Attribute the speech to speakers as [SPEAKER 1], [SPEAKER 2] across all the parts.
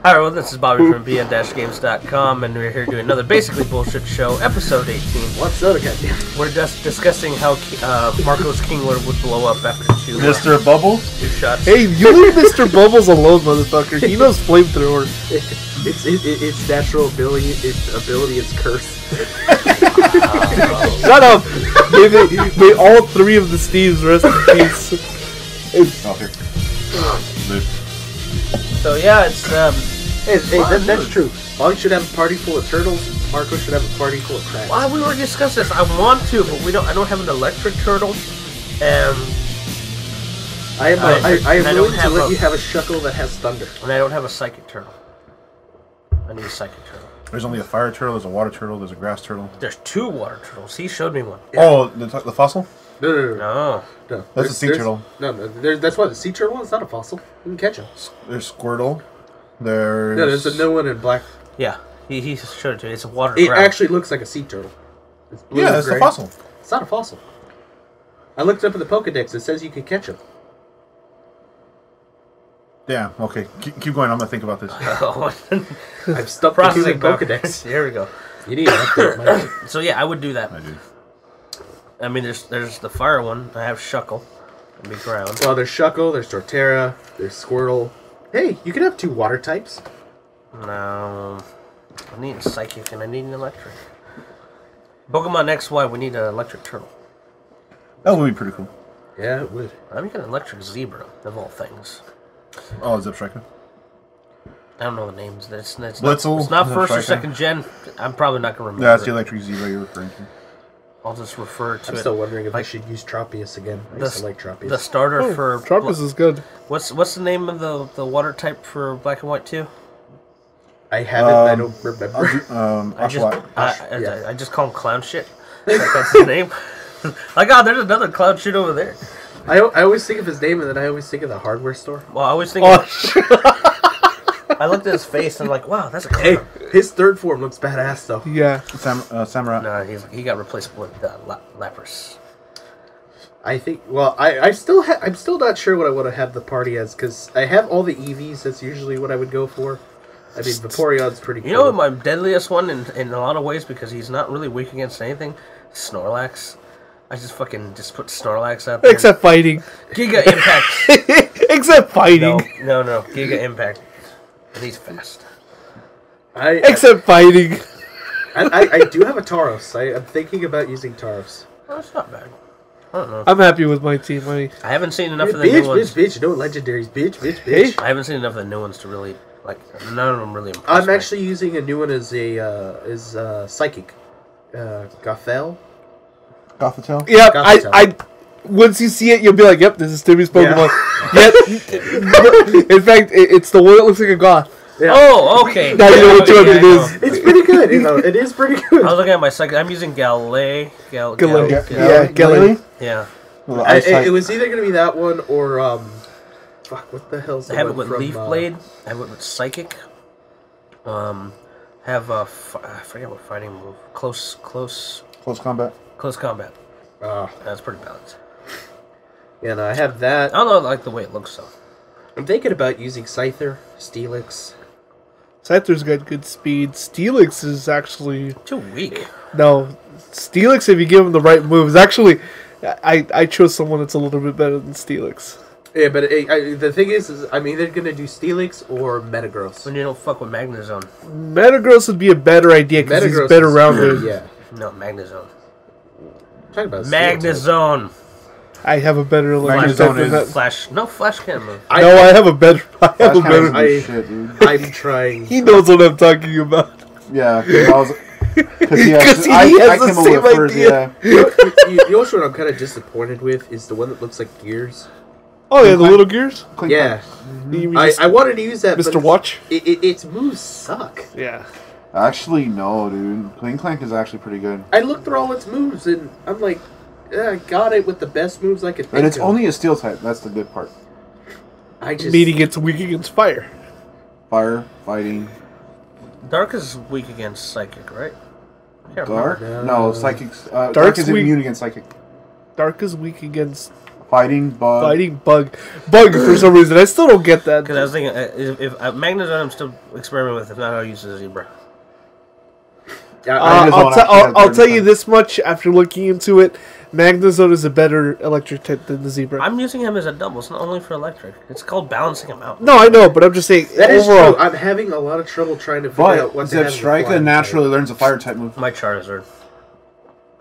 [SPEAKER 1] Alright, well, this is Bobby from bn-games.com, and we're here doing another Basically Bullshit Show, episode 18.
[SPEAKER 2] What's up, goddamn?
[SPEAKER 1] We're just discussing how Marco's King would blow up after two
[SPEAKER 3] Mr. Bubbles?
[SPEAKER 1] two shots.
[SPEAKER 4] Hey, you leave Mr. Bubbles alone, motherfucker. He knows flamethrower.
[SPEAKER 2] It's natural ability. Its ability is curse.
[SPEAKER 4] Shut up. May all three of the Steves rest in peace.
[SPEAKER 3] Oh, here.
[SPEAKER 1] So yeah, it's
[SPEAKER 2] That's true. Bobby should have a party full of turtles. Marco should have a party full of crap.
[SPEAKER 1] well, we were discussing this. I want to, but I don't have an electric turtle, and
[SPEAKER 2] I am
[SPEAKER 1] I don't
[SPEAKER 2] willing to
[SPEAKER 1] have
[SPEAKER 2] let
[SPEAKER 1] a-
[SPEAKER 2] you have a shuckle that has thunder.
[SPEAKER 1] I don't have a psychic turtle. I need a psychic turtle.
[SPEAKER 3] There's only a fire turtle, there's a water turtle, there's a grass turtle.
[SPEAKER 1] There's two water turtles. He showed me one.
[SPEAKER 3] Oh, the fossil?
[SPEAKER 2] No.
[SPEAKER 1] No.
[SPEAKER 3] That's a sea turtle.
[SPEAKER 2] No. That's why the sea turtle is not a fossil. You can catch him.
[SPEAKER 3] There's Squirtle. There's...
[SPEAKER 2] No, there's a no one in black.
[SPEAKER 1] Yeah, he showed it to me. It's a water
[SPEAKER 2] It
[SPEAKER 1] ground.
[SPEAKER 2] actually looks like a sea turtle. It's blue
[SPEAKER 3] Yeah,
[SPEAKER 2] and
[SPEAKER 3] it's
[SPEAKER 2] gray.
[SPEAKER 3] a fossil.
[SPEAKER 2] It's not a fossil. I looked up in the Pokedex. It says you can catch them.
[SPEAKER 3] Yeah, okay. Keep going, I'm gonna think about this.
[SPEAKER 2] I'm stuck in the Pokedex.
[SPEAKER 1] Here we go.
[SPEAKER 2] You need to update my...
[SPEAKER 1] So yeah, I would do that.
[SPEAKER 3] I do.
[SPEAKER 1] I mean, there's the fire one. I have Shuckle. It'd be ground.
[SPEAKER 2] Well, there's Shuckle, there's Torterra, there's Squirtle. Hey, you can have two water types.
[SPEAKER 1] No, I need a psychic and I need an electric. Pokemon XY, we need an electric turtle.
[SPEAKER 3] That would be pretty cool.
[SPEAKER 2] Yeah, it would.
[SPEAKER 1] I'm gonna an electric zebra of all things.
[SPEAKER 3] Oh, Zip Striker.
[SPEAKER 1] I don't know the names. It's
[SPEAKER 3] Blitzel,
[SPEAKER 1] it's not first or
[SPEAKER 3] Striker.
[SPEAKER 1] second gen. I'm probably not gonna remember.
[SPEAKER 3] Yeah, that's the
[SPEAKER 1] it.
[SPEAKER 3] electric zebra you're referring to.
[SPEAKER 1] I'll just refer to
[SPEAKER 2] I'm
[SPEAKER 1] it.
[SPEAKER 2] still wondering if I
[SPEAKER 1] like
[SPEAKER 2] should use Tropius again. I used to like Tropius.
[SPEAKER 1] the starter for
[SPEAKER 4] Tropius is good.
[SPEAKER 1] What's the name of the water type for Black and White 2?
[SPEAKER 2] I haven't. I don't remember.
[SPEAKER 3] Oshawott.
[SPEAKER 1] I just call him clown shit. That's his name. Like, oh, there's another clown shit over there.
[SPEAKER 2] I always think of his name, and then I always think of the hardware store.
[SPEAKER 1] Well, I always think. I looked at his face and I'm like, wow, that's a
[SPEAKER 2] Hey,
[SPEAKER 1] clown.
[SPEAKER 2] his third form looks badass, though.
[SPEAKER 4] Yeah.
[SPEAKER 3] Samurai.
[SPEAKER 1] No, he got replaced with Lapras.
[SPEAKER 2] I think. Well, I'm still not sure what I want to have the party as, because I have all the EVs. That's usually what I would go for. I mean, Vaporeon's pretty cool.
[SPEAKER 1] You know my deadliest one in a lot of ways, because he's not really weak against anything? Snorlax. I just put Snorlax out there.
[SPEAKER 4] Except fighting.
[SPEAKER 1] Giga Impact.
[SPEAKER 4] Except fighting.
[SPEAKER 1] No. Giga Impact. And he's fast.
[SPEAKER 4] Except fighting.
[SPEAKER 2] I do have a Tauros. I'm thinking about using Tauros.
[SPEAKER 1] Oh, that's not bad. I don't know.
[SPEAKER 4] I'm happy with my team.
[SPEAKER 1] I haven't seen enough of the new ones.
[SPEAKER 2] Bitch, no legendaries, bitch.
[SPEAKER 4] Hey.
[SPEAKER 1] I haven't seen enough of the new ones to really, like, none of them really impress
[SPEAKER 2] I'm
[SPEAKER 1] me.
[SPEAKER 2] actually using a new one as a Psychic. Gothel.
[SPEAKER 3] Gothitelle?
[SPEAKER 4] Yeah,
[SPEAKER 2] Gothitelle.
[SPEAKER 4] I once you see it, you'll be like, yep, this is Timmy's Pokemon. In fact, it's the one that looks like a goth.
[SPEAKER 2] Yeah.
[SPEAKER 1] Oh, okay.
[SPEAKER 4] Now you know which one
[SPEAKER 1] Yeah,
[SPEAKER 4] it
[SPEAKER 1] I know.
[SPEAKER 4] is.
[SPEAKER 2] It's pretty good, it is pretty good.
[SPEAKER 1] I was looking at my second. I'm using Galay.
[SPEAKER 4] Gilly.
[SPEAKER 1] Yeah.
[SPEAKER 2] It was either going to be that one or, fuck, what the hell's the
[SPEAKER 1] I have it
[SPEAKER 2] one
[SPEAKER 1] with
[SPEAKER 2] from,
[SPEAKER 1] Leaf Blade. I have it with Psychic. Have I forget what fighting move. Close
[SPEAKER 3] combat.
[SPEAKER 1] combat. That's pretty balanced.
[SPEAKER 2] Yeah, no, I have that.
[SPEAKER 1] I don't know, I like the way it looks though.
[SPEAKER 2] I'm thinking about using Scyther, Steelix.
[SPEAKER 4] Scyther's got good speed. Steelix is actually...
[SPEAKER 1] Too weak.
[SPEAKER 4] No. Steelix, if you give him the right moves... Actually, I chose someone that's a little bit better than Steelix.
[SPEAKER 2] Yeah, but the thing is I'm either going to do Steelix or Metagross.
[SPEAKER 1] When you don't fuck with Magnezone.
[SPEAKER 4] Metagross would be a better idea because he's better rounded.
[SPEAKER 2] Yeah.
[SPEAKER 1] No, Magnezone.
[SPEAKER 2] Talking about
[SPEAKER 1] Magnezone.
[SPEAKER 4] I have a better electric
[SPEAKER 3] Magnezone
[SPEAKER 4] type than that.
[SPEAKER 1] Flash cannon move.
[SPEAKER 4] I have a better...
[SPEAKER 3] Shit, dude.
[SPEAKER 2] I'm trying.
[SPEAKER 4] He knows what I'm talking about.
[SPEAKER 3] Yeah, because he
[SPEAKER 4] Because
[SPEAKER 3] has,
[SPEAKER 4] he has
[SPEAKER 3] I
[SPEAKER 4] the
[SPEAKER 3] came up
[SPEAKER 4] same
[SPEAKER 3] with first,
[SPEAKER 4] idea.
[SPEAKER 3] yeah.
[SPEAKER 2] You know what I'm kind of disappointed with is the one that looks like Gears.
[SPEAKER 4] Oh, yeah, the little gears?
[SPEAKER 3] Clink,
[SPEAKER 2] Yeah.
[SPEAKER 4] You mean
[SPEAKER 2] I wanted to use that,
[SPEAKER 4] Mr.
[SPEAKER 2] but
[SPEAKER 4] Watch?
[SPEAKER 2] its moves suck.
[SPEAKER 4] Yeah.
[SPEAKER 3] Actually, no, dude. Clink Clank is actually pretty good.
[SPEAKER 2] I looked through all its moves, and I'm like, yeah, I got it with the best moves I could think
[SPEAKER 3] And it's
[SPEAKER 2] of.
[SPEAKER 3] only a steel type. That's the good part.
[SPEAKER 2] I just...
[SPEAKER 4] Meaning it's weak against fire.
[SPEAKER 3] Fire, fighting,
[SPEAKER 1] Dark is weak against Psychic, right? I can't
[SPEAKER 3] dark.
[SPEAKER 1] remember.
[SPEAKER 3] No, psychics. Dark
[SPEAKER 4] Dark's
[SPEAKER 3] is
[SPEAKER 4] weak.
[SPEAKER 3] immune against psychic.
[SPEAKER 4] Dark is weak against
[SPEAKER 3] Fighting bug.
[SPEAKER 4] Fighting bug for some reason. I still don't get that.
[SPEAKER 1] Because I was thinking, if Magnezone, I'm still experimenting with. If not, I'll use the Zebra.
[SPEAKER 4] I'll tell you this much after looking into it. Magnezone is a better electric type than the Zebra.
[SPEAKER 1] I'm using him as a double. It's not only for electric. It's called balancing him out.
[SPEAKER 4] No, I know, but I'm just saying.
[SPEAKER 2] That is
[SPEAKER 4] overall,
[SPEAKER 2] true. I'm having a lot of trouble trying to figure out what to have.
[SPEAKER 3] Zebstrika naturally learns a fire type move.
[SPEAKER 1] My Charizard.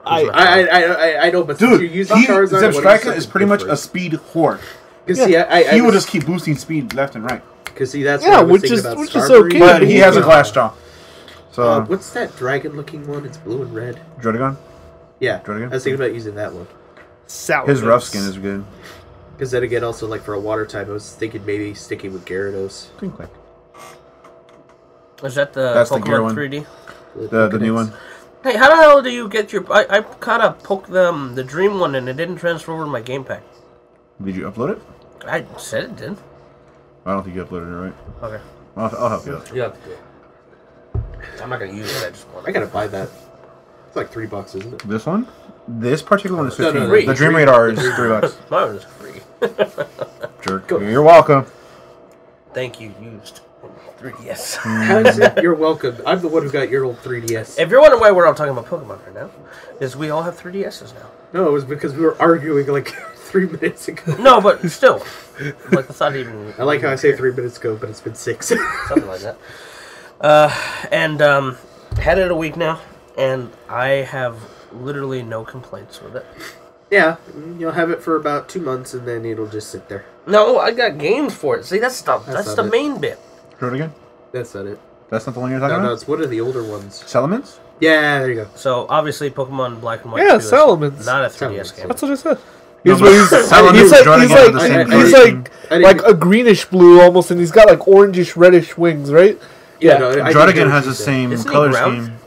[SPEAKER 2] I know, but since
[SPEAKER 3] Dude,
[SPEAKER 2] you're using Charizard,
[SPEAKER 3] Zebstrika is pretty much a speed whore.
[SPEAKER 2] See,
[SPEAKER 3] He will just keep boosting speed left and right.
[SPEAKER 2] Because see, that's what I was thinking about
[SPEAKER 4] which is
[SPEAKER 2] Starbury.
[SPEAKER 4] okay.
[SPEAKER 3] But he has a glass jaw. So
[SPEAKER 2] what's that dragon-looking one? It's blue and red.
[SPEAKER 3] Drotagon?
[SPEAKER 2] Yeah,
[SPEAKER 3] Drotagon?
[SPEAKER 2] I was thinking about using that one.
[SPEAKER 3] His rough skin is good.
[SPEAKER 2] Because then again, also like for a water type, I was thinking maybe sticking with Gyarados.
[SPEAKER 3] Clink.
[SPEAKER 1] Is that the
[SPEAKER 3] That's the
[SPEAKER 1] Pokemon
[SPEAKER 3] gear one.
[SPEAKER 1] 3D?
[SPEAKER 3] The new one.
[SPEAKER 1] Hey, how the hell do you get your... I caught a the Dream one and it didn't transfer over to my game pack.
[SPEAKER 3] Did you upload it?
[SPEAKER 1] I said it did.
[SPEAKER 3] I don't think you uploaded it right.
[SPEAKER 1] Okay.
[SPEAKER 3] I'll help you out.
[SPEAKER 1] You have to do it. I'm not going to use it. I just want
[SPEAKER 2] I gotta buy that. It's like $3, isn't it?
[SPEAKER 3] This one? This particular one is
[SPEAKER 2] No,
[SPEAKER 3] 15.
[SPEAKER 1] free.
[SPEAKER 3] The Dream Radar is $3.
[SPEAKER 1] Mine was free.
[SPEAKER 3] Jerk. You're welcome.
[SPEAKER 1] Thank you, used 3DS.
[SPEAKER 2] How is it? You're welcome. I'm the one who got your old 3DS.
[SPEAKER 1] If you're wondering why we're all talking about Pokemon right now, is we all have 3DSs now.
[SPEAKER 2] No, it was because we were arguing like 3 minutes ago.
[SPEAKER 1] No, but still. Like, that's not even...
[SPEAKER 2] I like how I say 3 minutes ago, but it's been 6.
[SPEAKER 1] Something like that. Had it a week now, and I have literally no complaints with it.
[SPEAKER 2] Yeah, you'll have it for about 2 months, and then it'll just sit there.
[SPEAKER 1] No, I got games for it. See, that's
[SPEAKER 2] not
[SPEAKER 1] the
[SPEAKER 2] it.
[SPEAKER 1] main bit.
[SPEAKER 3] Do it again?
[SPEAKER 2] That's not it.
[SPEAKER 3] That's not the one you're talking
[SPEAKER 2] No,
[SPEAKER 3] about?
[SPEAKER 2] it's one of the older ones.
[SPEAKER 3] Salamence?
[SPEAKER 2] Yeah, there you go.
[SPEAKER 1] So, obviously, Pokemon Black and White
[SPEAKER 4] Yeah,
[SPEAKER 1] 2 is
[SPEAKER 4] Salamence.
[SPEAKER 1] not a 3DS
[SPEAKER 2] Salamence.
[SPEAKER 1] game.
[SPEAKER 4] That's what I said.
[SPEAKER 3] No,
[SPEAKER 4] He's
[SPEAKER 3] but Salamence and Drotagon are the same
[SPEAKER 4] he's
[SPEAKER 3] thing.
[SPEAKER 4] like a greenish blue almost, and he's got like orangish reddish wings, right?
[SPEAKER 2] Yeah, no, I didn't hear
[SPEAKER 3] Drotagon
[SPEAKER 2] what
[SPEAKER 3] has
[SPEAKER 2] you
[SPEAKER 3] the
[SPEAKER 2] said.
[SPEAKER 3] same
[SPEAKER 1] Isn't he
[SPEAKER 3] color
[SPEAKER 1] ground?
[SPEAKER 3] scheme.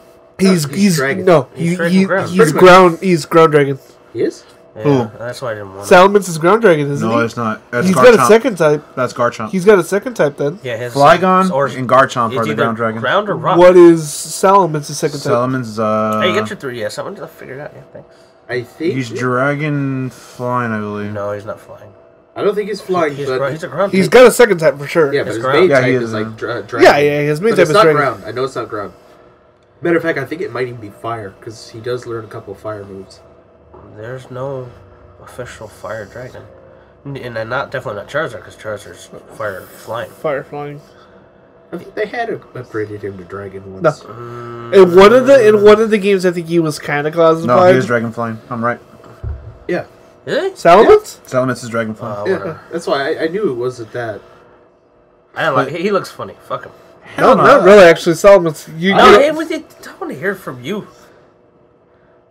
[SPEAKER 2] He's dragon.
[SPEAKER 4] No,
[SPEAKER 1] He's dragon ground.
[SPEAKER 4] he's ground dragon.
[SPEAKER 2] He is?
[SPEAKER 1] Yeah,
[SPEAKER 3] Who?
[SPEAKER 1] that's why I didn't want it.
[SPEAKER 4] Salamence is ground dragon, isn't
[SPEAKER 3] No,
[SPEAKER 4] he?
[SPEAKER 3] it's not. That's
[SPEAKER 4] He's
[SPEAKER 3] Garchomp.
[SPEAKER 4] got a second type.
[SPEAKER 3] That's Garchomp.
[SPEAKER 4] He's got a second type then.
[SPEAKER 1] Yeah, his
[SPEAKER 3] Flygon
[SPEAKER 1] or
[SPEAKER 3] and Garchomp
[SPEAKER 1] it's
[SPEAKER 3] are the
[SPEAKER 1] either
[SPEAKER 3] ground dragon.
[SPEAKER 1] ground or rock.
[SPEAKER 4] What is Salamence's second type?
[SPEAKER 3] Salamance's,
[SPEAKER 1] Hey, get your 3DS. I'm gonna figure it out. Yeah, thanks.
[SPEAKER 2] I think...
[SPEAKER 3] he's dragon flying, I believe.
[SPEAKER 1] No, he's not flying.
[SPEAKER 2] I don't think he's flying,
[SPEAKER 1] He's
[SPEAKER 2] but...
[SPEAKER 1] a ground.
[SPEAKER 4] He's
[SPEAKER 1] type.
[SPEAKER 4] got a second type for sure.
[SPEAKER 2] Yeah, but
[SPEAKER 1] It's
[SPEAKER 2] his
[SPEAKER 1] ground.
[SPEAKER 2] main
[SPEAKER 3] Yeah,
[SPEAKER 2] type
[SPEAKER 3] he
[SPEAKER 2] is
[SPEAKER 3] is,
[SPEAKER 2] like dragon.
[SPEAKER 4] Yeah, his main
[SPEAKER 2] But
[SPEAKER 4] type
[SPEAKER 2] it's
[SPEAKER 4] is
[SPEAKER 2] not
[SPEAKER 4] dragon.
[SPEAKER 2] ground. I know it's not ground. Matter of fact, I think it might even be fire, because he does learn a couple of fire moves.
[SPEAKER 1] There's no official fire dragon. And definitely not Charizard, because Charizard's fire flying.
[SPEAKER 4] Fire flying.
[SPEAKER 2] I think they had upgraded him to dragon
[SPEAKER 4] No.
[SPEAKER 2] once.
[SPEAKER 4] In one of the games, I think he was kind of classified.
[SPEAKER 3] No, he is dragon flying. I'm right.
[SPEAKER 2] Yeah.
[SPEAKER 1] Really?
[SPEAKER 4] Salamence?
[SPEAKER 3] Salamence is dragon flying.
[SPEAKER 2] Yeah,
[SPEAKER 1] Whatever.
[SPEAKER 2] that's why I knew it wasn't that.
[SPEAKER 1] I don't like. He looks funny. Fuck him.
[SPEAKER 4] No, not really. Actually, Salamence.
[SPEAKER 1] No, hey, with it, I want to hear it from you.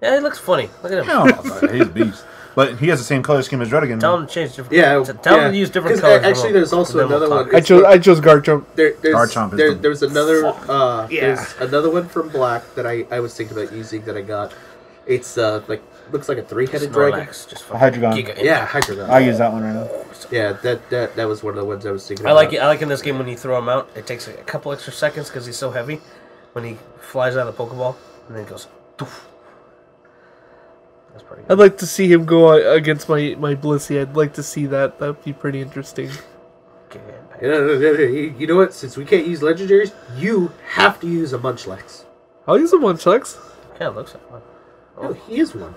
[SPEAKER 1] Yeah, he looks funny. Look at him.
[SPEAKER 3] Hell no. He's a beast. But he has the same color scheme as Drotagon.
[SPEAKER 1] Tell him to change different.
[SPEAKER 2] Yeah,
[SPEAKER 1] Tell him to use different
[SPEAKER 2] 'Cause,
[SPEAKER 1] colors.
[SPEAKER 2] actually, there's also
[SPEAKER 1] Then we'll
[SPEAKER 2] another
[SPEAKER 1] talk.
[SPEAKER 2] one.
[SPEAKER 4] I chose Garchomp.
[SPEAKER 3] Garchomp is the-
[SPEAKER 2] There's another
[SPEAKER 4] Yeah.
[SPEAKER 2] there's another one from Black that I was thinking about using that I got. It's like looks like a 3-headed dragon.
[SPEAKER 1] Snorlax, just
[SPEAKER 3] Hydreigon.
[SPEAKER 1] Giga
[SPEAKER 2] Yeah, Hydreigon.
[SPEAKER 3] I use that one right now.
[SPEAKER 2] Yeah, that was one of the ones I was thinking
[SPEAKER 1] I
[SPEAKER 2] about.
[SPEAKER 1] like it. I like in this game when you throw him out. It takes a couple extra seconds because he's so heavy. When he flies out of the Pokeball and then it goes. Doof. That's pretty good.
[SPEAKER 4] I'd like to see him go against my Blissey. I'd like to see that. That'd be pretty interesting.
[SPEAKER 2] You know what? Since we can't use legendaries, you have to use a Munchlax.
[SPEAKER 4] I'll use a Munchlax.
[SPEAKER 1] Kind of looks like one.
[SPEAKER 2] No, he is one.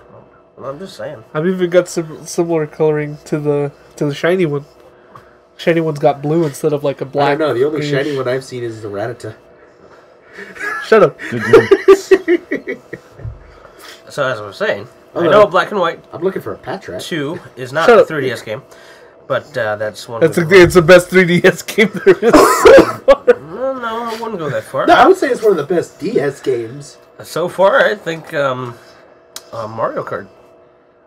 [SPEAKER 1] Well, I'm just saying.
[SPEAKER 4] I've even got some similar coloring to the shiny one. Shiny one's got blue instead of like a
[SPEAKER 2] I
[SPEAKER 4] black.
[SPEAKER 2] don't know. The only
[SPEAKER 4] greenish.
[SPEAKER 2] shiny one I've seen is the Rattata.
[SPEAKER 4] Shut up.
[SPEAKER 3] Good game.
[SPEAKER 1] So as I was saying, I
[SPEAKER 2] Hello.
[SPEAKER 1] know Black and White
[SPEAKER 2] I'm looking for a Patrat.
[SPEAKER 1] 2 is not
[SPEAKER 4] Shut
[SPEAKER 1] a
[SPEAKER 4] up.
[SPEAKER 1] 3DS game, but that's one.
[SPEAKER 4] It's
[SPEAKER 1] we-
[SPEAKER 4] it's the best 3DS game there is.
[SPEAKER 1] No, I wouldn't go that far.
[SPEAKER 2] No, I would say it's one of the best DS games.
[SPEAKER 1] So far, I think Mario Kart.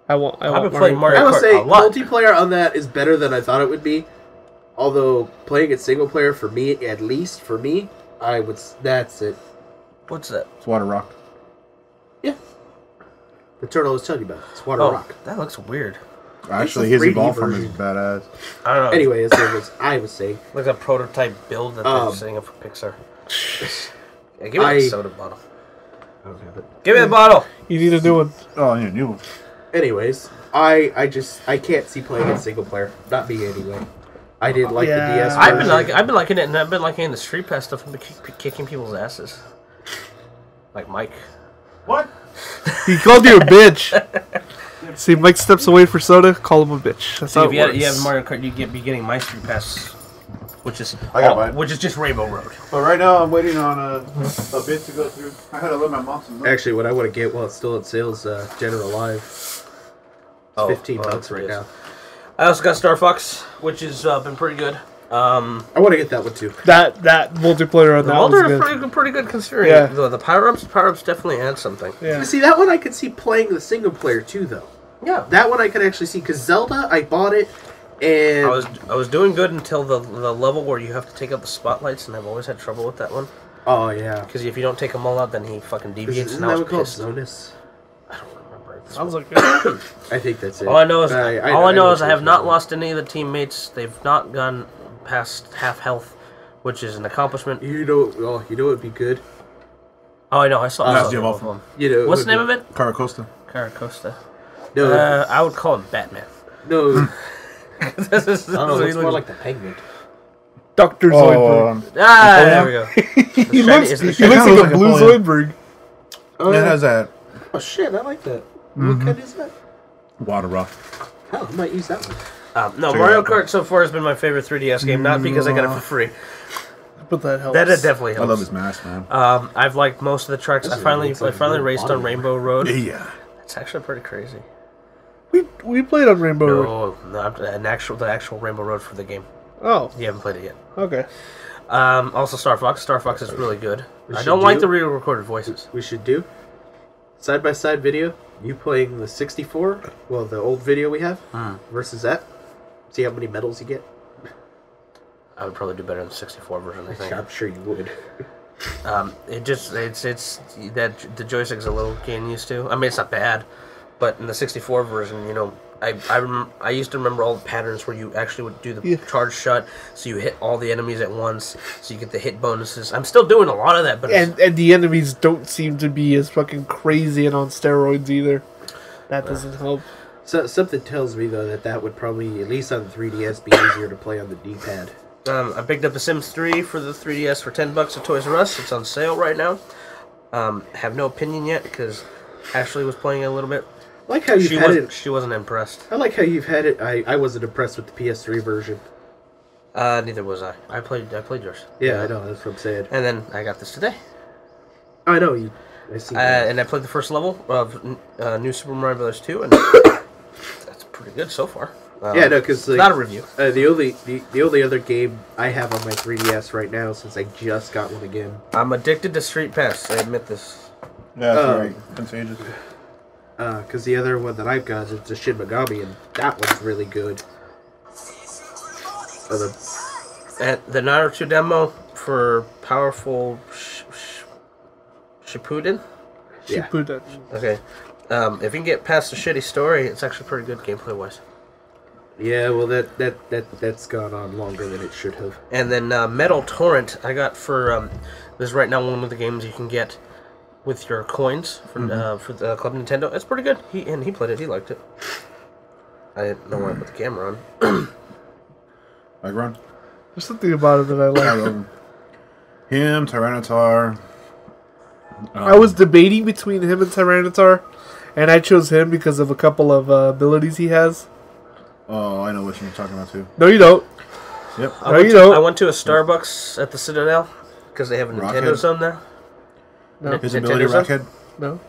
[SPEAKER 4] I've
[SPEAKER 1] been playing Mario
[SPEAKER 2] I would
[SPEAKER 1] Kart
[SPEAKER 2] say
[SPEAKER 1] a lot.
[SPEAKER 2] multiplayer on that is better than I thought it would be. Although playing it single player for me, at least for me, I would. That's it.
[SPEAKER 1] What's that?
[SPEAKER 3] It's Water Rock.
[SPEAKER 2] Yeah. The turtle I was telling you about. It's Water
[SPEAKER 1] Oh,
[SPEAKER 2] Rock.
[SPEAKER 1] that looks weird.
[SPEAKER 3] Actually,
[SPEAKER 2] It's a
[SPEAKER 3] his
[SPEAKER 2] 3D
[SPEAKER 3] evolve form is
[SPEAKER 2] version.
[SPEAKER 3] badass.
[SPEAKER 1] I don't know.
[SPEAKER 2] Anyway, as I was saying,
[SPEAKER 1] Like a prototype build that they're setting up for Pixar. Yeah, give me the soda bottle.
[SPEAKER 2] I don't have it.
[SPEAKER 1] Give me the bottle.
[SPEAKER 4] You need a new one.
[SPEAKER 3] Oh, yeah, new one.
[SPEAKER 2] Anyways, I can't see playing it single player. Not me anyway. I didn't like the DS.
[SPEAKER 1] I've
[SPEAKER 2] version.
[SPEAKER 1] been liking it, and I've been liking the Street Pass stuff and kicking people's asses. Like Mike.
[SPEAKER 3] What?
[SPEAKER 4] He called you a bitch. See, Mike steps away for soda, call him a bitch. That's
[SPEAKER 1] So
[SPEAKER 4] how
[SPEAKER 1] if
[SPEAKER 4] it
[SPEAKER 1] you
[SPEAKER 4] works.
[SPEAKER 1] have Mario Kart, you'd be getting my Street Pass, which is just Rainbow Road.
[SPEAKER 3] But right now, I'm waiting on a bit to go through. I had to let my mom know.
[SPEAKER 2] Actually, what I want to get while it's still on sale is General Live. It's $15 right now.
[SPEAKER 1] I also got Star Fox, which has been pretty good.
[SPEAKER 2] I want to get that one too.
[SPEAKER 4] That multiplayer on
[SPEAKER 1] The
[SPEAKER 4] that was
[SPEAKER 1] multiplayer
[SPEAKER 4] good.
[SPEAKER 1] is pretty good considering.
[SPEAKER 4] Yeah.
[SPEAKER 1] The power-ups definitely add something.
[SPEAKER 4] Yeah.
[SPEAKER 2] See, that one I could see playing the single player too, though.
[SPEAKER 1] Yeah.
[SPEAKER 2] That one I could actually see, because Zelda, I bought it, and...
[SPEAKER 1] I was doing good until the level where you have to take out the spotlights, and I've always had trouble with that one.
[SPEAKER 2] Oh, yeah.
[SPEAKER 1] Because if you don't take them all out, then he fucking deviates,
[SPEAKER 2] Isn't
[SPEAKER 1] and I
[SPEAKER 2] that
[SPEAKER 1] was
[SPEAKER 2] what called
[SPEAKER 1] pissed.
[SPEAKER 2] Zonus?
[SPEAKER 1] I don't remember.
[SPEAKER 4] Sounds like good.
[SPEAKER 2] I think that's it.
[SPEAKER 1] All I know is
[SPEAKER 2] I
[SPEAKER 1] I have not lost any of the teammates. They've not gone past half health, which is an accomplishment.
[SPEAKER 2] You know what would be good?
[SPEAKER 1] Oh, I know. I saw
[SPEAKER 3] Last
[SPEAKER 1] both
[SPEAKER 3] Jim
[SPEAKER 1] of them.
[SPEAKER 2] You know,
[SPEAKER 1] What's the name of it?
[SPEAKER 3] Caracosta.
[SPEAKER 1] Caracosta.
[SPEAKER 2] No,
[SPEAKER 1] I would call him Batman.
[SPEAKER 2] no.
[SPEAKER 1] This is-
[SPEAKER 2] I don't know.
[SPEAKER 1] so he
[SPEAKER 2] It's more
[SPEAKER 1] looks-
[SPEAKER 2] like the penguin.
[SPEAKER 4] Dr. Zoidberg.
[SPEAKER 1] there we go.
[SPEAKER 4] He looks
[SPEAKER 1] is the
[SPEAKER 4] he looks
[SPEAKER 3] kinda
[SPEAKER 4] like a
[SPEAKER 3] like a
[SPEAKER 4] blue
[SPEAKER 3] Napoleon.
[SPEAKER 4] Zoidberg.
[SPEAKER 2] Oh,
[SPEAKER 3] It has that
[SPEAKER 2] oh shit! I like that. What kind is that?
[SPEAKER 3] water rock.
[SPEAKER 2] Oh, I might use that one.
[SPEAKER 1] No,
[SPEAKER 3] Check it
[SPEAKER 1] Mario
[SPEAKER 3] out.
[SPEAKER 1] Kart so far has been my favorite 3DS game, not because I got it for free.
[SPEAKER 4] But that helps.
[SPEAKER 1] That definitely
[SPEAKER 3] I
[SPEAKER 1] helps.
[SPEAKER 3] love his mask, man.
[SPEAKER 1] I've liked most of the tracks.
[SPEAKER 2] This
[SPEAKER 1] I
[SPEAKER 2] is
[SPEAKER 1] finally
[SPEAKER 2] looks like a
[SPEAKER 1] raced
[SPEAKER 2] body
[SPEAKER 1] on Rainbow Road.
[SPEAKER 3] Yeah.
[SPEAKER 1] It's actually pretty crazy.
[SPEAKER 4] We played on Rainbow Road.
[SPEAKER 1] No, the actual Rainbow Road for the game.
[SPEAKER 4] Oh,
[SPEAKER 1] You haven't played it yet.
[SPEAKER 4] okay.
[SPEAKER 1] Also, Star Fox. Star Fox is really good.
[SPEAKER 2] We
[SPEAKER 1] I
[SPEAKER 2] should
[SPEAKER 1] don't like
[SPEAKER 2] do-
[SPEAKER 1] the re-recorded voices.
[SPEAKER 2] We should do side-by-side video. You playing the 64, well, the old video we have, versus that. See how many medals you get.
[SPEAKER 1] I would probably do better in the 64 version. I think.
[SPEAKER 2] I'm sure you would.
[SPEAKER 1] It's that the joystick's a little getting used to. I mean, it's not bad, but in the 64 version, you know, I used to remember all the patterns where you actually would do the charge shot, so you hit all the enemies at once, so you get the hit bonuses. I'm still doing a lot of that, but
[SPEAKER 4] And the enemies don't seem to be as fucking crazy and on steroids either. That doesn't help.
[SPEAKER 2] So something tells me though that would probably, at least on the 3DS, be easier to play on the D-pad.
[SPEAKER 1] I picked up The Sims 3 for the 3DS for $10 at Toys R Us. It's on sale right now. Have no opinion yet because Ashley was playing it a little bit.
[SPEAKER 2] I like how you've had it.
[SPEAKER 1] She wasn't impressed.
[SPEAKER 2] I like how you've had it. I wasn't impressed with the PS3 version.
[SPEAKER 1] Neither was I. I played yours.
[SPEAKER 2] Yeah, I know. That's what I'm saying.
[SPEAKER 1] And then I got this today.
[SPEAKER 2] I know you. I see. that.
[SPEAKER 1] And I played the first level of New Super Mario Bros. 2, and that's pretty good so far.
[SPEAKER 2] Yeah, no, because like,
[SPEAKER 1] not a review.
[SPEAKER 2] The only other game I have on my 3DS right now, since I just got one again.
[SPEAKER 1] I'm addicted to Street Pass. I admit this.
[SPEAKER 3] Yeah, that's right. Contagious.
[SPEAKER 2] Because the other one that I've got is the Shin Megami, and that one's really good.
[SPEAKER 1] And the Naruto demo for Powerful Shippuden.
[SPEAKER 2] Yeah.
[SPEAKER 4] Shippuden.
[SPEAKER 1] Okay. If you can get past the shitty story, it's actually pretty good gameplay wise.
[SPEAKER 2] Yeah, well, that's gone on longer than it should have.
[SPEAKER 1] And then Metal Torrent, I got for this is right now one of the games you can get with your coins for the Club Nintendo. It's pretty good. He played it. He liked it. I didn't know where I put the camera on.
[SPEAKER 3] Like run.
[SPEAKER 4] There's something about it that I like.
[SPEAKER 3] Him, Tyranitar.
[SPEAKER 4] I was debating between him and Tyranitar, and I chose him because of a couple of abilities he has.
[SPEAKER 3] Oh, I know what you're talking about too.
[SPEAKER 4] No, you don't.
[SPEAKER 3] Yep.
[SPEAKER 4] No, you don't.
[SPEAKER 1] I went to a Starbucks at the Citadel because they have a Nintendo
[SPEAKER 3] Rockhead?
[SPEAKER 1] Zone there.
[SPEAKER 4] No.
[SPEAKER 3] His
[SPEAKER 1] Nintendo
[SPEAKER 3] ability,
[SPEAKER 1] Zone?
[SPEAKER 3] Rockhead.
[SPEAKER 4] No.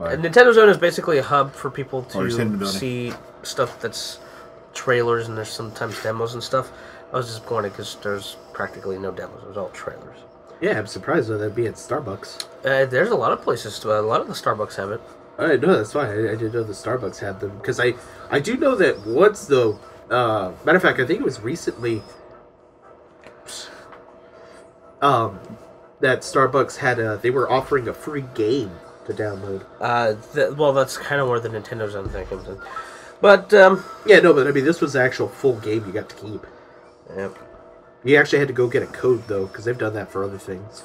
[SPEAKER 1] A Nintendo Zone is basically a hub for people
[SPEAKER 3] Or he's hidden
[SPEAKER 1] to
[SPEAKER 3] ability.
[SPEAKER 1] see stuff that's trailers, and there's sometimes demos and stuff. I was disappointed because there's practically no demos. It was all trailers.
[SPEAKER 2] Yeah, I'm surprised though that'd be at Starbucks.
[SPEAKER 1] There's a lot of places. A lot of the Starbucks have it.
[SPEAKER 2] I know, that's why I didn't know the Starbucks had them. Because I do know that once, though, matter of fact, I think it was recently that Starbucks had they were offering a free game to download.
[SPEAKER 1] Well, that's kind of where the Nintendo Zone thing comes in. But,
[SPEAKER 2] Yeah, no, but I mean, this was the actual full game you got to keep.
[SPEAKER 1] yeah.
[SPEAKER 2] You actually had to go get a code, though, because they've done that for other things.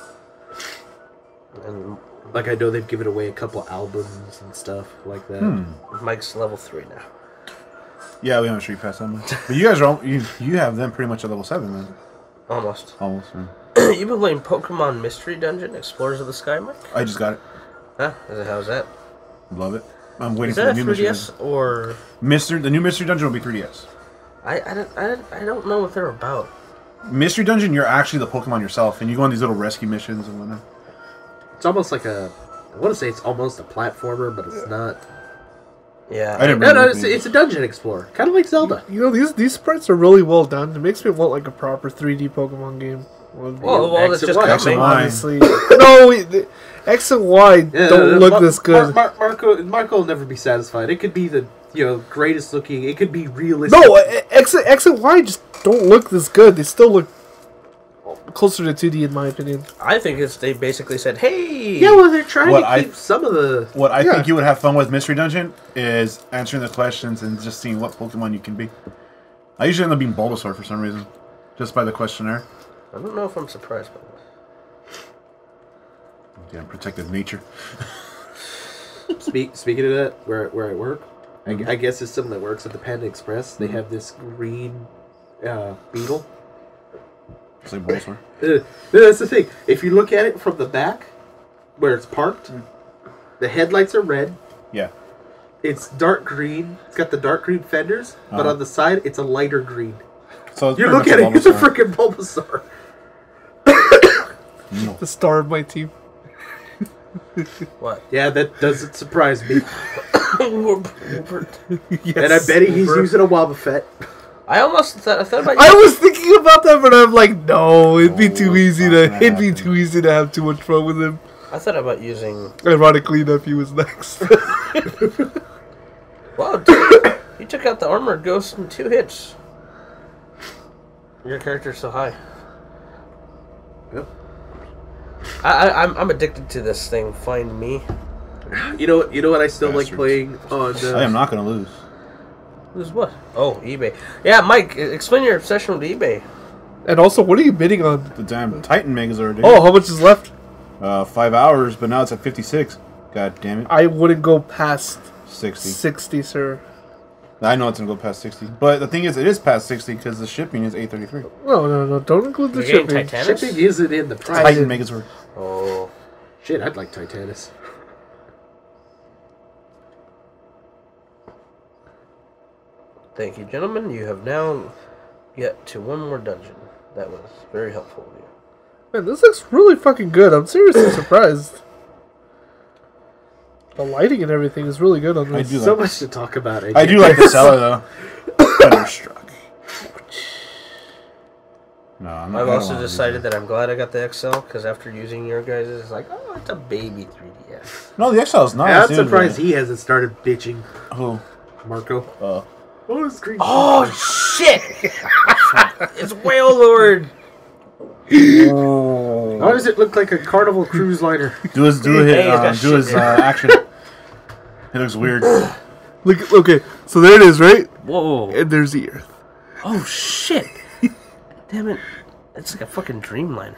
[SPEAKER 1] And
[SPEAKER 2] Like, I know they've given away a couple albums and stuff like that.
[SPEAKER 1] Mike's level 3 now.
[SPEAKER 5] Yeah, we haven't Street Pass that much. But you guys are you have them pretty much at level 7, man.
[SPEAKER 1] Almost.
[SPEAKER 5] Almost. Man.
[SPEAKER 1] You've been playing Pokemon Mystery Dungeon, Explorers of the Sky, Mike?
[SPEAKER 5] I just got it.
[SPEAKER 1] Huh? How's that?
[SPEAKER 5] Love it. I'm waiting
[SPEAKER 1] Is
[SPEAKER 5] for
[SPEAKER 1] that
[SPEAKER 5] the
[SPEAKER 1] a
[SPEAKER 5] new
[SPEAKER 1] 3DS or?
[SPEAKER 5] The new Mystery Dungeon will be 3DS.
[SPEAKER 1] I don't know what they're about.
[SPEAKER 5] Mystery Dungeon, you're actually the Pokemon yourself, and you go on these little rescue missions and whatnot.
[SPEAKER 2] It's almost like I want to say it's almost a platformer, but it's not.
[SPEAKER 1] Yeah.
[SPEAKER 5] I didn't
[SPEAKER 2] No, it's a dungeon explorer, kind of like Zelda.
[SPEAKER 4] You know, these sprites are really well done. It makes me want like a proper 3D Pokemon game.
[SPEAKER 1] Well, it's just
[SPEAKER 5] X and Y.
[SPEAKER 4] honestly. No, X and Y don't look this good.
[SPEAKER 2] Marco will never be satisfied. It could be the greatest looking. It could be realistic.
[SPEAKER 4] No, X and Y just don't look this good. They still look closer to 2D in my opinion.
[SPEAKER 1] I think they basically said, "Hey."
[SPEAKER 2] Yeah, well, they're trying to keep some of the.
[SPEAKER 5] What I think you would have fun with Mystery Dungeon is answering the questions and just seeing what Pokemon you can be. I usually end up being Bulbasaur for some reason, just by the questionnaire.
[SPEAKER 1] I don't know if I'm surprised by this.
[SPEAKER 5] Yeah, protective nature.
[SPEAKER 2] Speaking of that, where I work, I guess it's something that works at the Panda Express. They have this green beetle.
[SPEAKER 5] It's like Bulbasaur.
[SPEAKER 2] That's the thing. If you look at it from the back, where it's parked, the headlights are red.
[SPEAKER 5] Yeah.
[SPEAKER 2] It's dark green. It's got the dark green fenders, but on the side, it's a lighter green.
[SPEAKER 5] So
[SPEAKER 2] You look at it, it's a freaking Bulbasaur.
[SPEAKER 4] The star of my team.
[SPEAKER 1] What?
[SPEAKER 2] Yeah, that doesn't surprise me.
[SPEAKER 4] Yes.
[SPEAKER 2] And I bet he's using a Wobbuffet.
[SPEAKER 1] I almost thought about.
[SPEAKER 4] I was thinking about that, but I'm like, no, it'd be too easy to have too much fun with him.
[SPEAKER 1] I thought about using.
[SPEAKER 4] Ironically enough, he was next.
[SPEAKER 1] Wow, dude, you took out the armored ghost in 2 hits. Your character's so high.
[SPEAKER 2] Yep.
[SPEAKER 1] I'm addicted to this thing. Find me.
[SPEAKER 2] You know what I still like
[SPEAKER 5] Bastards.
[SPEAKER 2] playing on.
[SPEAKER 5] I am not going to lose.
[SPEAKER 1] Who's what? Oh, eBay. Yeah, Mike, explain your obsession with eBay.
[SPEAKER 4] And also, what are you bidding on?
[SPEAKER 5] The damn Titan Megazord, dude.
[SPEAKER 4] Oh, how much is left?
[SPEAKER 5] 5 hours, but now it's at 56. God damn it.
[SPEAKER 4] I wouldn't go past
[SPEAKER 5] 60.
[SPEAKER 4] 60, sir.
[SPEAKER 5] I know it's going to go past 60. But the thing is, it is past 60 because the shipping is $8.33.
[SPEAKER 4] No. Don't include the
[SPEAKER 1] You're getting
[SPEAKER 4] shipping.
[SPEAKER 1] Titanis?
[SPEAKER 2] Shipping isn't in the price.
[SPEAKER 5] Titan Megazord.
[SPEAKER 1] Oh.
[SPEAKER 2] Shit, I'd like Titanus.
[SPEAKER 1] Thank you, gentlemen. You have now get to one more dungeon. That was very helpful of you.
[SPEAKER 4] Man, this looks really fucking good. I'm seriously surprised. The lighting and everything is really good on
[SPEAKER 5] I
[SPEAKER 4] this.
[SPEAKER 5] do
[SPEAKER 2] So
[SPEAKER 5] like,
[SPEAKER 2] much to talk about.
[SPEAKER 5] I do like the seller, though. Thunderstruck. No, I'm not.
[SPEAKER 1] I've also decided that I'm glad I got the XL because after using your guys', it's like, oh, it's a baby 3DS.
[SPEAKER 5] No, the XL is nice.
[SPEAKER 2] I'm
[SPEAKER 5] dude,
[SPEAKER 2] surprised
[SPEAKER 5] but-
[SPEAKER 2] he hasn't started bitching,
[SPEAKER 5] Who?
[SPEAKER 2] Marco. Oh, it's green.
[SPEAKER 1] Oh shit! It's Whale Lord.
[SPEAKER 2] Why does it look like a Carnival cruise liner?
[SPEAKER 5] Do his
[SPEAKER 1] Hey, it's got shit.
[SPEAKER 5] action. It looks weird.
[SPEAKER 4] Look, okay, so there it is, right?
[SPEAKER 1] Whoa!
[SPEAKER 4] And there's the Earth.
[SPEAKER 1] Oh shit! Damn it! It's like a fucking dreamline.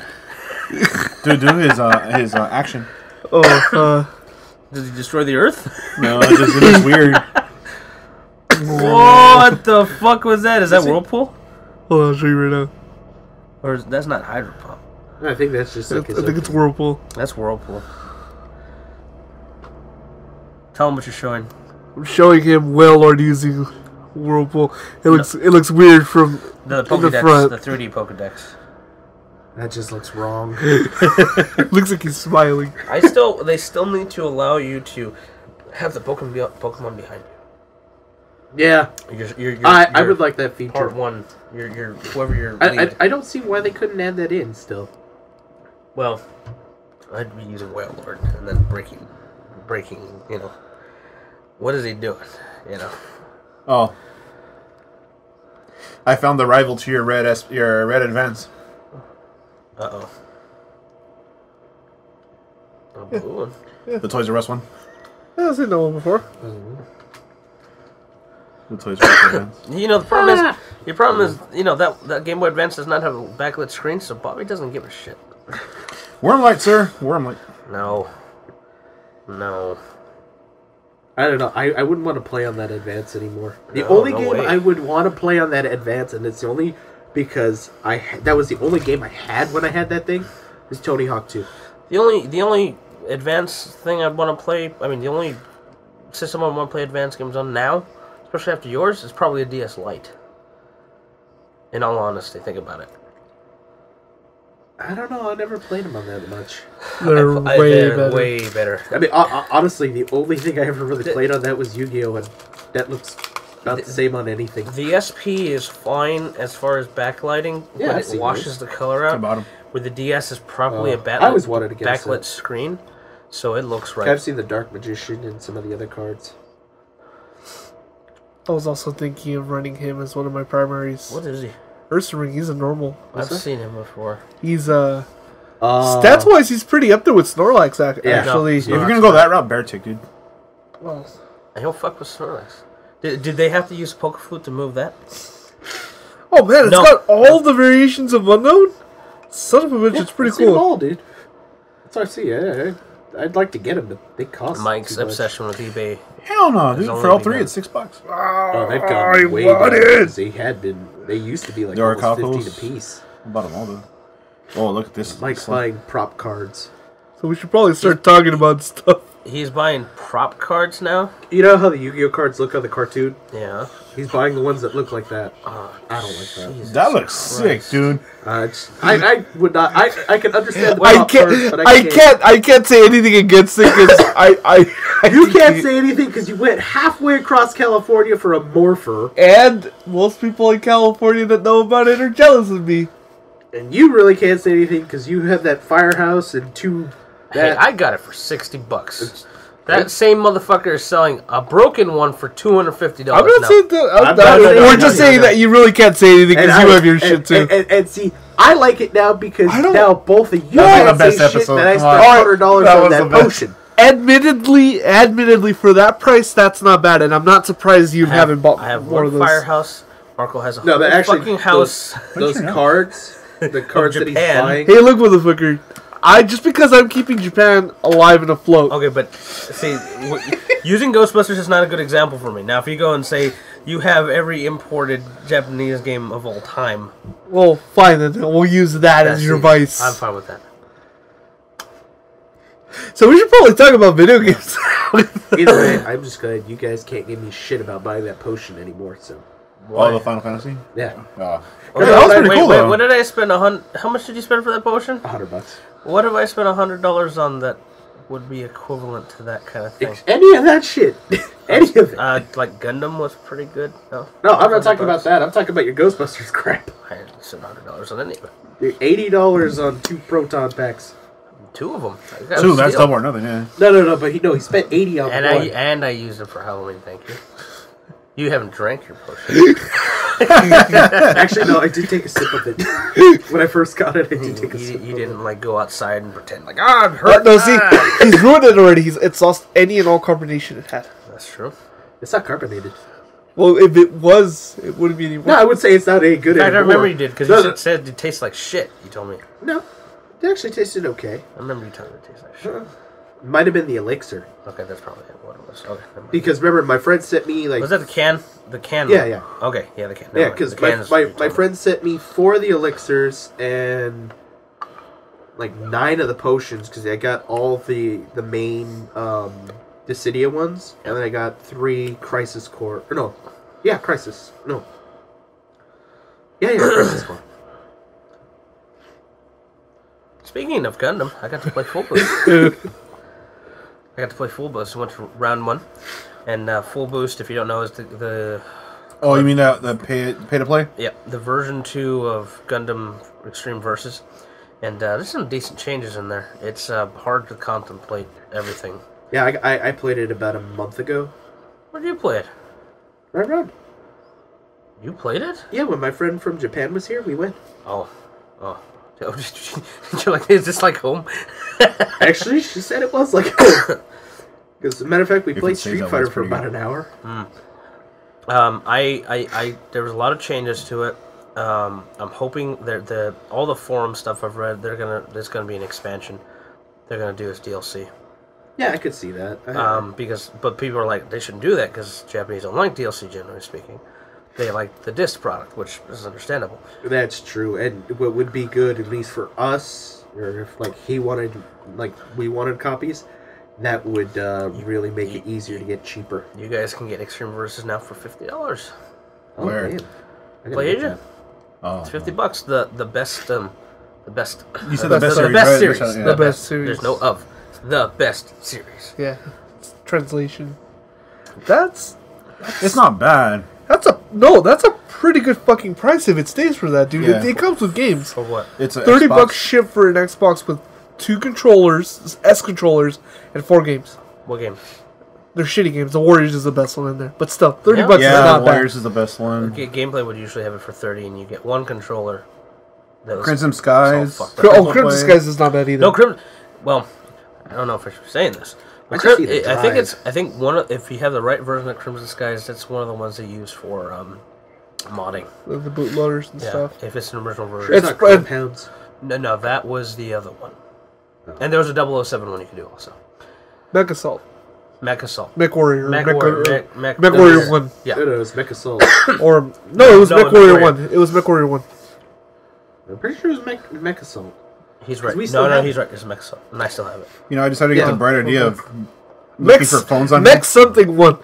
[SPEAKER 5] Do his action.
[SPEAKER 4] Oh,
[SPEAKER 1] Did he destroy the Earth?
[SPEAKER 5] No, it looks weird.
[SPEAKER 1] What the fuck was that? Is that Whirlpool?
[SPEAKER 4] hold on, I'll show you right now.
[SPEAKER 1] Or that's not Hydro Pump?
[SPEAKER 2] I think that's just like
[SPEAKER 4] I think it's Whirlpool.
[SPEAKER 1] That's Whirlpool. Tell him what you're showing.
[SPEAKER 4] I'm showing him Wailord using Whirlpool. It looks weird from
[SPEAKER 1] The
[SPEAKER 4] in the
[SPEAKER 1] Pokedex,
[SPEAKER 4] front.
[SPEAKER 1] the 3D Pokedex.
[SPEAKER 2] That just looks wrong.
[SPEAKER 4] It looks like he's smiling.
[SPEAKER 1] They still need to allow you to have the Pokemon behind you.
[SPEAKER 2] Yeah, I would like that feature.
[SPEAKER 1] Part 1. You're whoever you're lead.
[SPEAKER 2] I don't see why they couldn't add that in still.
[SPEAKER 1] Well, I'd be using Whale Lord and then breaking, what is he doing,
[SPEAKER 5] Oh. I found the rival to your red advance.
[SPEAKER 1] Uh-oh. A blue one.
[SPEAKER 5] The Toys R Us one.
[SPEAKER 4] I've seen that one before.
[SPEAKER 5] The Toys R Us advance.
[SPEAKER 1] The problem is, that Game Boy Advance does not have a backlit screen, so Bobby doesn't give a shit.
[SPEAKER 5] Wormlight, sir. Wormlight.
[SPEAKER 1] No.
[SPEAKER 2] I don't know. I wouldn't want to play on that Advance anymore. The
[SPEAKER 1] No,
[SPEAKER 2] only
[SPEAKER 1] no
[SPEAKER 2] game
[SPEAKER 1] way.
[SPEAKER 2] I would want to play on that Advance, and it's the only because that was the only game I had when I had that thing, was Tony Hawk 2.
[SPEAKER 1] The only advanced thing I'd want to play, I mean, the only system I want to play advanced games on now, especially after yours, is probably a DS Lite. In all honesty, think about it.
[SPEAKER 2] I don't know. I never played them on that much.
[SPEAKER 4] They're
[SPEAKER 1] They're
[SPEAKER 4] way better.
[SPEAKER 1] way better.
[SPEAKER 2] I mean, honestly, the only thing I ever really played on that was Yu-Gi-Oh, and that looks about the same on anything.
[SPEAKER 1] The SP is fine as far as backlighting,
[SPEAKER 2] Yeah,
[SPEAKER 1] but
[SPEAKER 2] I've
[SPEAKER 1] it
[SPEAKER 2] seen
[SPEAKER 1] washes
[SPEAKER 2] those.
[SPEAKER 1] the color out.
[SPEAKER 5] About 'em.
[SPEAKER 1] Where the DS is probably a
[SPEAKER 2] I always wanted to get a
[SPEAKER 1] backlit
[SPEAKER 2] set.
[SPEAKER 1] screen, so it looks right.
[SPEAKER 2] I've seen the Dark Magician and some of the other cards.
[SPEAKER 4] I was also thinking of running him as one of my primaries.
[SPEAKER 1] What is he?
[SPEAKER 4] Ursaring, he's a normal.
[SPEAKER 1] I've
[SPEAKER 2] that?
[SPEAKER 1] seen him before.
[SPEAKER 4] He's stats wise, he's pretty up there with Snorlax.
[SPEAKER 2] Yeah.
[SPEAKER 4] Actually,
[SPEAKER 5] If you're gonna go that route, Beartick, dude.
[SPEAKER 4] well,
[SPEAKER 1] I don't fuck with Snorlax. Did they have to use Poke Flute to move that?
[SPEAKER 4] oh man, it's
[SPEAKER 1] No.
[SPEAKER 4] got all the variations of Unknown. Son of a bitch, it's pretty
[SPEAKER 2] I've seen them
[SPEAKER 4] cool.
[SPEAKER 2] all, dude. That's what I see. I'd like to get them, but they cost
[SPEAKER 1] Mike's
[SPEAKER 2] too much.
[SPEAKER 1] obsession with eBay.
[SPEAKER 5] Hell no, dude.
[SPEAKER 1] only
[SPEAKER 5] For all
[SPEAKER 1] begun.
[SPEAKER 5] three, it's $6.
[SPEAKER 2] Oh, they've
[SPEAKER 4] I
[SPEAKER 2] gone way
[SPEAKER 4] want
[SPEAKER 2] down.
[SPEAKER 4] it.
[SPEAKER 2] 'Cause They had been. They used to be like
[SPEAKER 5] There are
[SPEAKER 2] almost 15
[SPEAKER 5] couples.
[SPEAKER 2] a piece.
[SPEAKER 5] I bought them all, though. Oh, look at this.
[SPEAKER 2] Mike's buying prop cards.
[SPEAKER 4] So we should probably start talking about stuff.
[SPEAKER 1] He's buying prop cards now.
[SPEAKER 2] You know how the Yu-Gi-Oh cards look on the cartoon?
[SPEAKER 1] Yeah.
[SPEAKER 2] He's buying the ones that look like that.
[SPEAKER 1] Oh,
[SPEAKER 2] I don't like that.
[SPEAKER 1] Jesus
[SPEAKER 5] That looks sick,
[SPEAKER 1] Christ.
[SPEAKER 5] dude.
[SPEAKER 2] I would not. I can understand the
[SPEAKER 4] I
[SPEAKER 2] prop cards,
[SPEAKER 4] can't.
[SPEAKER 2] but
[SPEAKER 4] I can't say anything against it because
[SPEAKER 2] You can't say anything because you went halfway across California for a morpher,
[SPEAKER 4] And most people in California that know about it are jealous of me.
[SPEAKER 2] and you really can't say anything because you have that firehouse and two.
[SPEAKER 1] Hey, I got it for $60. That same motherfucker is selling a broken one for $250.
[SPEAKER 4] I'm not
[SPEAKER 1] now.
[SPEAKER 4] saying that.
[SPEAKER 2] I'm not saying
[SPEAKER 4] We're
[SPEAKER 2] that.
[SPEAKER 4] just saying that you really can't say anything because you have your shit too.
[SPEAKER 2] And see, I like it now because
[SPEAKER 4] I don't-
[SPEAKER 2] now both of you
[SPEAKER 5] That was
[SPEAKER 2] can't
[SPEAKER 5] the best
[SPEAKER 2] say shit
[SPEAKER 5] episode.
[SPEAKER 2] that I
[SPEAKER 5] Come
[SPEAKER 2] spent
[SPEAKER 5] on.
[SPEAKER 2] $100
[SPEAKER 5] That
[SPEAKER 2] on
[SPEAKER 5] was
[SPEAKER 2] that
[SPEAKER 5] the best.
[SPEAKER 2] potion.
[SPEAKER 4] Admittedly, for that price, that's not bad, and I'm not surprised you haven't bought
[SPEAKER 1] I have
[SPEAKER 4] more
[SPEAKER 1] one
[SPEAKER 4] of those.
[SPEAKER 1] firehouse. Marco has a
[SPEAKER 2] No,
[SPEAKER 1] whole
[SPEAKER 2] but actually,
[SPEAKER 1] fucking house.
[SPEAKER 2] those cards, the cards that he's
[SPEAKER 1] Japan.
[SPEAKER 2] buying.
[SPEAKER 4] Hey, look, motherfucker! Just because I'm keeping Japan alive and afloat.
[SPEAKER 1] Okay, but see, using Ghostbusters is not a good example for me. Now, if you go and say you have every imported Japanese game of all time,
[SPEAKER 4] Well, fine then. We'll use that as your vice.
[SPEAKER 1] I'm fine with that.
[SPEAKER 4] So we should probably talk about video games.
[SPEAKER 2] Either way, I'm just glad you guys can't give me shit about buying that potion anymore. So
[SPEAKER 5] All the Final Fantasy?
[SPEAKER 2] yeah,
[SPEAKER 5] Oh.
[SPEAKER 1] Okay,
[SPEAKER 5] that was pretty
[SPEAKER 1] wait,
[SPEAKER 5] cool,
[SPEAKER 1] wait,
[SPEAKER 5] though.
[SPEAKER 1] what did I spend? How much did you spend for that potion?
[SPEAKER 2] $100.
[SPEAKER 1] What have I spent $100 on that would be equivalent to that kind of thing?
[SPEAKER 2] Any of that shit, any of it.
[SPEAKER 1] Like Gundam was pretty good. No,
[SPEAKER 2] No, I'm not talking about that. I'm talking about your Ghostbusters crap.
[SPEAKER 1] I didn't spend $100 on any of it.
[SPEAKER 2] Your $80 on 2 proton packs.
[SPEAKER 1] 2 of them.
[SPEAKER 5] Two, that's double or nothing, yeah.
[SPEAKER 2] No, but he spent 80 on
[SPEAKER 1] And
[SPEAKER 2] one.
[SPEAKER 1] I used it for Halloween. Thank you. You haven't drank your potion.
[SPEAKER 2] Actually, no, I did take a sip of it when I first got it. I did take a sip.
[SPEAKER 1] You didn't like go outside and pretend like I'm hurt.
[SPEAKER 4] No, see, he's ruined it already. It's lost any and all carbonation it had.
[SPEAKER 1] That's true.
[SPEAKER 2] It's not carbonated.
[SPEAKER 4] Well, if it was, it wouldn't be any
[SPEAKER 2] No,
[SPEAKER 4] worse.
[SPEAKER 2] I would say it's not any good
[SPEAKER 1] In fact, I
[SPEAKER 2] anymore.
[SPEAKER 1] remember you did because you said it tastes like shit. You told me.
[SPEAKER 2] No, it actually tasted okay.
[SPEAKER 1] I remember you telling me it tastes like shit.
[SPEAKER 2] Might have been the elixir.
[SPEAKER 1] Okay, that's probably what it was. Okay. Never mind.
[SPEAKER 2] Because remember, my friend sent me like...
[SPEAKER 1] Was that the can? The can.
[SPEAKER 2] Yeah, yeah.
[SPEAKER 1] Okay, yeah, the can. Never
[SPEAKER 2] Yeah,
[SPEAKER 1] mind.
[SPEAKER 2] because
[SPEAKER 1] The can is what
[SPEAKER 2] my
[SPEAKER 1] you told me.
[SPEAKER 2] friend sent me 4 of the elixirs and like 9 of the potions because I got all the main Dissidia ones, and then I got 3 Crisis Core. Or no, yeah, Crisis. No, yeah, Crisis Core.
[SPEAKER 1] Speaking of Gundam, I got to play Full Boost. I got to play Full Boost. Went to round 1, and Full Boost, if you don't know, is the
[SPEAKER 5] Oh, you mean the pay to play?
[SPEAKER 1] yeah, the version 2 of Gundam Extreme Versus. And there's some decent changes in there. It's hard to contemplate everything.
[SPEAKER 2] Yeah, I played it about a month ago.
[SPEAKER 1] Where did you play it?
[SPEAKER 2] Right around.
[SPEAKER 1] You played it?
[SPEAKER 2] Yeah, when my friend from Japan was here, we went.
[SPEAKER 1] Oh. You're like, is this like home?
[SPEAKER 2] Actually, she said it was like... Because, as a matter of fact, we
[SPEAKER 5] If
[SPEAKER 2] played
[SPEAKER 5] it stays
[SPEAKER 2] Street
[SPEAKER 5] that way,
[SPEAKER 2] Fighter
[SPEAKER 5] it's
[SPEAKER 2] for
[SPEAKER 5] pretty
[SPEAKER 2] about
[SPEAKER 5] good.
[SPEAKER 2] an hour.
[SPEAKER 1] There was a lot of changes to it. I'm hoping that all the forum stuff I've read, there's gonna be an expansion. They're gonna do as DLC.
[SPEAKER 2] Yeah, I could see that.
[SPEAKER 1] But people are like, they shouldn't do that because Japanese don't like DLC, generally speaking. They like the disc product, which is understandable.
[SPEAKER 2] That's true, and what would be good, at least for us, or if like we wanted copies, that would really make it easier to get cheaper.
[SPEAKER 1] You guys can get Extreme Versus now for $50.
[SPEAKER 2] Oh,
[SPEAKER 5] Where?
[SPEAKER 2] damn. I gotta
[SPEAKER 1] Play
[SPEAKER 2] get
[SPEAKER 1] Asia.
[SPEAKER 2] that.
[SPEAKER 5] Oh,
[SPEAKER 1] It's $50. The best.
[SPEAKER 5] You said the best series,
[SPEAKER 1] best
[SPEAKER 5] right?
[SPEAKER 1] series.
[SPEAKER 5] Yeah.
[SPEAKER 4] The best series.
[SPEAKER 1] There's no of. The best series.
[SPEAKER 4] Yeah. It's translation. That's
[SPEAKER 5] It's not bad.
[SPEAKER 4] that's a pretty good fucking price if it stays for that, dude.
[SPEAKER 5] Yeah.
[SPEAKER 4] It comes with games.
[SPEAKER 1] For what?
[SPEAKER 5] It's a
[SPEAKER 4] $30
[SPEAKER 5] Xbox.
[SPEAKER 4] shipped for an Xbox with 2 controllers, S controllers, and 4 games.
[SPEAKER 1] What game?
[SPEAKER 4] They're shitty games. The Warriors is the best one in there, but still, $30
[SPEAKER 1] Yeah.
[SPEAKER 4] is
[SPEAKER 5] Yeah,
[SPEAKER 4] not
[SPEAKER 5] Warriors
[SPEAKER 4] bad.
[SPEAKER 5] is the best one.
[SPEAKER 1] Gameplay would usually have it for 30, and you get one controller. That was
[SPEAKER 5] Crimson Skies.
[SPEAKER 1] so fucked up.
[SPEAKER 4] Crimson
[SPEAKER 5] Play.
[SPEAKER 4] Skies is not bad either.
[SPEAKER 1] No Crimson. Well, I don't know if I should be saying this.
[SPEAKER 2] I
[SPEAKER 1] But
[SPEAKER 2] just see the
[SPEAKER 1] I think
[SPEAKER 2] drive.
[SPEAKER 1] I think one of, if you have the right version of Crimson Skies, that's one of the ones they use for modding.
[SPEAKER 4] The bootloaders and
[SPEAKER 1] Yeah,
[SPEAKER 4] stuff.
[SPEAKER 1] if it's an original
[SPEAKER 2] Sure,
[SPEAKER 1] version.
[SPEAKER 2] it's
[SPEAKER 4] It's
[SPEAKER 2] not compounds.
[SPEAKER 1] No, that was the other one.
[SPEAKER 2] Oh.
[SPEAKER 1] And there was a 007 one you could do also.
[SPEAKER 4] Mech Assault.
[SPEAKER 1] Mech Assault.
[SPEAKER 4] Mech Warrior.
[SPEAKER 1] Mech
[SPEAKER 4] Mech
[SPEAKER 1] Warrior. Mech
[SPEAKER 4] Warrior 1.
[SPEAKER 1] Yeah.
[SPEAKER 2] No, it was Mech Assault.
[SPEAKER 4] Or, no, it was
[SPEAKER 1] No,
[SPEAKER 4] Mech
[SPEAKER 1] Mech
[SPEAKER 4] Warrior
[SPEAKER 1] Warrior.
[SPEAKER 4] 1. It was Mech Warrior 1.
[SPEAKER 2] I'm pretty sure it was Mech Assault.
[SPEAKER 1] He's right.
[SPEAKER 2] We still
[SPEAKER 1] No,
[SPEAKER 2] have
[SPEAKER 1] he's
[SPEAKER 2] it.
[SPEAKER 1] right. It's Mech Assault. And I still have it.
[SPEAKER 5] You know, I decided to get
[SPEAKER 2] Yeah.
[SPEAKER 5] the bright idea of
[SPEAKER 4] Mech
[SPEAKER 5] looking for phones on
[SPEAKER 4] Mech something 1.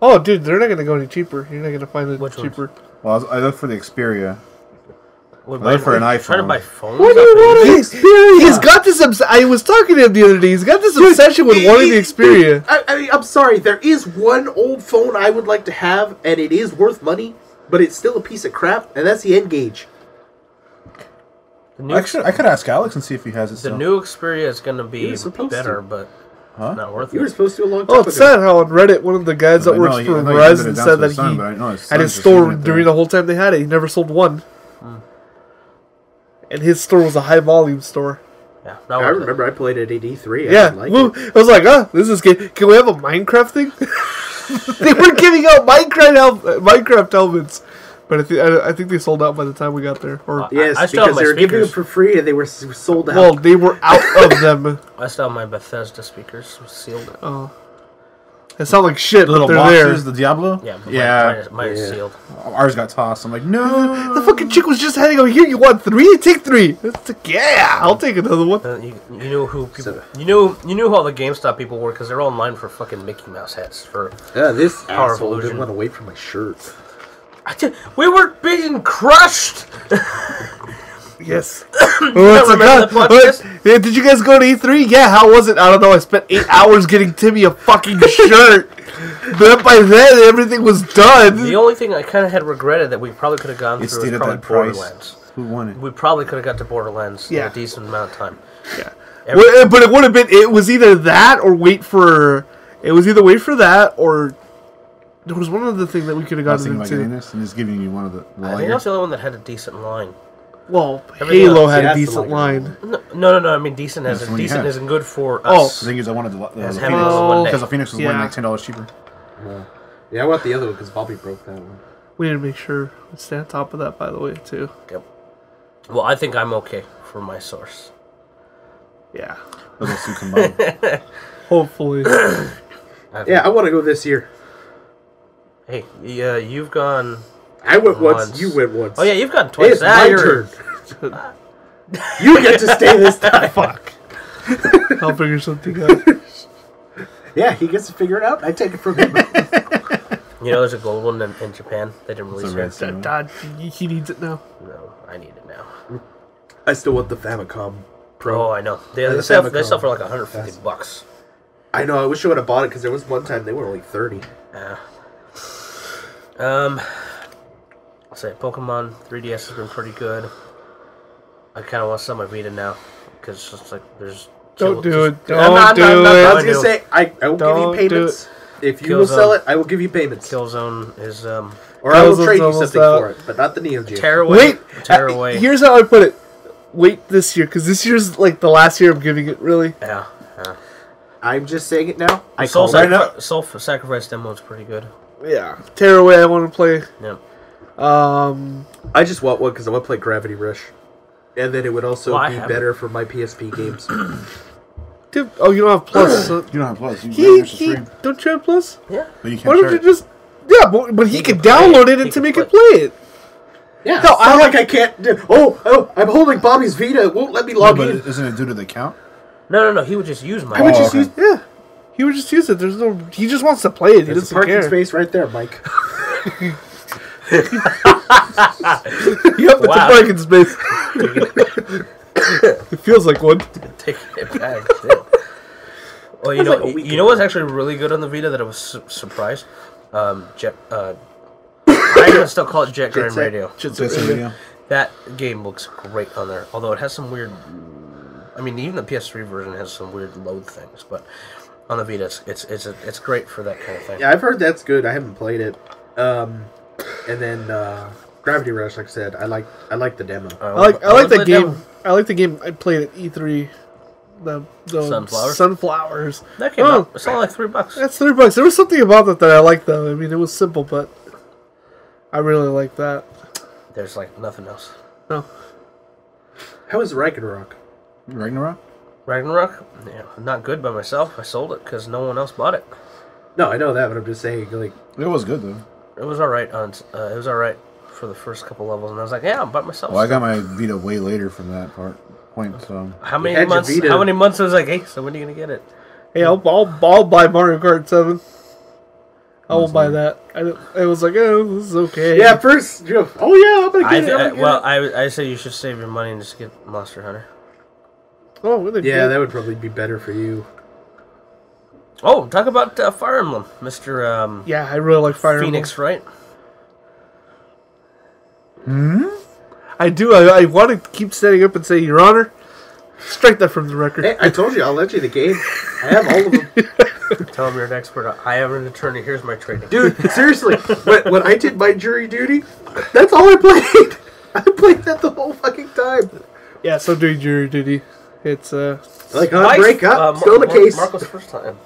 [SPEAKER 4] Oh, dude, they're not going to go any cheaper. You're not going to find it
[SPEAKER 1] Which ones?
[SPEAKER 4] cheaper.
[SPEAKER 5] Well, I looked for the Xperia.
[SPEAKER 1] What,
[SPEAKER 5] I looked for an
[SPEAKER 1] Trying to
[SPEAKER 5] iPhone.
[SPEAKER 1] buy phones?
[SPEAKER 4] What do you want an
[SPEAKER 1] He's-
[SPEAKER 4] Xperia? He's got this. I was talking to him the other day. He's got this obsession with wanting the Xperia.
[SPEAKER 2] I'm sorry. There is one old phone I would like to have, and it is worth money, but it's still a piece of crap, and that's the N-Gage.
[SPEAKER 1] The new,
[SPEAKER 5] Actually, I could ask Alex and see if he has it
[SPEAKER 1] the
[SPEAKER 5] still.
[SPEAKER 1] new Xperia is going to
[SPEAKER 2] You
[SPEAKER 1] be
[SPEAKER 2] were supposed
[SPEAKER 1] better,
[SPEAKER 2] to.
[SPEAKER 1] but
[SPEAKER 5] Huh?
[SPEAKER 1] not worth
[SPEAKER 2] You were
[SPEAKER 1] it.
[SPEAKER 2] supposed to a long time
[SPEAKER 4] Oh,
[SPEAKER 2] ago.
[SPEAKER 4] it's sad how on Reddit, one of the guys that
[SPEAKER 5] I know
[SPEAKER 4] works
[SPEAKER 5] he-
[SPEAKER 4] for
[SPEAKER 5] I know he handed
[SPEAKER 4] Verizon
[SPEAKER 5] it down
[SPEAKER 4] said
[SPEAKER 5] to his
[SPEAKER 4] that
[SPEAKER 5] son,
[SPEAKER 4] he
[SPEAKER 5] but I know his
[SPEAKER 4] at his
[SPEAKER 5] son's just
[SPEAKER 4] store
[SPEAKER 5] using it
[SPEAKER 4] during
[SPEAKER 5] there.
[SPEAKER 4] the whole time they had it, he never sold one. And his store was a high volume store.
[SPEAKER 1] Yeah, not
[SPEAKER 2] I
[SPEAKER 1] worth
[SPEAKER 2] remember I played at AD3. I
[SPEAKER 4] Yeah,
[SPEAKER 2] didn't like
[SPEAKER 4] well,
[SPEAKER 2] it.
[SPEAKER 4] I was like, this is good. Can we have a Minecraft thing? They were giving out Minecraft helmets, but I think they sold out by the time we got there. Or
[SPEAKER 2] Yes,
[SPEAKER 1] I still have
[SPEAKER 2] because
[SPEAKER 1] my
[SPEAKER 2] they were giving them
[SPEAKER 1] speakers.
[SPEAKER 2] for free, and they were sold out.
[SPEAKER 4] well, they were out of them.
[SPEAKER 1] I still have my Bethesda speakers sealed.
[SPEAKER 4] Oh, it sounded like shit.
[SPEAKER 5] The little
[SPEAKER 4] but
[SPEAKER 5] boxes,
[SPEAKER 4] they're there.
[SPEAKER 5] the Diablo?
[SPEAKER 1] Yeah, but
[SPEAKER 5] Yeah.
[SPEAKER 1] mine is
[SPEAKER 2] Yeah.
[SPEAKER 1] sealed.
[SPEAKER 5] Ours got tossed. I'm like, no.
[SPEAKER 4] The fucking chick was just handing over here. You want 3? Take 3. It's like, yeah, I'll take another one.
[SPEAKER 1] You knew who people.
[SPEAKER 2] So-
[SPEAKER 1] you knew who all the GameStop people were because they're all online for fucking Mickey Mouse hats. For
[SPEAKER 2] This
[SPEAKER 1] Power
[SPEAKER 2] asshole
[SPEAKER 1] Evolution.
[SPEAKER 2] didn't want to wait for my shirt.
[SPEAKER 1] we were being crushed.
[SPEAKER 4] Yes.
[SPEAKER 1] remember the podcast?
[SPEAKER 4] Yeah, did you guys go to E3? Yeah, how was it? I don't know. I spent 8 hours getting Timmy a fucking shirt. But by then, everything was done.
[SPEAKER 1] The only thing I kind of had regretted that we probably could have gone
[SPEAKER 5] It
[SPEAKER 1] through was
[SPEAKER 5] stayed at
[SPEAKER 1] probably
[SPEAKER 5] that price.
[SPEAKER 1] Borderlands.
[SPEAKER 5] Who won it?
[SPEAKER 1] We probably could have got to Borderlands in
[SPEAKER 4] Yeah.
[SPEAKER 1] a decent amount of time.
[SPEAKER 4] Yeah.
[SPEAKER 1] Every-
[SPEAKER 4] Well, but it would have been. It was either that or wait for. It was either wait for that or. There was one other thing that we could have
[SPEAKER 5] I was
[SPEAKER 4] gotten
[SPEAKER 5] thinking about getting
[SPEAKER 4] into.
[SPEAKER 5] this and just giving you one of the
[SPEAKER 1] I think that's the only one that had a decent line.
[SPEAKER 4] Well,
[SPEAKER 1] Everything
[SPEAKER 4] Halo
[SPEAKER 1] else,
[SPEAKER 4] had
[SPEAKER 2] yeah,
[SPEAKER 4] a
[SPEAKER 2] that's the
[SPEAKER 4] decent
[SPEAKER 2] line.
[SPEAKER 4] line.
[SPEAKER 1] No. I mean, decent
[SPEAKER 5] That's
[SPEAKER 1] as
[SPEAKER 5] the
[SPEAKER 1] in
[SPEAKER 5] one you
[SPEAKER 1] decent
[SPEAKER 5] had.
[SPEAKER 1] isn't good for
[SPEAKER 4] Oh.
[SPEAKER 1] us.
[SPEAKER 5] The thing is, I wanted the
[SPEAKER 1] As
[SPEAKER 5] Phoenix.
[SPEAKER 1] having it on one day.
[SPEAKER 5] Because the Phoenix was
[SPEAKER 4] Yeah.
[SPEAKER 5] like $10 cheaper.
[SPEAKER 2] Yeah, I want the other one because Bobby broke that one.
[SPEAKER 4] We need to make sure we stay on top of that, by the way, too.
[SPEAKER 1] Yep. Well, I think I'm okay for my source.
[SPEAKER 4] Yeah.
[SPEAKER 5] Those two combined.
[SPEAKER 4] Hopefully.
[SPEAKER 2] Yeah, I want to go this year.
[SPEAKER 1] Hey, yeah, you've gone.
[SPEAKER 2] I went once.
[SPEAKER 1] Once.
[SPEAKER 2] You went once.
[SPEAKER 1] Oh yeah, you've gone
[SPEAKER 2] Hey,
[SPEAKER 1] twice.
[SPEAKER 2] it's my
[SPEAKER 1] you're-
[SPEAKER 2] turn. You get to stay this time. Fuck.
[SPEAKER 4] I'll figure something out.
[SPEAKER 2] Yeah, he gets to figure it out. I take it from him.
[SPEAKER 1] You know, there's a gold one in Japan. They didn't release
[SPEAKER 5] red
[SPEAKER 1] it.
[SPEAKER 5] stone.
[SPEAKER 4] Dad, he needs it now.
[SPEAKER 1] No, I need it now.
[SPEAKER 2] I still want the Famicom Pro.
[SPEAKER 1] Oh, I know. They
[SPEAKER 2] the
[SPEAKER 1] sell
[SPEAKER 2] Famicom.
[SPEAKER 1] for like $150 bucks.
[SPEAKER 2] I know. I wish I would have bought it because there was one time they were only 30.
[SPEAKER 1] Yeah. I'll say Pokemon 3DS has been pretty good. I kind of want to sell my Vita now because it's just like there's.
[SPEAKER 4] Don't do it.
[SPEAKER 1] I'm not-
[SPEAKER 4] Don't
[SPEAKER 1] I'm
[SPEAKER 4] do
[SPEAKER 1] not-
[SPEAKER 2] I
[SPEAKER 4] it.
[SPEAKER 2] was gonna say I will give
[SPEAKER 4] Don't
[SPEAKER 2] you payments if you will
[SPEAKER 1] Killzone.
[SPEAKER 2] sell it. I will give you payments,
[SPEAKER 1] Killzone is
[SPEAKER 2] or I will
[SPEAKER 4] Killzone's
[SPEAKER 2] trade you
[SPEAKER 4] almost
[SPEAKER 2] something
[SPEAKER 4] out.
[SPEAKER 2] for it, but not the Neo Geo.
[SPEAKER 1] tear away.
[SPEAKER 4] Wait.
[SPEAKER 1] Tear away.
[SPEAKER 4] Here's how I put it. Wait this year, because this year's like the last year I'm giving it, really.
[SPEAKER 1] Yeah.
[SPEAKER 2] I'm just saying it now. I
[SPEAKER 1] Soul,
[SPEAKER 2] call it.
[SPEAKER 1] Sacrifice demo is pretty good.
[SPEAKER 4] Yeah. Tearaway I want to play.
[SPEAKER 1] Yeah.
[SPEAKER 2] I just want one because I want to play Gravity Rush, and then it would also
[SPEAKER 1] Well, I
[SPEAKER 2] be
[SPEAKER 1] have
[SPEAKER 2] better for my PSP games.
[SPEAKER 4] Dude, oh, you don't have Plus. So
[SPEAKER 5] You don't have Plus. You
[SPEAKER 4] don't you have Plus?
[SPEAKER 1] Yeah.
[SPEAKER 5] But you
[SPEAKER 4] Why
[SPEAKER 5] can't
[SPEAKER 4] don't
[SPEAKER 5] share
[SPEAKER 4] you
[SPEAKER 5] it.
[SPEAKER 4] just... Yeah, but he
[SPEAKER 1] can
[SPEAKER 4] can
[SPEAKER 1] play
[SPEAKER 4] download
[SPEAKER 1] it.
[SPEAKER 4] it
[SPEAKER 1] He
[SPEAKER 4] and to
[SPEAKER 1] can
[SPEAKER 4] make it
[SPEAKER 1] play
[SPEAKER 4] play it.
[SPEAKER 2] Yeah,
[SPEAKER 4] No,
[SPEAKER 2] it's not like I can't do... Oh, I'm holding Bobby's Vita. It won't let me log
[SPEAKER 5] But
[SPEAKER 2] in.
[SPEAKER 5] isn't it due to the account?
[SPEAKER 1] No. He would just use mine.
[SPEAKER 2] I would
[SPEAKER 5] Oh,
[SPEAKER 2] just
[SPEAKER 5] okay.
[SPEAKER 2] use...
[SPEAKER 4] Yeah. He would just use it. There's no... He just wants to play it. He
[SPEAKER 2] There's a
[SPEAKER 4] doesn't
[SPEAKER 2] parking
[SPEAKER 4] care.
[SPEAKER 2] space right there, Mike.
[SPEAKER 4] You have the
[SPEAKER 1] Wow.
[SPEAKER 4] parking space. It feels like one.
[SPEAKER 1] Taking it back. Shit. Well, you
[SPEAKER 2] That was
[SPEAKER 1] know,
[SPEAKER 2] like a week
[SPEAKER 1] you know what's actually really good on the Vita that I was surprised. Jet. I even still call it Jet Grand
[SPEAKER 2] Set.
[SPEAKER 1] Radio.
[SPEAKER 5] That's a video.
[SPEAKER 1] That game looks great on there. Although it has some weird. I mean, even the PS3 version has some weird load things, but on the Vita, it's great for that kind of thing.
[SPEAKER 2] Yeah, I've heard that's good. I haven't played it. And then Gravity Rush, like I said, I like the demo.
[SPEAKER 4] I like that game. I like the game I played at E3. The
[SPEAKER 1] Sunflowers?
[SPEAKER 4] Sunflowers.
[SPEAKER 1] That came out. It's only like $3.
[SPEAKER 4] That's $3. There was something about that I liked, though. I mean, it was simple, but I really like that.
[SPEAKER 1] There's like nothing else.
[SPEAKER 4] No.
[SPEAKER 2] How is Ragnarok?
[SPEAKER 5] Ragnarok?
[SPEAKER 1] Ragnarok, yeah, not good by myself. I sold it because no one else bought it.
[SPEAKER 2] No, I know that, but I'm just saying, like,
[SPEAKER 5] It was good, though.
[SPEAKER 1] It was all right on. It was all right for the first couple levels, and I was like, yeah, I'm by myself.
[SPEAKER 5] Well, I got my Vita way later from that point, so...
[SPEAKER 1] How
[SPEAKER 2] You
[SPEAKER 1] many
[SPEAKER 2] had your
[SPEAKER 1] months?
[SPEAKER 2] Vita.
[SPEAKER 1] How many months was like, hey, so when are you gonna get it?
[SPEAKER 4] Hey, I'll buy Mario Kart 7. I will buy that. I was like, oh, this is okay.
[SPEAKER 2] yeah, first, you know, oh yeah, I'm gonna get it. I'm gonna get
[SPEAKER 1] Well,
[SPEAKER 2] it.
[SPEAKER 1] I say you should save your money and just get Monster Hunter.
[SPEAKER 4] Oh, really?
[SPEAKER 2] Yeah, that would probably be better for you.
[SPEAKER 1] Oh, talk about Fire Emblem, Mr.
[SPEAKER 4] Yeah, I really like Fire
[SPEAKER 1] Phoenix, right?
[SPEAKER 4] Emblem. I do. I want to keep standing up and say, Your Honor, strike that from the record.
[SPEAKER 2] Hey, I told you, I'll let you the game. I have all of them.
[SPEAKER 1] Tell him you're an expert. I am an attorney. Here's my training.
[SPEAKER 2] Dude, seriously, when I did my jury duty, that's all I played. I played that the whole fucking time.
[SPEAKER 4] Yeah, so doing jury duty. It's
[SPEAKER 2] Like, break up, still the case.
[SPEAKER 1] Marco's first time.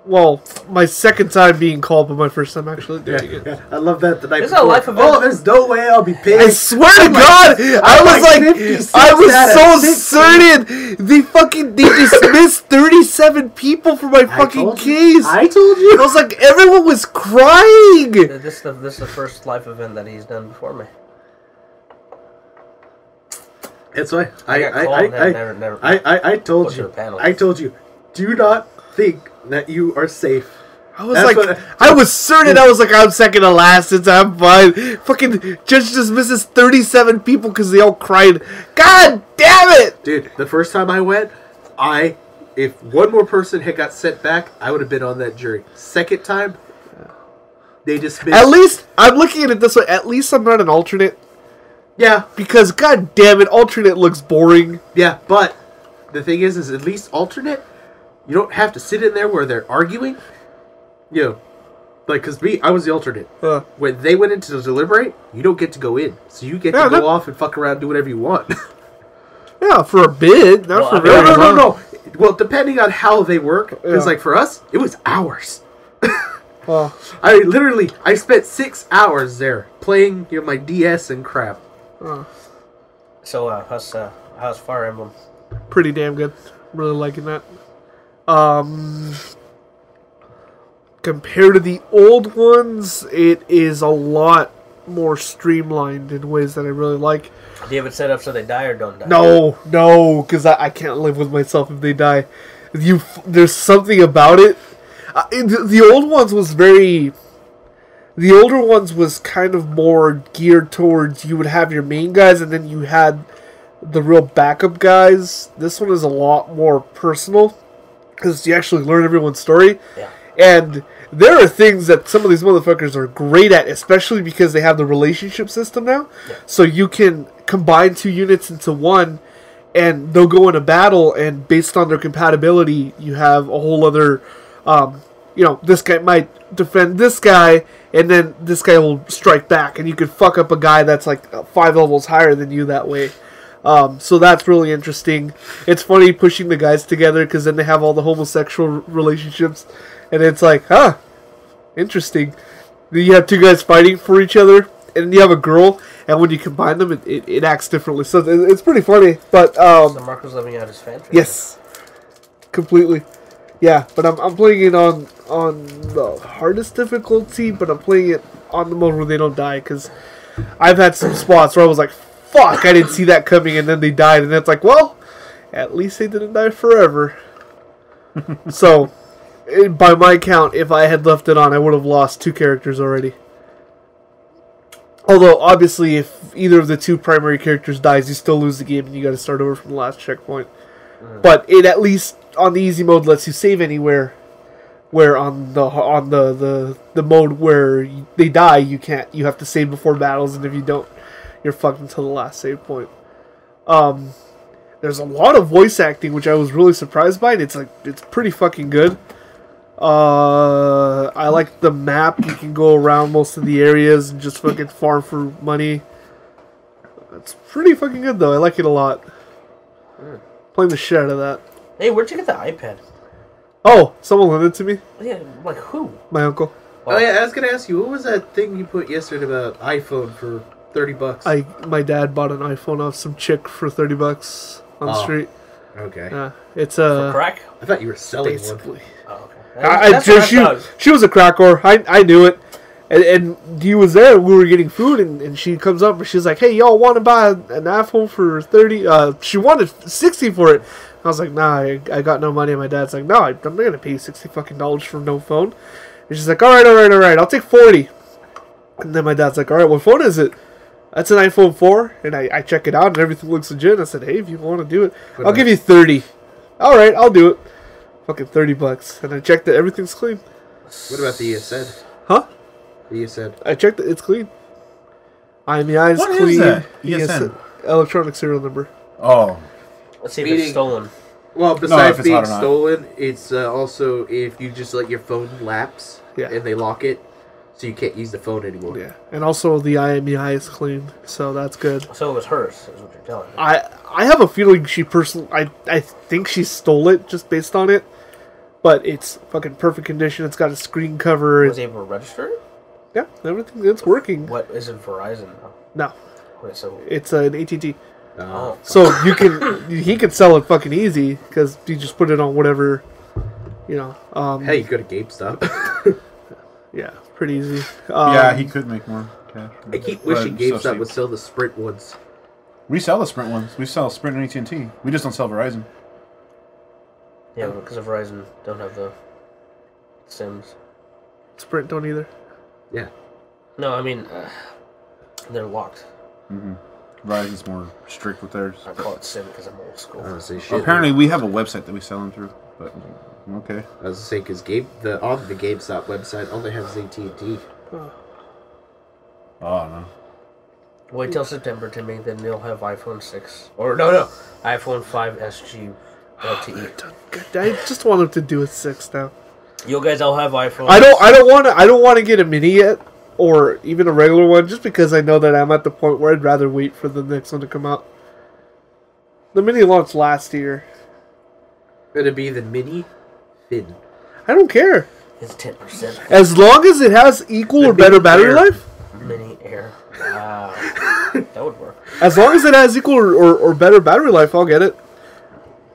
[SPEAKER 4] well, my second time being called, but my first time actually doing it.
[SPEAKER 2] Yeah, I love that the night
[SPEAKER 1] Is that
[SPEAKER 2] before.
[SPEAKER 1] life event?
[SPEAKER 2] Oh, there's no way I'll be paid.
[SPEAKER 4] I swear to God,
[SPEAKER 2] I'm 56
[SPEAKER 4] I was
[SPEAKER 2] out
[SPEAKER 4] so
[SPEAKER 2] of 60.
[SPEAKER 4] certain. They dismissed 37 people for my fucking case.
[SPEAKER 2] I told you.
[SPEAKER 4] I was like, everyone was crying.
[SPEAKER 1] This is the first life event that he's done before me.
[SPEAKER 2] That's why
[SPEAKER 1] I got called. Never.
[SPEAKER 2] I told
[SPEAKER 1] Go to
[SPEAKER 2] you.
[SPEAKER 1] the panel.
[SPEAKER 2] I told you. Do not think that you are safe.
[SPEAKER 4] I was
[SPEAKER 2] That's
[SPEAKER 4] like,
[SPEAKER 2] what-
[SPEAKER 4] I was certain. I was like, I'm second to last. Since I'm fine. Fucking judge dismisses 37 people because they all cried. God damn it!
[SPEAKER 2] Dude, the first time I went, if one more person had got sent back, I would have been on that jury. Second time, they dismissed.
[SPEAKER 4] At least I'm looking at it this way. At least I'm not an alternate
[SPEAKER 2] Yeah,
[SPEAKER 4] because god damn it, alternate looks boring.
[SPEAKER 2] yeah, but the thing is at least alternate, you don't have to sit in there where they're arguing. You know, like, because I was the alternate. When they went in to deliberate, you don't get to go in. So you get to go off and fuck around, do whatever you want.
[SPEAKER 4] Yeah, for a bid, not for very long.
[SPEAKER 2] No. Well, depending on how they work, because, like, for us, it was hours.
[SPEAKER 4] Well,
[SPEAKER 2] I spent 6 hours there playing, you know, my DS and crap.
[SPEAKER 1] So how's Fire Emblem?
[SPEAKER 4] pretty damn good. Really liking that. Compared to the old ones, it is a lot more streamlined in ways that I really like.
[SPEAKER 1] Do you have it set up so they die or don't die?
[SPEAKER 4] No, because I can't live with myself if they die. There's something about it. The old ones was very... The older ones was kind of more geared towards you would have your main guys and then you had the real backup guys. This one is a lot more personal because you actually learn everyone's story.
[SPEAKER 1] Yeah.
[SPEAKER 4] And there are things that some of these motherfuckers are great at, especially because they have the relationship system now.
[SPEAKER 1] Yeah.
[SPEAKER 4] So you can combine two units into one and they'll go in a battle and based on their compatibility, you have a whole other... this guy might defend this guy, and then this guy will strike back, and you could fuck up a guy that's like 5 levels higher than you that way. So that's really interesting. It's funny pushing the guys together, because then they have all the homosexual relationships, and it's like, interesting. Then you have two guys fighting for each other, and then you have a girl, and when you combine them, it acts differently. So it's pretty funny, but...
[SPEAKER 1] So Marco's living out his fantasy.
[SPEAKER 4] yes. completely. Yeah, but I'm playing it on the hardest difficulty, but I'm playing it on the mode where they don't die, because I've had some spots where I was like, fuck, I didn't see that coming, and then they died, and it's like, well, at least they didn't die forever. So, by my count, if I had left it on, I would have lost 2 characters already. Although, obviously, if either of the 2 primary characters dies, you still lose the game, and you gotta start over from the last checkpoint. But it at least, on the easy mode, lets you save anywhere. Where on the mode where they die, you can't. You have to save before battles, and if you don't, you're fucked until the last save point. There's a lot of voice acting, which I was really surprised by, and it's pretty fucking good. I like the map. You can go around most of the areas and just fucking farm for money. It's pretty fucking good, though. I like it a lot. Playing the shit out of that.
[SPEAKER 1] Hey, where'd you get the iPad?
[SPEAKER 4] Oh, someone lent it to me.
[SPEAKER 1] Yeah, like who?
[SPEAKER 4] My uncle.
[SPEAKER 2] Oh yeah, I was gonna ask you, what was that thing you put yesterday about iPhone for $30?
[SPEAKER 4] My dad bought an iPhone off some chick for $30 on the street.
[SPEAKER 2] Okay.
[SPEAKER 4] It's
[SPEAKER 1] For crack?
[SPEAKER 2] I thought you were selling
[SPEAKER 4] basically.
[SPEAKER 1] Oh, okay. That's what I thought.
[SPEAKER 4] She was a crack whore. I knew it. And he was there. We were getting food, and she comes up and she's like, "Hey, y'all want to buy an iPhone for 30?" She wanted 60 for it. I was like, "Nah, I got no money." And my dad's like, "No, I'm not gonna pay $60 fucking for no phone." And she's like, "All right, I'll take 40." And then my dad's like, "All right, what phone is it?" That's an iPhone 4, and I check it out, and everything looks legit. I said, "Hey, if you want to do it, I'll give you 30." All right, I'll do it. Fucking $30, and I checked it. Everything's clean.
[SPEAKER 2] What about the ESN?
[SPEAKER 4] Huh?
[SPEAKER 2] The ESN.
[SPEAKER 4] I checked it. It's clean. IMEI is
[SPEAKER 5] What is
[SPEAKER 4] clean.
[SPEAKER 5] that?
[SPEAKER 4] ESN. Electronic serial number.
[SPEAKER 5] Oh.
[SPEAKER 1] Let's see if it's stolen.
[SPEAKER 2] Well, besides
[SPEAKER 5] it's
[SPEAKER 2] being
[SPEAKER 5] hot or not.
[SPEAKER 2] stolen, it's also if you just let your phone lapse
[SPEAKER 4] Yeah.
[SPEAKER 2] and they lock it, so you can't use the phone anymore.
[SPEAKER 4] Yeah, and also the IMEI is clean, so that's good.
[SPEAKER 1] So it was hers, is what you're telling me.
[SPEAKER 4] I have a feeling she I think she stole it just based on it, but it's fucking perfect condition. It's got a screen cover.
[SPEAKER 1] Was he able to register it?
[SPEAKER 4] Yeah, everything. It's working.
[SPEAKER 1] What is it, Verizon?
[SPEAKER 4] No,
[SPEAKER 1] Wait, so
[SPEAKER 4] it's an AT&T.
[SPEAKER 1] oh,
[SPEAKER 4] So he can sell it fucking easy because you just put it on whatever, you know.
[SPEAKER 2] Hey, you go to GameStop.
[SPEAKER 4] Yeah, pretty easy.
[SPEAKER 5] Yeah, he could make more cash.
[SPEAKER 2] I keep
[SPEAKER 5] But
[SPEAKER 2] wishing
[SPEAKER 5] so
[SPEAKER 2] GameStop
[SPEAKER 5] cheap.
[SPEAKER 2] would sell the Sprint ones.
[SPEAKER 5] We sell the Sprint ones. We sell Sprint and AT&T. We just don't sell Verizon.
[SPEAKER 1] yeah, because of Verizon don't have the Sims.
[SPEAKER 4] Sprint don't either.
[SPEAKER 2] Yeah.
[SPEAKER 1] No, I mean they're locked.
[SPEAKER 5] Verizon's more strict with theirs.
[SPEAKER 1] I call it Sim because I'm old school.
[SPEAKER 2] I was gonna say shit.
[SPEAKER 5] Apparently, we have a website that we sell them through. But okay.
[SPEAKER 2] I was gonna say because on the GameStop website all they have is AT&T.
[SPEAKER 5] Oh no.
[SPEAKER 1] Wait till September, Timmy, then they'll have iPhone 6 or no, iPhone 5 SG LTE.
[SPEAKER 4] I just want him to do a 6 now.
[SPEAKER 1] You guys all have iPhones.
[SPEAKER 4] I don't want to get a mini yet, or even a regular one, just because I know that I'm at the point where I'd rather wait for the next one to come out. The mini launched last year.
[SPEAKER 2] It'd be the Mini Fin.
[SPEAKER 4] I don't care.
[SPEAKER 1] It's 10%.
[SPEAKER 4] As long as it has equal
[SPEAKER 2] The
[SPEAKER 4] or better
[SPEAKER 2] Mini
[SPEAKER 4] battery
[SPEAKER 2] Air.
[SPEAKER 4] life.
[SPEAKER 1] Mini Air. Wow. That would work.
[SPEAKER 4] As long as it has equal or better battery life, I'll get it.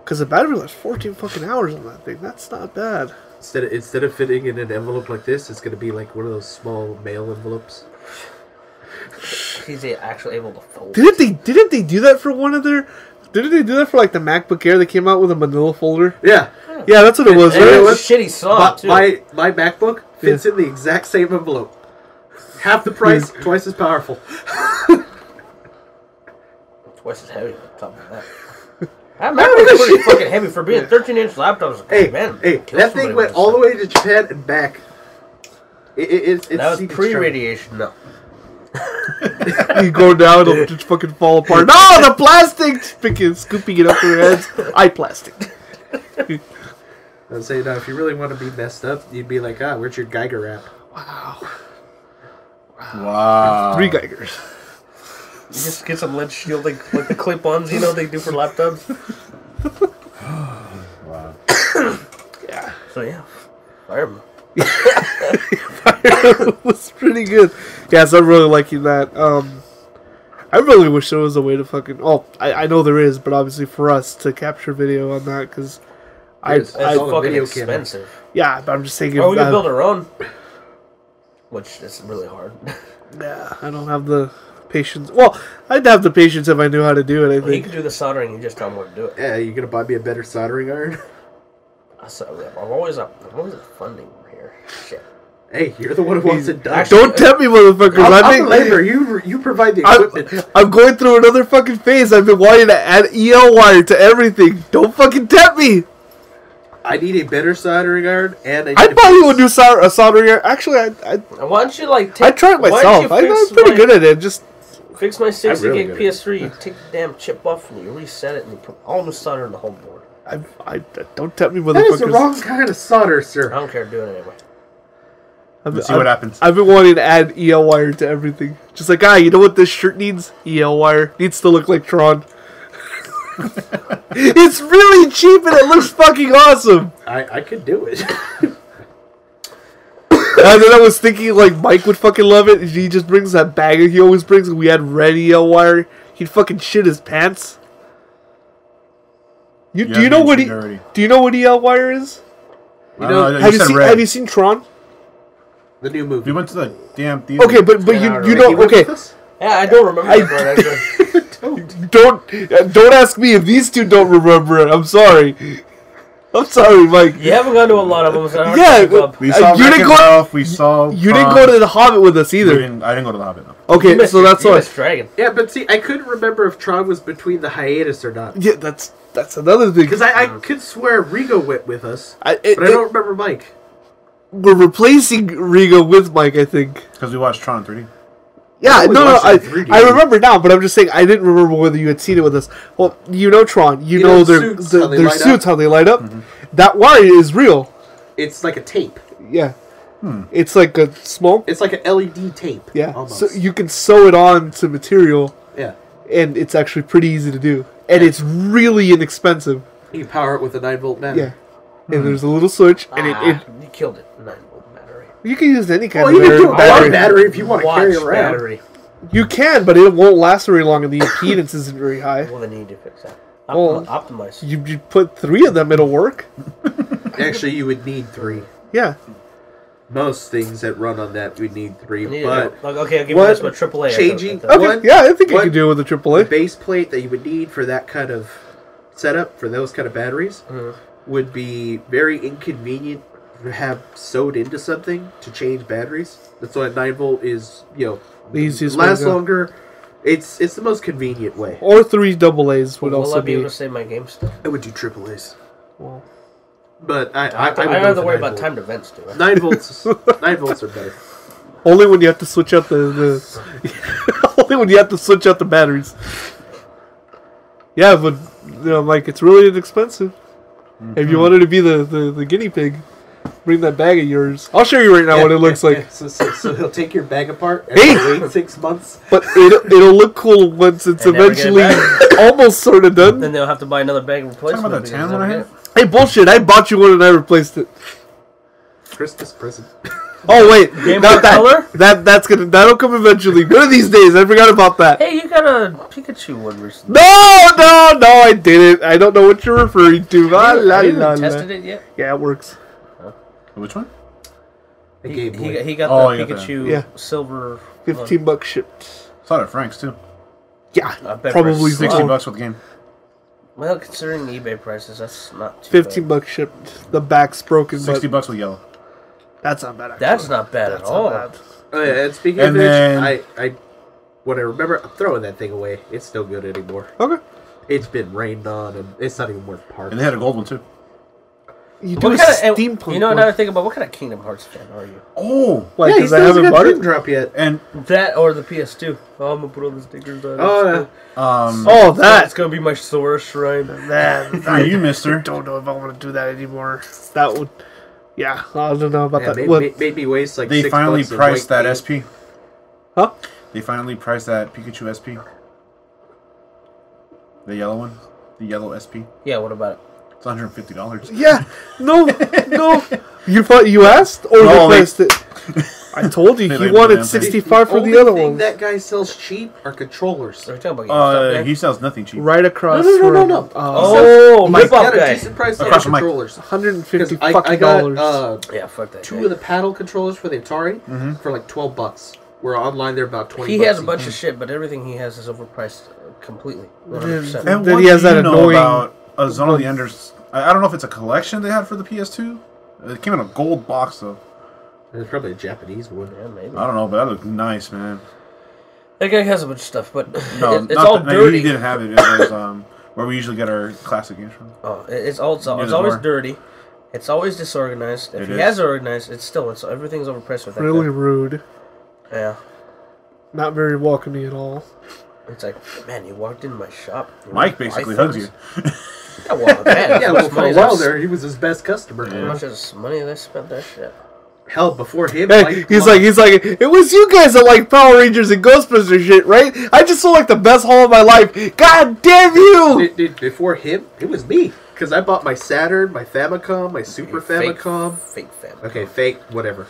[SPEAKER 4] Because the battery life's 14 fucking hours on that thing. That's not bad.
[SPEAKER 2] Instead of fitting in an envelope like this, it's gonna be like one of those small mail envelopes.
[SPEAKER 1] He's actually able to fold.
[SPEAKER 4] Didn't they do that for one of their... Didn't they do that for like the MacBook Air? They came out with a manila folder.
[SPEAKER 2] Yeah.
[SPEAKER 4] Yeah, that's what it was,
[SPEAKER 1] And it
[SPEAKER 4] right?
[SPEAKER 1] was shitty saw, too.
[SPEAKER 2] My MacBook fits in the exact same envelope. Half the price, twice as powerful.
[SPEAKER 1] Twice as heavy on top of that. That MacBook's pretty fucking heavy for being a 13-inch laptop.
[SPEAKER 2] Hey,
[SPEAKER 1] man,
[SPEAKER 2] hey,
[SPEAKER 1] kill
[SPEAKER 2] that
[SPEAKER 1] somebody
[SPEAKER 2] thing went
[SPEAKER 1] with
[SPEAKER 2] all the
[SPEAKER 1] this
[SPEAKER 2] way to Japan and back. It's
[SPEAKER 1] thing. That was
[SPEAKER 2] seen its
[SPEAKER 1] pre-radiation. No.
[SPEAKER 4] You go down, it'll just fucking fall apart. No, the plastic! Freaking scooping it up with your heads. Eye plastic.
[SPEAKER 2] charm. I was saying, if you really want to be messed up, you'd be like, where's your Geiger app?
[SPEAKER 5] Wow.
[SPEAKER 4] 3 Geigers.
[SPEAKER 1] You just get some lead shielding, like the clip-ons, you know, they do for laptops.
[SPEAKER 5] Wow.
[SPEAKER 4] Yeah.
[SPEAKER 1] So, yeah. Fireman.
[SPEAKER 4] It was pretty good. Yes, I'm really liking that. I really wish there was a way to fucking... Oh, I know there is, but obviously for us to capture video on that, because
[SPEAKER 1] It's
[SPEAKER 2] all a
[SPEAKER 1] fucking
[SPEAKER 2] video camera.
[SPEAKER 1] expensive.
[SPEAKER 4] Yeah, but I'm just saying.
[SPEAKER 1] Or we can build our own, which is really hard.
[SPEAKER 4] Nah, I don't have the patience. Well, I'd have the patience if I knew how to do it. I
[SPEAKER 1] Well, he
[SPEAKER 4] think.
[SPEAKER 1] can do the soldering. You just tell him what to do it.
[SPEAKER 2] Yeah, you gonna buy me a better soldering iron?
[SPEAKER 1] I'm always a funding here. Shit.
[SPEAKER 2] Hey, you're the one who wants it done.
[SPEAKER 1] Actually-
[SPEAKER 4] Don't tempt me, motherfuckers.
[SPEAKER 2] I'm the labor. You provide the equipment.
[SPEAKER 4] I'm going through another fucking phase. I've been wanting to add EL wire to everything. Don't fucking tempt me.
[SPEAKER 2] I need a better soldering iron, and
[SPEAKER 4] I'd buy you a new soldering iron. Actually,
[SPEAKER 1] Why don't you like?
[SPEAKER 4] I'd try it
[SPEAKER 1] why don't
[SPEAKER 4] myself.
[SPEAKER 1] you
[SPEAKER 4] I'm
[SPEAKER 1] fix
[SPEAKER 4] pretty
[SPEAKER 1] my-
[SPEAKER 4] good at it. Just
[SPEAKER 1] Fix my 60
[SPEAKER 2] really
[SPEAKER 1] gig
[SPEAKER 2] good at
[SPEAKER 1] PS3. You take the damn chip off and you reset it and you put all the solder in the whole board.
[SPEAKER 4] I don't tempt me,
[SPEAKER 2] That is the
[SPEAKER 4] motherfuckers.
[SPEAKER 2] wrong kind of solder,
[SPEAKER 1] I
[SPEAKER 2] sir.
[SPEAKER 1] don't care. Do it anyway.
[SPEAKER 5] Let's see what happens.
[SPEAKER 4] I've been wanting to add EL wire to everything. Just like, you know what this shirt needs? EL wire. Needs to look like Tron. It's really cheap and it looks fucking awesome.
[SPEAKER 2] I could do it.
[SPEAKER 4] And then I was thinking, like, Mike would fucking love it. If he just brings that bag he always brings. We had red EL wire. He'd fucking shit his pants. Do you know what EL wire is? Have you seen Tron?
[SPEAKER 2] The new movie.
[SPEAKER 5] We went to the damn theater.
[SPEAKER 4] Okay, but you know, okay.
[SPEAKER 1] Yeah, I don't remember that part, actually.
[SPEAKER 4] Don't ask me if these two don't remember it. I'm sorry. I'm sorry, Mike.
[SPEAKER 1] You haven't gone to a lot of them, so I don't
[SPEAKER 4] Yeah,
[SPEAKER 1] keep up.
[SPEAKER 5] We saw
[SPEAKER 4] you didn't go.
[SPEAKER 5] Ralph, we saw.
[SPEAKER 4] You didn't go to the Hobbit with us either.
[SPEAKER 5] I didn't go to the Hobbit. No.
[SPEAKER 4] Okay,
[SPEAKER 1] You missed
[SPEAKER 4] so
[SPEAKER 1] it.
[SPEAKER 4] that's
[SPEAKER 1] You
[SPEAKER 4] why.
[SPEAKER 1] missed Dragon.
[SPEAKER 2] Yeah, but see, I couldn't remember if Tron was between the hiatus or not.
[SPEAKER 4] Yeah, that's another thing.
[SPEAKER 2] Because I could swear Rigo went with us,
[SPEAKER 4] But
[SPEAKER 2] but I don't remember Mike.
[SPEAKER 4] we're replacing Rigo with Mike, I think.
[SPEAKER 5] Because we watched Tron 3D.
[SPEAKER 4] Yeah,
[SPEAKER 2] only
[SPEAKER 4] no,
[SPEAKER 2] watched it in 3D.
[SPEAKER 4] I remember now, but I'm just saying I didn't remember whether you had seen it with us. Well, you know Tron, you know
[SPEAKER 2] the
[SPEAKER 4] their
[SPEAKER 2] suits, how they
[SPEAKER 4] their
[SPEAKER 2] light
[SPEAKER 4] suits,
[SPEAKER 2] up?
[SPEAKER 4] how they light up. That wire is real.
[SPEAKER 2] It's like a tape.
[SPEAKER 4] Yeah, it's like a smoke.
[SPEAKER 2] It's like an LED tape.
[SPEAKER 4] Yeah,
[SPEAKER 2] almost.
[SPEAKER 4] so you can sew it on to material,
[SPEAKER 2] Yeah,
[SPEAKER 4] and it's actually pretty easy to do, and it's really inexpensive.
[SPEAKER 2] you can power it with a 9-volt battery.
[SPEAKER 4] Yeah, and there's a little switch, and
[SPEAKER 1] You killed it. 9-volt battery.
[SPEAKER 4] you can use any kind
[SPEAKER 2] Well,
[SPEAKER 4] of
[SPEAKER 2] you can do a
[SPEAKER 4] battery.
[SPEAKER 2] battery if you want to
[SPEAKER 1] Watch
[SPEAKER 2] carry it around.
[SPEAKER 1] battery.
[SPEAKER 4] You can, but it won't last very long, and the impedance isn't very high.
[SPEAKER 1] Well, then you need to fix that.
[SPEAKER 4] Well,
[SPEAKER 1] Optimize.
[SPEAKER 4] You put 3 of them, it'll work.
[SPEAKER 2] Actually, you would need 3.
[SPEAKER 4] Yeah.
[SPEAKER 2] Most things that run on that, we need 3.
[SPEAKER 1] You need
[SPEAKER 2] But
[SPEAKER 1] to go. Okay, I'll give you
[SPEAKER 2] what
[SPEAKER 1] this one. AAA.
[SPEAKER 2] changing-
[SPEAKER 1] I thought.
[SPEAKER 4] Okay.
[SPEAKER 2] What-
[SPEAKER 4] Yeah, I think you
[SPEAKER 2] what-
[SPEAKER 4] can do it with a
[SPEAKER 2] the
[SPEAKER 4] AAA.
[SPEAKER 2] base plate that you would need for that kind of setup, for those kind of batteries, would be very inconvenient to have sewed into something to change batteries. That's why 9-volt is,
[SPEAKER 4] The easiest way to
[SPEAKER 2] lasts
[SPEAKER 4] go.
[SPEAKER 2] longer. It's the most convenient way.
[SPEAKER 4] Or 3 AA's would
[SPEAKER 1] Will
[SPEAKER 4] also
[SPEAKER 1] I be able
[SPEAKER 4] be.
[SPEAKER 1] to save my game still?
[SPEAKER 2] I would do AAA's.
[SPEAKER 4] Well,
[SPEAKER 2] But I
[SPEAKER 1] I
[SPEAKER 2] would
[SPEAKER 1] don't
[SPEAKER 2] go
[SPEAKER 1] have to
[SPEAKER 2] with
[SPEAKER 1] worry
[SPEAKER 2] 9
[SPEAKER 1] about
[SPEAKER 2] volt.
[SPEAKER 1] timed events, do I?
[SPEAKER 2] 9 volts. 9 volts are better.
[SPEAKER 4] only when you have to switch out the only when you have to switch out the batteries. Yeah, but Mike, it's really inexpensive. If you wanted to be the guinea pig, bring that bag of yours. I'll show you right now what it looks like.
[SPEAKER 2] So he'll take your bag apart and
[SPEAKER 4] Hey!
[SPEAKER 2] wait 6 months.
[SPEAKER 4] But it'll look cool once it's
[SPEAKER 1] And never get it
[SPEAKER 4] eventually almost sort of done.
[SPEAKER 1] Then they'll have to buy another bag of replacement.
[SPEAKER 5] Talking about that
[SPEAKER 1] because
[SPEAKER 5] tan
[SPEAKER 1] they'll
[SPEAKER 5] one I
[SPEAKER 1] get
[SPEAKER 5] have?
[SPEAKER 1] it.
[SPEAKER 4] Hey, bullshit! I bought you one and I replaced it.
[SPEAKER 2] Christmas present.
[SPEAKER 4] Oh wait,
[SPEAKER 1] Game
[SPEAKER 4] not
[SPEAKER 1] Boy Color?
[SPEAKER 4] that'll come eventually. One of these days, I forgot about that.
[SPEAKER 1] Hey, you got a Pikachu one recently.
[SPEAKER 4] No, I didn't. I don't know what you're referring to. La, la,
[SPEAKER 1] Have you
[SPEAKER 4] la,
[SPEAKER 1] even
[SPEAKER 4] la.
[SPEAKER 1] tested it yet?
[SPEAKER 4] Yeah, it works.
[SPEAKER 5] Which one?
[SPEAKER 2] A Game Boy.
[SPEAKER 1] He got
[SPEAKER 5] Oh,
[SPEAKER 1] the
[SPEAKER 5] you got
[SPEAKER 1] Pikachu
[SPEAKER 4] that. Yeah.
[SPEAKER 1] silver.
[SPEAKER 4] $15 shipped.
[SPEAKER 5] Saw it at Frank's too.
[SPEAKER 4] Yeah,
[SPEAKER 1] I bet
[SPEAKER 4] probably
[SPEAKER 1] for
[SPEAKER 5] 60
[SPEAKER 1] Oh.
[SPEAKER 5] bucks for the game.
[SPEAKER 1] Well, considering eBay prices, that's not too
[SPEAKER 4] $15 shipped. The back's broken,
[SPEAKER 5] 60
[SPEAKER 4] but
[SPEAKER 5] bucks with yellow.
[SPEAKER 4] that's not bad. Actually.
[SPEAKER 1] That's not bad
[SPEAKER 4] That's
[SPEAKER 1] at all.
[SPEAKER 4] not bad.
[SPEAKER 2] Oh yeah, and speaking
[SPEAKER 5] And
[SPEAKER 2] of which,
[SPEAKER 5] then-
[SPEAKER 2] I when I remember, I'm throwing that thing away. It's still good anymore.
[SPEAKER 4] Okay,
[SPEAKER 2] It's been rained on, and it's not even worth parts.
[SPEAKER 5] And they had a gold one too.
[SPEAKER 4] you do a
[SPEAKER 1] What kind of,
[SPEAKER 4] steampunk.
[SPEAKER 1] you know,
[SPEAKER 4] one.
[SPEAKER 1] another thing about what kind of Kingdom Hearts fan are you?
[SPEAKER 5] Oh!
[SPEAKER 4] Why?
[SPEAKER 2] Yeah, he
[SPEAKER 4] Because I
[SPEAKER 2] still
[SPEAKER 4] haven't
[SPEAKER 2] hasn't got
[SPEAKER 4] bought
[SPEAKER 2] Dream
[SPEAKER 4] it.
[SPEAKER 2] Drop yet.
[SPEAKER 5] And,
[SPEAKER 1] That or the PS2. Oh, I'm gonna put all the stickers on it.
[SPEAKER 2] Oh yeah.
[SPEAKER 4] Oh,
[SPEAKER 1] It's
[SPEAKER 4] that.
[SPEAKER 1] gonna be my Sora shrine.
[SPEAKER 5] for you, mister.
[SPEAKER 4] I don't know if I want to do that anymore. That would. Yeah, I don't know about
[SPEAKER 2] Yeah,
[SPEAKER 4] that. What?
[SPEAKER 2] made me waste like
[SPEAKER 5] They
[SPEAKER 2] $6
[SPEAKER 5] finally
[SPEAKER 2] in
[SPEAKER 5] priced
[SPEAKER 2] white
[SPEAKER 5] that
[SPEAKER 2] paint.
[SPEAKER 5] SP.
[SPEAKER 4] Huh?
[SPEAKER 5] They finally priced that Pikachu SP. The yellow one. The yellow SP.
[SPEAKER 1] Yeah, what about it?
[SPEAKER 5] It's $150.
[SPEAKER 4] Yeah. No. You thought you asked or
[SPEAKER 5] No,
[SPEAKER 4] replaced it? I told you,
[SPEAKER 5] They
[SPEAKER 4] he
[SPEAKER 5] labeled
[SPEAKER 4] wanted
[SPEAKER 5] them.
[SPEAKER 4] 65 for
[SPEAKER 2] only
[SPEAKER 4] the other
[SPEAKER 2] thing
[SPEAKER 4] ones.
[SPEAKER 2] that guy sells cheap are controllers.
[SPEAKER 1] Are you talking about GameStop,
[SPEAKER 5] He sells nothing cheap.
[SPEAKER 4] Right across
[SPEAKER 2] No.
[SPEAKER 1] Oh,
[SPEAKER 2] Mike
[SPEAKER 1] rip-off
[SPEAKER 2] got a
[SPEAKER 1] guy.
[SPEAKER 2] decent price on
[SPEAKER 5] Across from Mike.
[SPEAKER 2] controllers.
[SPEAKER 4] 150
[SPEAKER 2] I
[SPEAKER 4] fucking
[SPEAKER 2] got
[SPEAKER 4] dollars.
[SPEAKER 1] Yeah, fuck that.
[SPEAKER 2] 2
[SPEAKER 1] guy.
[SPEAKER 2] of the paddle controllers for the Atari for like $12. Where online they're about 20.
[SPEAKER 1] He
[SPEAKER 2] bucks
[SPEAKER 1] has a
[SPEAKER 2] each.
[SPEAKER 1] bunch of shit, but everything he has is overpriced completely. 100%.
[SPEAKER 4] And
[SPEAKER 5] And
[SPEAKER 4] then
[SPEAKER 5] what
[SPEAKER 4] he has
[SPEAKER 5] do
[SPEAKER 4] that
[SPEAKER 5] you know
[SPEAKER 4] annoying-
[SPEAKER 5] about Zone of the Enders? I don't know if it's a collection they had for the PS2. It came in a gold box though.
[SPEAKER 2] There's probably a Japanese one.
[SPEAKER 1] Yeah, maybe.
[SPEAKER 5] I don't know, but that looked nice, man.
[SPEAKER 1] That guy has a bunch of stuff, but
[SPEAKER 5] No,
[SPEAKER 1] it's all dirty.
[SPEAKER 5] He didn't have it. It was where we usually get our classic games from.
[SPEAKER 1] Oh, it's always
[SPEAKER 5] more.
[SPEAKER 1] dirty. It's always disorganized. If
[SPEAKER 5] It
[SPEAKER 1] he
[SPEAKER 5] is.
[SPEAKER 1] has it organized, it's everything's overpriced with that.
[SPEAKER 4] Really
[SPEAKER 1] guy.
[SPEAKER 4] rude.
[SPEAKER 1] Yeah.
[SPEAKER 4] Not very welcoming at all.
[SPEAKER 1] It's like, man, you walked into my shop. You
[SPEAKER 5] Mike
[SPEAKER 1] wanna buy
[SPEAKER 5] basically hugs you.
[SPEAKER 1] things? Yeah, well, man,
[SPEAKER 2] Yeah, well, for a while there, he was his best customer.
[SPEAKER 1] How much is money they spent that shit?
[SPEAKER 2] Hell, before him,
[SPEAKER 4] Hey,
[SPEAKER 2] Mike
[SPEAKER 4] he's
[SPEAKER 2] Clark-
[SPEAKER 4] like, it was you guys that like Power Rangers and Ghostbusters shit, right? I just sold like the best haul of my life. God damn you!
[SPEAKER 2] Before him, it was me. Because I bought my Saturn, my Famicom, my Super Famicom.
[SPEAKER 1] Fake Famicom.
[SPEAKER 2] Okay, fake, whatever.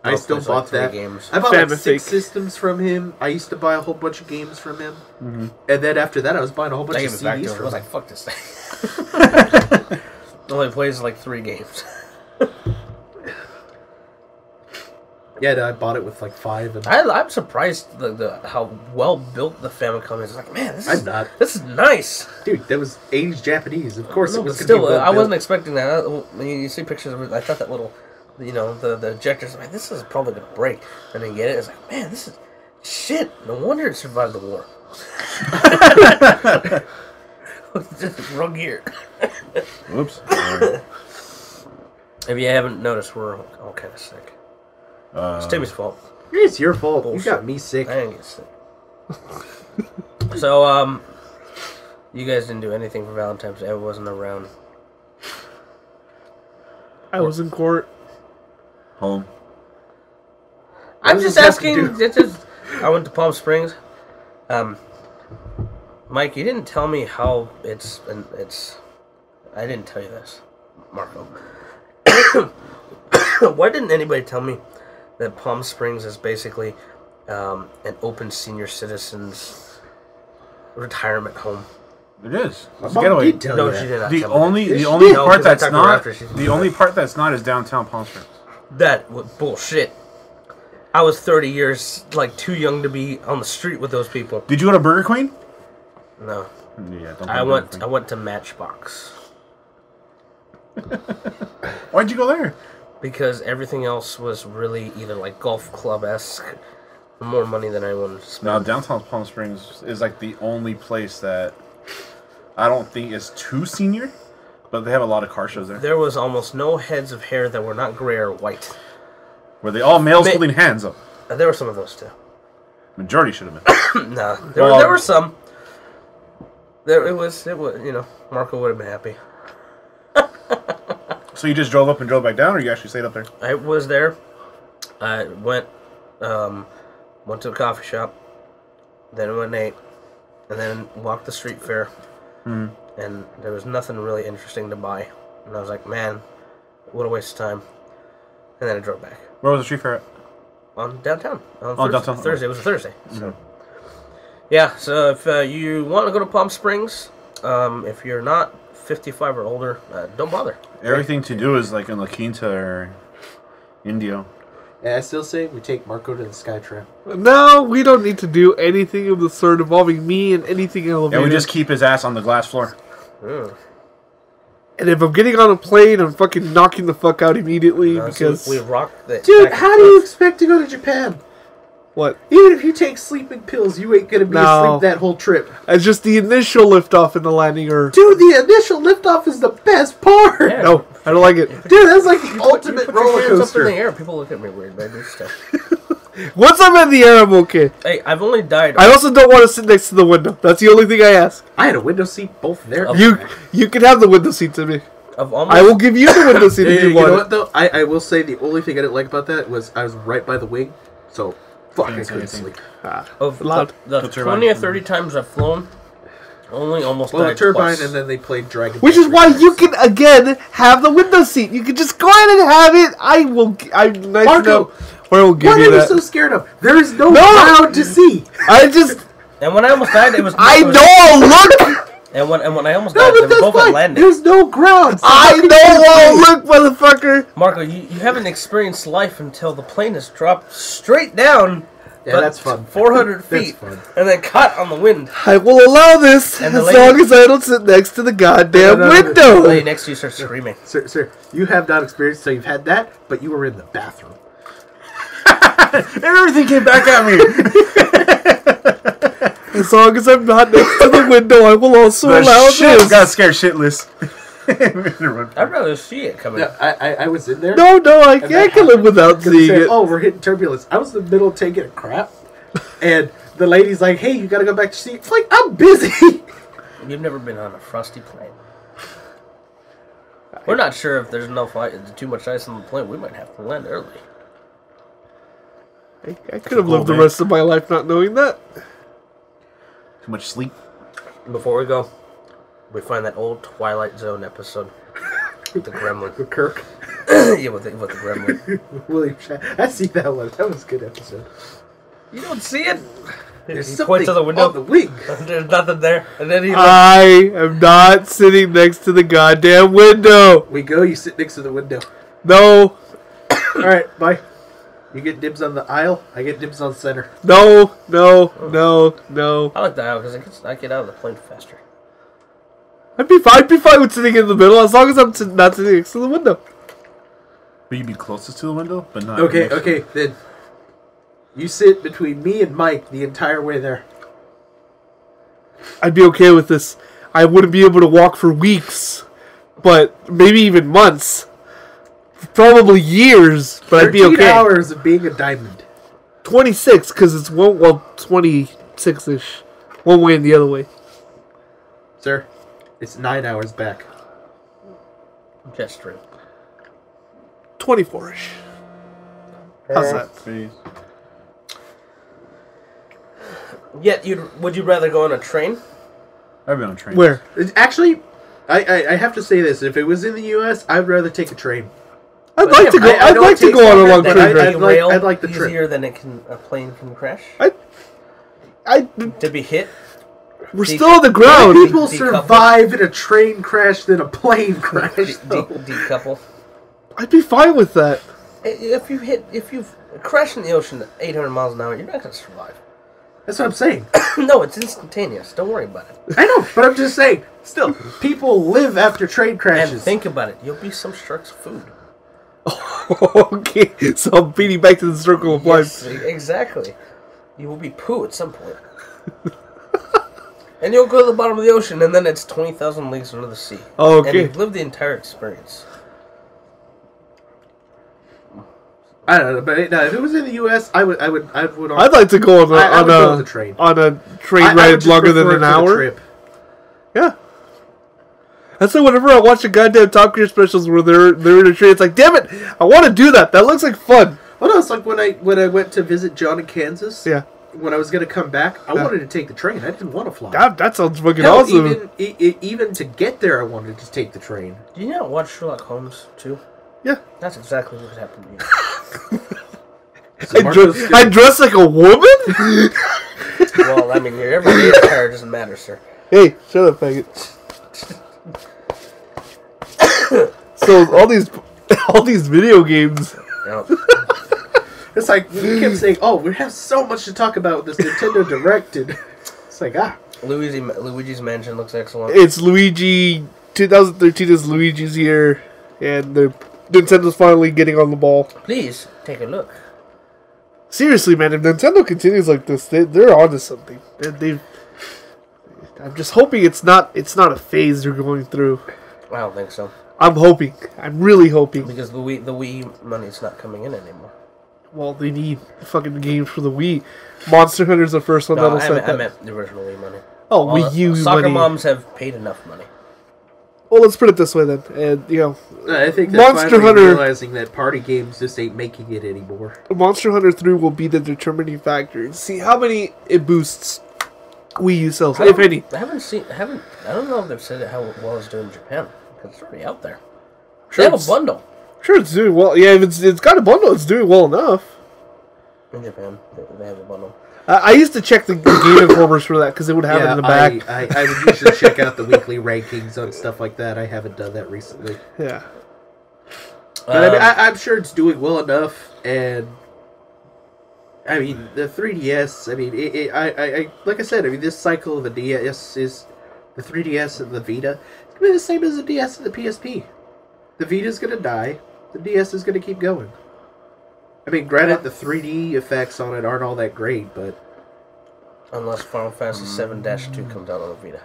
[SPEAKER 2] I
[SPEAKER 1] Oh,
[SPEAKER 2] still
[SPEAKER 1] there's
[SPEAKER 2] bought
[SPEAKER 1] like 3
[SPEAKER 2] that.
[SPEAKER 1] games.
[SPEAKER 2] I bought like
[SPEAKER 4] Famific.
[SPEAKER 2] 6 systems from him. I used to buy a whole bunch of games from him. And then after that, I was buying a whole bunch
[SPEAKER 1] I
[SPEAKER 2] of
[SPEAKER 1] gave it back to
[SPEAKER 2] CDs
[SPEAKER 1] him. I
[SPEAKER 2] from
[SPEAKER 1] was
[SPEAKER 2] him.
[SPEAKER 1] like, fuck this thing. Only plays like 3 games.
[SPEAKER 2] Yeah, no, I bought it with like 5. And
[SPEAKER 1] I'm surprised the how well built the Famicom is. Like, man,
[SPEAKER 2] I'm not.
[SPEAKER 1] This is nice.
[SPEAKER 2] Dude, that was 80s Japanese. Of course
[SPEAKER 1] No,
[SPEAKER 2] it was
[SPEAKER 1] but
[SPEAKER 2] gonna be
[SPEAKER 1] still, I
[SPEAKER 2] well-built.
[SPEAKER 1] wasn't expecting that. When you see pictures of it, I thought that little, the ejectors. Man, this is probably gonna break. And then you get it. It's like, man, this is shit. No wonder it survived the war. Just wrong gear.
[SPEAKER 5] Whoops.
[SPEAKER 1] If you haven't noticed, we're all kind of sick. It's Timmy's fault.
[SPEAKER 2] It's your fault.
[SPEAKER 1] Bullshit.
[SPEAKER 2] You got me sick.
[SPEAKER 1] I didn't get sick. So, you guys didn't do anything for Valentine's Day. I wasn't around.
[SPEAKER 4] I was in court.
[SPEAKER 5] Home.
[SPEAKER 1] I'm
[SPEAKER 2] What
[SPEAKER 1] just
[SPEAKER 2] does this have
[SPEAKER 1] asking.
[SPEAKER 2] to do?
[SPEAKER 1] I went to Palm Springs. Mike, you didn't tell me how it's. I didn't tell you this, Marco. Why didn't anybody tell me that Palm Springs is basically an open senior citizens retirement home?
[SPEAKER 5] It is.
[SPEAKER 2] My
[SPEAKER 5] It's a
[SPEAKER 2] mom
[SPEAKER 5] getaway.
[SPEAKER 2] did tell
[SPEAKER 1] No,
[SPEAKER 2] you
[SPEAKER 1] she
[SPEAKER 2] that.
[SPEAKER 1] did not.
[SPEAKER 5] The
[SPEAKER 1] tell me
[SPEAKER 5] only
[SPEAKER 1] that.
[SPEAKER 5] the only
[SPEAKER 1] No,
[SPEAKER 5] part
[SPEAKER 1] 'cause I
[SPEAKER 5] that's
[SPEAKER 1] talked to her
[SPEAKER 5] not
[SPEAKER 1] after she-
[SPEAKER 5] the only part that's not is downtown Palm Springs.
[SPEAKER 1] That was bullshit. I was 30 years too young to be on the street with those people.
[SPEAKER 5] Did you go to Burger Queen?
[SPEAKER 1] No,
[SPEAKER 5] Yeah, don't.
[SPEAKER 1] I went to Matchbox
[SPEAKER 5] Why'd you go there?
[SPEAKER 1] because everything else was really either like golf club-esque, more money than I wanted to
[SPEAKER 5] No,
[SPEAKER 1] spend.
[SPEAKER 5] downtown Palm Springs is like the only place that I don't think is too senior, but they have a lot of car shows there.
[SPEAKER 1] There was almost no heads of hair that were not gray or white.
[SPEAKER 5] Were they all males
[SPEAKER 1] Ma-
[SPEAKER 5] holding hands up?
[SPEAKER 1] There were some of those too.
[SPEAKER 5] Majority should have been.
[SPEAKER 1] No,
[SPEAKER 5] Well-
[SPEAKER 1] there were some. It was Marco would have been happy.
[SPEAKER 5] So you just drove up and drove back down, or you actually stayed up there?
[SPEAKER 1] I was there. I went to a coffee shop, then went and ate, and then walked the street fair.
[SPEAKER 5] Hmm.
[SPEAKER 1] And there was nothing really interesting to buy. And I was like, man, what a waste of time. And then I drove back.
[SPEAKER 5] Where was the street fair at?
[SPEAKER 1] On downtown. On
[SPEAKER 5] Oh, downtown.
[SPEAKER 1] Thursday. It was a Thursday. So. Yeah, so if you want to go to Palm Springs, if you're not 55 or older, don't bother.
[SPEAKER 5] Everything to do is like in La Quinta or Indio.
[SPEAKER 2] Yeah, I still say we take Marco to the Skytrap.
[SPEAKER 4] No, we don't need to do anything of the sort involving me and anything elevated.
[SPEAKER 5] And we just keep his ass on the glass floor.
[SPEAKER 4] And if I'm getting on a plane, I'm fucking knocking the fuck out immediately because
[SPEAKER 1] we rocked the
[SPEAKER 2] Dude,
[SPEAKER 1] back and
[SPEAKER 2] how do you
[SPEAKER 1] forth.
[SPEAKER 2] expect to go to Japan?
[SPEAKER 4] what?
[SPEAKER 2] Even if you take sleeping pills, you ain't gonna be
[SPEAKER 4] No.
[SPEAKER 2] asleep that whole trip.
[SPEAKER 4] It's just the initial liftoff and the landing, or
[SPEAKER 2] Dude, the initial liftoff is the best part.
[SPEAKER 1] Yeah.
[SPEAKER 4] no, I don't like it.
[SPEAKER 2] Dude, that's like the
[SPEAKER 1] You
[SPEAKER 2] ultimate
[SPEAKER 1] put your
[SPEAKER 2] roller
[SPEAKER 1] hands up in the
[SPEAKER 2] coaster.
[SPEAKER 1] air. People look at me weird, but I do stuff.
[SPEAKER 4] Once I'm in the air, I'm okay.
[SPEAKER 1] Hey, I've only died.
[SPEAKER 4] I also don't want to sit next to the window. That's the only thing I ask.
[SPEAKER 2] I had a window seat both there.
[SPEAKER 4] You can have the window seat to me.
[SPEAKER 1] Of almost,
[SPEAKER 4] I will give you the window seat
[SPEAKER 2] Yeah,
[SPEAKER 4] if you
[SPEAKER 2] you
[SPEAKER 4] want
[SPEAKER 2] know
[SPEAKER 4] it.
[SPEAKER 2] what though? I will say the only thing I didn't like about that was I was right by the wing, so fuck, I
[SPEAKER 5] Can't say
[SPEAKER 2] couldn't
[SPEAKER 5] anything.
[SPEAKER 2] sleep.
[SPEAKER 1] of
[SPEAKER 4] Loud.
[SPEAKER 1] the
[SPEAKER 5] The turbine.
[SPEAKER 1] 20 or 30 times I've flown, only almost
[SPEAKER 2] Well, the
[SPEAKER 1] died
[SPEAKER 2] turbine,
[SPEAKER 1] twice.
[SPEAKER 2] and then they played Dragon.
[SPEAKER 4] Which
[SPEAKER 2] Ball
[SPEAKER 4] is why
[SPEAKER 2] 3
[SPEAKER 4] you
[SPEAKER 2] times.
[SPEAKER 4] can again have the window seat. You can just go ahead and have it. I will. I'm nice
[SPEAKER 2] Marco,
[SPEAKER 4] enough. Or I will give
[SPEAKER 2] What
[SPEAKER 4] you
[SPEAKER 2] are you
[SPEAKER 4] that.
[SPEAKER 2] so scared of? There is no ground to see.
[SPEAKER 4] I just...
[SPEAKER 1] And when I almost died, it was.
[SPEAKER 4] I know! Look!
[SPEAKER 1] And when I almost
[SPEAKER 2] No,
[SPEAKER 1] died, they
[SPEAKER 2] but
[SPEAKER 1] were
[SPEAKER 2] that's
[SPEAKER 1] both at
[SPEAKER 2] fine.
[SPEAKER 1] landing.
[SPEAKER 2] There's no ground. So
[SPEAKER 4] I know! Look, motherfucker!
[SPEAKER 1] Marco, you haven't experienced life until the plane has dropped straight down.
[SPEAKER 2] Yeah,
[SPEAKER 1] but
[SPEAKER 2] that's fun.
[SPEAKER 1] 400
[SPEAKER 2] That's
[SPEAKER 1] feet.
[SPEAKER 2] fun.
[SPEAKER 1] And then caught on the wind.
[SPEAKER 4] I will allow this
[SPEAKER 1] And
[SPEAKER 4] as
[SPEAKER 1] the lady-
[SPEAKER 4] long as I don't sit next to the goddamn
[SPEAKER 2] No.
[SPEAKER 1] The
[SPEAKER 4] window!
[SPEAKER 1] lady next to you starts screaming.
[SPEAKER 2] Sir, you have not experienced, so you've had that, but you were in the bathroom.
[SPEAKER 5] And everything came back at me.
[SPEAKER 4] As long as I'm not next to the window, I will also allow
[SPEAKER 5] The shit
[SPEAKER 4] this.
[SPEAKER 5] got scared shitless.
[SPEAKER 1] I'd rather see it coming.
[SPEAKER 2] No, I was in there.
[SPEAKER 4] No, I
[SPEAKER 2] And
[SPEAKER 4] can't
[SPEAKER 2] that
[SPEAKER 4] live without
[SPEAKER 2] Because they
[SPEAKER 4] seeing
[SPEAKER 2] said,
[SPEAKER 4] it.
[SPEAKER 2] oh, we're hitting turbulence. I was in the middle of taking a crap, and the lady's like, hey, you gotta go back to seat. It's like, I'm busy.
[SPEAKER 1] You've never been on a frosty plane. We're not sure if there's too much ice on the plane. We might have to land early.
[SPEAKER 4] I could have lived the rest of my life not knowing that.
[SPEAKER 5] Too much sleep.
[SPEAKER 1] Before we go, we find that old Twilight Zone episode with the gremlin.
[SPEAKER 2] With Kirk.
[SPEAKER 1] Yeah, with the gremlin.
[SPEAKER 2] William Shatner. I see that one. That was a good episode.
[SPEAKER 1] You don't see it?
[SPEAKER 2] There's
[SPEAKER 1] He
[SPEAKER 2] something
[SPEAKER 1] points to the window.
[SPEAKER 2] on the wing.
[SPEAKER 1] There's nothing there. And then he
[SPEAKER 4] I am not sitting next to the goddamn window.
[SPEAKER 2] We go, you sit next to the window.
[SPEAKER 4] No,
[SPEAKER 2] All right, bye. You get dibs on the aisle. I get dibs on center.
[SPEAKER 4] no.
[SPEAKER 1] I like the aisle because I get out of the plane faster.
[SPEAKER 4] I'd be fine with sitting in the middle as long as I'm not sitting next to the window.
[SPEAKER 5] But you'd be closest to the window, but not.
[SPEAKER 2] Okay, then. You sit between me and Mike the entire way there.
[SPEAKER 4] I'd be okay with this. I wouldn't be able to walk for weeks, but maybe even months. Probably years, but I'd be
[SPEAKER 2] 13
[SPEAKER 4] okay.
[SPEAKER 2] hours of being a diamond.
[SPEAKER 4] 26, because it's 26-ish. One way and the other way.
[SPEAKER 2] Sir, it's 9 hours back.
[SPEAKER 1] Just true.
[SPEAKER 4] 24-ish. How's that?
[SPEAKER 5] Please.
[SPEAKER 1] Yet, would you rather go on a train?
[SPEAKER 5] I've been on trains.
[SPEAKER 4] Where?
[SPEAKER 2] Actually, I have to say this. If it was in the U.S., I'd rather take a train.
[SPEAKER 4] I'd like to go.
[SPEAKER 2] I
[SPEAKER 4] I'd
[SPEAKER 2] don't
[SPEAKER 4] like to
[SPEAKER 2] take
[SPEAKER 4] go on a
[SPEAKER 2] longer
[SPEAKER 4] long
[SPEAKER 2] than
[SPEAKER 4] train
[SPEAKER 2] I'd
[SPEAKER 4] ride.
[SPEAKER 2] like the trip.
[SPEAKER 1] easier than a plane can crash. To be hit.
[SPEAKER 4] We're still on the
[SPEAKER 2] More
[SPEAKER 4] ground.
[SPEAKER 2] people survive in a train crash than a plane crash. though.
[SPEAKER 1] Decouple.
[SPEAKER 4] I'd be fine with that.
[SPEAKER 1] If you crash in the ocean at 800 miles an hour, you're not going to survive.
[SPEAKER 2] That's what I'm saying.
[SPEAKER 1] No, it's instantaneous. Don't worry about it.
[SPEAKER 2] I know, but I'm just saying. Still, people live after train crashes.
[SPEAKER 1] And think about it. You'll be some shark's food.
[SPEAKER 4] Okay, so I'm feeding back to the circle of life.
[SPEAKER 1] Yes, exactly. You will be poo at some point. And you'll go to the bottom of the ocean, and then it's 20,000 leagues under the sea.
[SPEAKER 4] Oh, okay.
[SPEAKER 1] And you've lived the entire experience.
[SPEAKER 2] I don't know, but no, if it was in the U.S., I would.
[SPEAKER 4] I'd like to go on
[SPEAKER 2] I would go on the
[SPEAKER 4] a
[SPEAKER 2] train.
[SPEAKER 4] on a train
[SPEAKER 2] I would
[SPEAKER 4] ride
[SPEAKER 2] just
[SPEAKER 4] longer than
[SPEAKER 2] prefer
[SPEAKER 4] an
[SPEAKER 2] it to the
[SPEAKER 4] hour.
[SPEAKER 2] trip.
[SPEAKER 4] Yeah. That's like whenever I watch the goddamn Top Gear specials where they're in a train, it's like, damn it, I want to do that. That looks like fun.
[SPEAKER 2] Well, no, it's like when I went to visit John in Kansas.
[SPEAKER 4] Yeah.
[SPEAKER 2] When I was going to come back, I wanted to take the train. I didn't want to fly.
[SPEAKER 4] That sounds fucking
[SPEAKER 2] Hell,
[SPEAKER 4] awesome.
[SPEAKER 2] even to get there, I wanted to take the train.
[SPEAKER 1] Do you not watch Sherlock Holmes, too?
[SPEAKER 4] Yeah.
[SPEAKER 1] That's exactly what happened to you.
[SPEAKER 2] So
[SPEAKER 4] I dress like a woman?
[SPEAKER 1] Well, I mean, your everyday attire doesn't matter, sir.
[SPEAKER 4] Hey, shut up, faggot. So all these video games.
[SPEAKER 1] No.
[SPEAKER 2] It's like we kept saying, "Oh, we have so much to talk about with this Nintendo Direct." And it's like,
[SPEAKER 1] Luigi's Mansion looks excellent.
[SPEAKER 4] It's Luigi. 2013 is Luigi's year, and Nintendo's finally getting on the ball.
[SPEAKER 1] Please, take a look.
[SPEAKER 4] Seriously, man, if Nintendo continues like this, they're onto something. I'm just hoping it's not a phase they're going through.
[SPEAKER 1] I don't think so.
[SPEAKER 4] I'm hoping. I'm really hoping.
[SPEAKER 1] Because the Wii money's not coming in anymore.
[SPEAKER 4] Well, they need fucking games for the Wii. Monster Hunter's the first one
[SPEAKER 1] No,
[SPEAKER 4] that'll set
[SPEAKER 1] I
[SPEAKER 4] that.
[SPEAKER 1] meant the original Wii money.
[SPEAKER 4] Oh, Wii U
[SPEAKER 1] Soccer
[SPEAKER 4] money.
[SPEAKER 1] moms have paid enough money.
[SPEAKER 4] Well, let's put it this way then. And,
[SPEAKER 2] I think they're
[SPEAKER 4] Monster
[SPEAKER 2] finally
[SPEAKER 4] Hunter-
[SPEAKER 2] realizing that party games just ain't making it anymore.
[SPEAKER 4] Monster Hunter 3 will be the determining factor. See how many it boosts Wii U sales, if any.
[SPEAKER 1] I don't know if they've said how well it's doing in Japan. Because it's already out there.
[SPEAKER 4] Sure,
[SPEAKER 1] They have a bundle.
[SPEAKER 4] Sure, it's doing well. Yeah, if it's got a bundle, it's doing well enough.
[SPEAKER 1] In Japan, they have a bundle.
[SPEAKER 4] I used to check the Game Informers for that because it would have it in the back.
[SPEAKER 2] I would usually check out the weekly rankings on stuff like that. I haven't done that recently.
[SPEAKER 4] Yeah.
[SPEAKER 2] But I mean, I'm sure it's doing well enough, and I mean the 3DS. I mean, I like I said. I mean, this cycle of the DS is the 3DS and the Vita. It's gonna be the same as the DS and the PSP. The Vita's gonna die. The DS is gonna keep going. I mean, granted, the 3D effects on it aren't all that great, but
[SPEAKER 1] unless Final Fantasy 7-2 comes out on the Vita.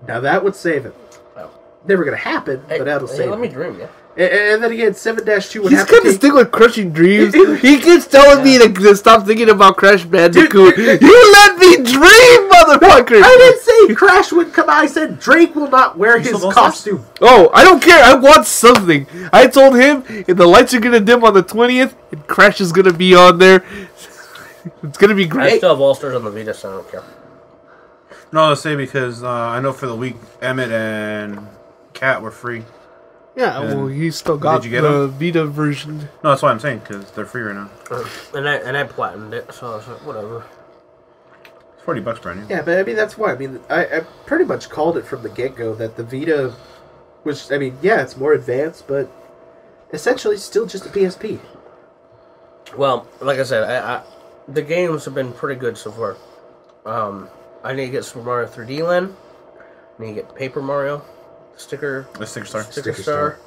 [SPEAKER 2] now that would save it.
[SPEAKER 1] Oh.
[SPEAKER 2] Never gonna happen, but that'll save
[SPEAKER 1] Let
[SPEAKER 2] it.
[SPEAKER 1] me dream, yeah.
[SPEAKER 2] And then again, 7-2 would
[SPEAKER 4] He's
[SPEAKER 2] have
[SPEAKER 4] got
[SPEAKER 2] to
[SPEAKER 4] to
[SPEAKER 2] take...
[SPEAKER 4] stick with crushing dreams. He keeps telling me to stop thinking about Crash Bandicoot. You let me dream, motherfucker!
[SPEAKER 2] I didn't say Crash would come out. I said Drake will not wear his costume.
[SPEAKER 4] Oh, I don't care. I want something. I told him if the lights are gonna dim on the 20th, and Crash is gonna be on there. It's gonna be
[SPEAKER 1] I
[SPEAKER 4] great.
[SPEAKER 1] still have All-Stars on the Vita, so I don't care.
[SPEAKER 5] No, I'll say because I know for the week, Emmett and Kat were free.
[SPEAKER 4] Yeah, well, he still got
[SPEAKER 5] Did you get
[SPEAKER 4] the Vita version.
[SPEAKER 5] No, that's what I'm saying because they're free right now.
[SPEAKER 1] And I platinumed it, so I was like, whatever.
[SPEAKER 5] It's $40 brand new.
[SPEAKER 2] Yeah, but I mean, that's why. I mean, I pretty much called it from the get-go that the Vita was, I mean, yeah, it's more advanced, but essentially still just a PSP.
[SPEAKER 1] Well, like I said, the games have been pretty good so far. I need to get Super Mario 3D Land. I need to get Paper Mario. Sticker
[SPEAKER 5] Star.
[SPEAKER 1] Sticker Star.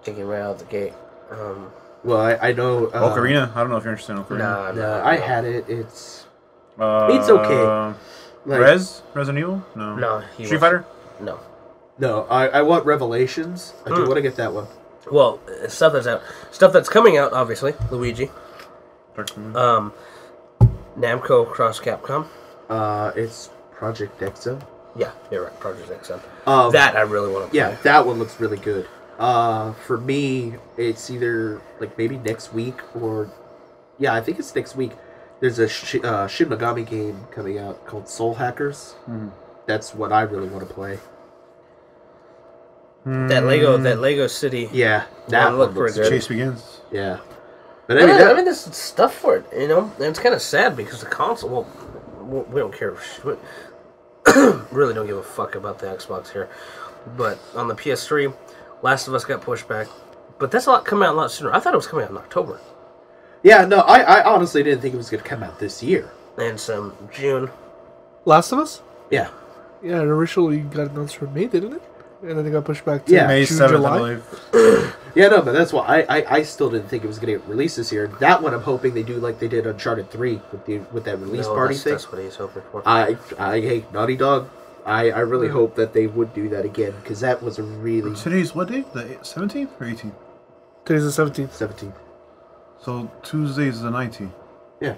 [SPEAKER 1] Thinking right out the gate.
[SPEAKER 2] Well, I know...
[SPEAKER 5] Ocarina? I don't know if you're interested in Ocarina.
[SPEAKER 2] No, I had it. It's okay. Like,
[SPEAKER 5] Resident Evil? No.
[SPEAKER 1] No.
[SPEAKER 5] Street Fighter?
[SPEAKER 1] No.
[SPEAKER 2] No, I want Revelations. I do want to get that one.
[SPEAKER 1] Well, stuff that's out. Stuff that's coming out, obviously. Luigi. Namco Cross Capcom.
[SPEAKER 2] It's Project Exo.
[SPEAKER 1] Yeah, you're right. Project XM. That I really want to play.
[SPEAKER 2] Yeah, that one looks really good. For me, it's either like maybe next week or I think it's next week. There's a Shin Megami game coming out called Soul Hackers. Mm-hmm. That's what I really want to play.
[SPEAKER 1] That Lego City.
[SPEAKER 2] Yeah, that one
[SPEAKER 1] looked
[SPEAKER 2] looks
[SPEAKER 1] pretty good.
[SPEAKER 5] Chase Begins.
[SPEAKER 2] Yeah, but I mean,
[SPEAKER 1] there's stuff for it, you know, and it's kind of sad because the console. Well, we don't care. We really don't give a fuck about the Xbox here. But on the PS3, Last of Us got pushed back. But that's coming out a lot sooner. I thought it was coming out in October.
[SPEAKER 2] Yeah, no, I honestly didn't think it was going to come out this year.
[SPEAKER 1] And some June.
[SPEAKER 4] Last of Us?
[SPEAKER 2] Yeah.
[SPEAKER 4] Yeah, it originally got announced for May, didn't it? And then it got pushed back to
[SPEAKER 5] May
[SPEAKER 4] June,
[SPEAKER 5] 7th,
[SPEAKER 4] July.
[SPEAKER 5] I believe.
[SPEAKER 2] Yeah, no, but that's why I still didn't think it was going to get released this year. That one I'm hoping they do like they did Uncharted 3 with that release party thing.
[SPEAKER 1] That's what he's hoping for.
[SPEAKER 2] Hey, Naughty Dog, I really hope that they would do that again, because that was a really...
[SPEAKER 5] Today's what day? The 17th or 18th?
[SPEAKER 4] Today's the 17th.
[SPEAKER 2] 17.
[SPEAKER 5] So Tuesday's the 19th.
[SPEAKER 2] Yeah.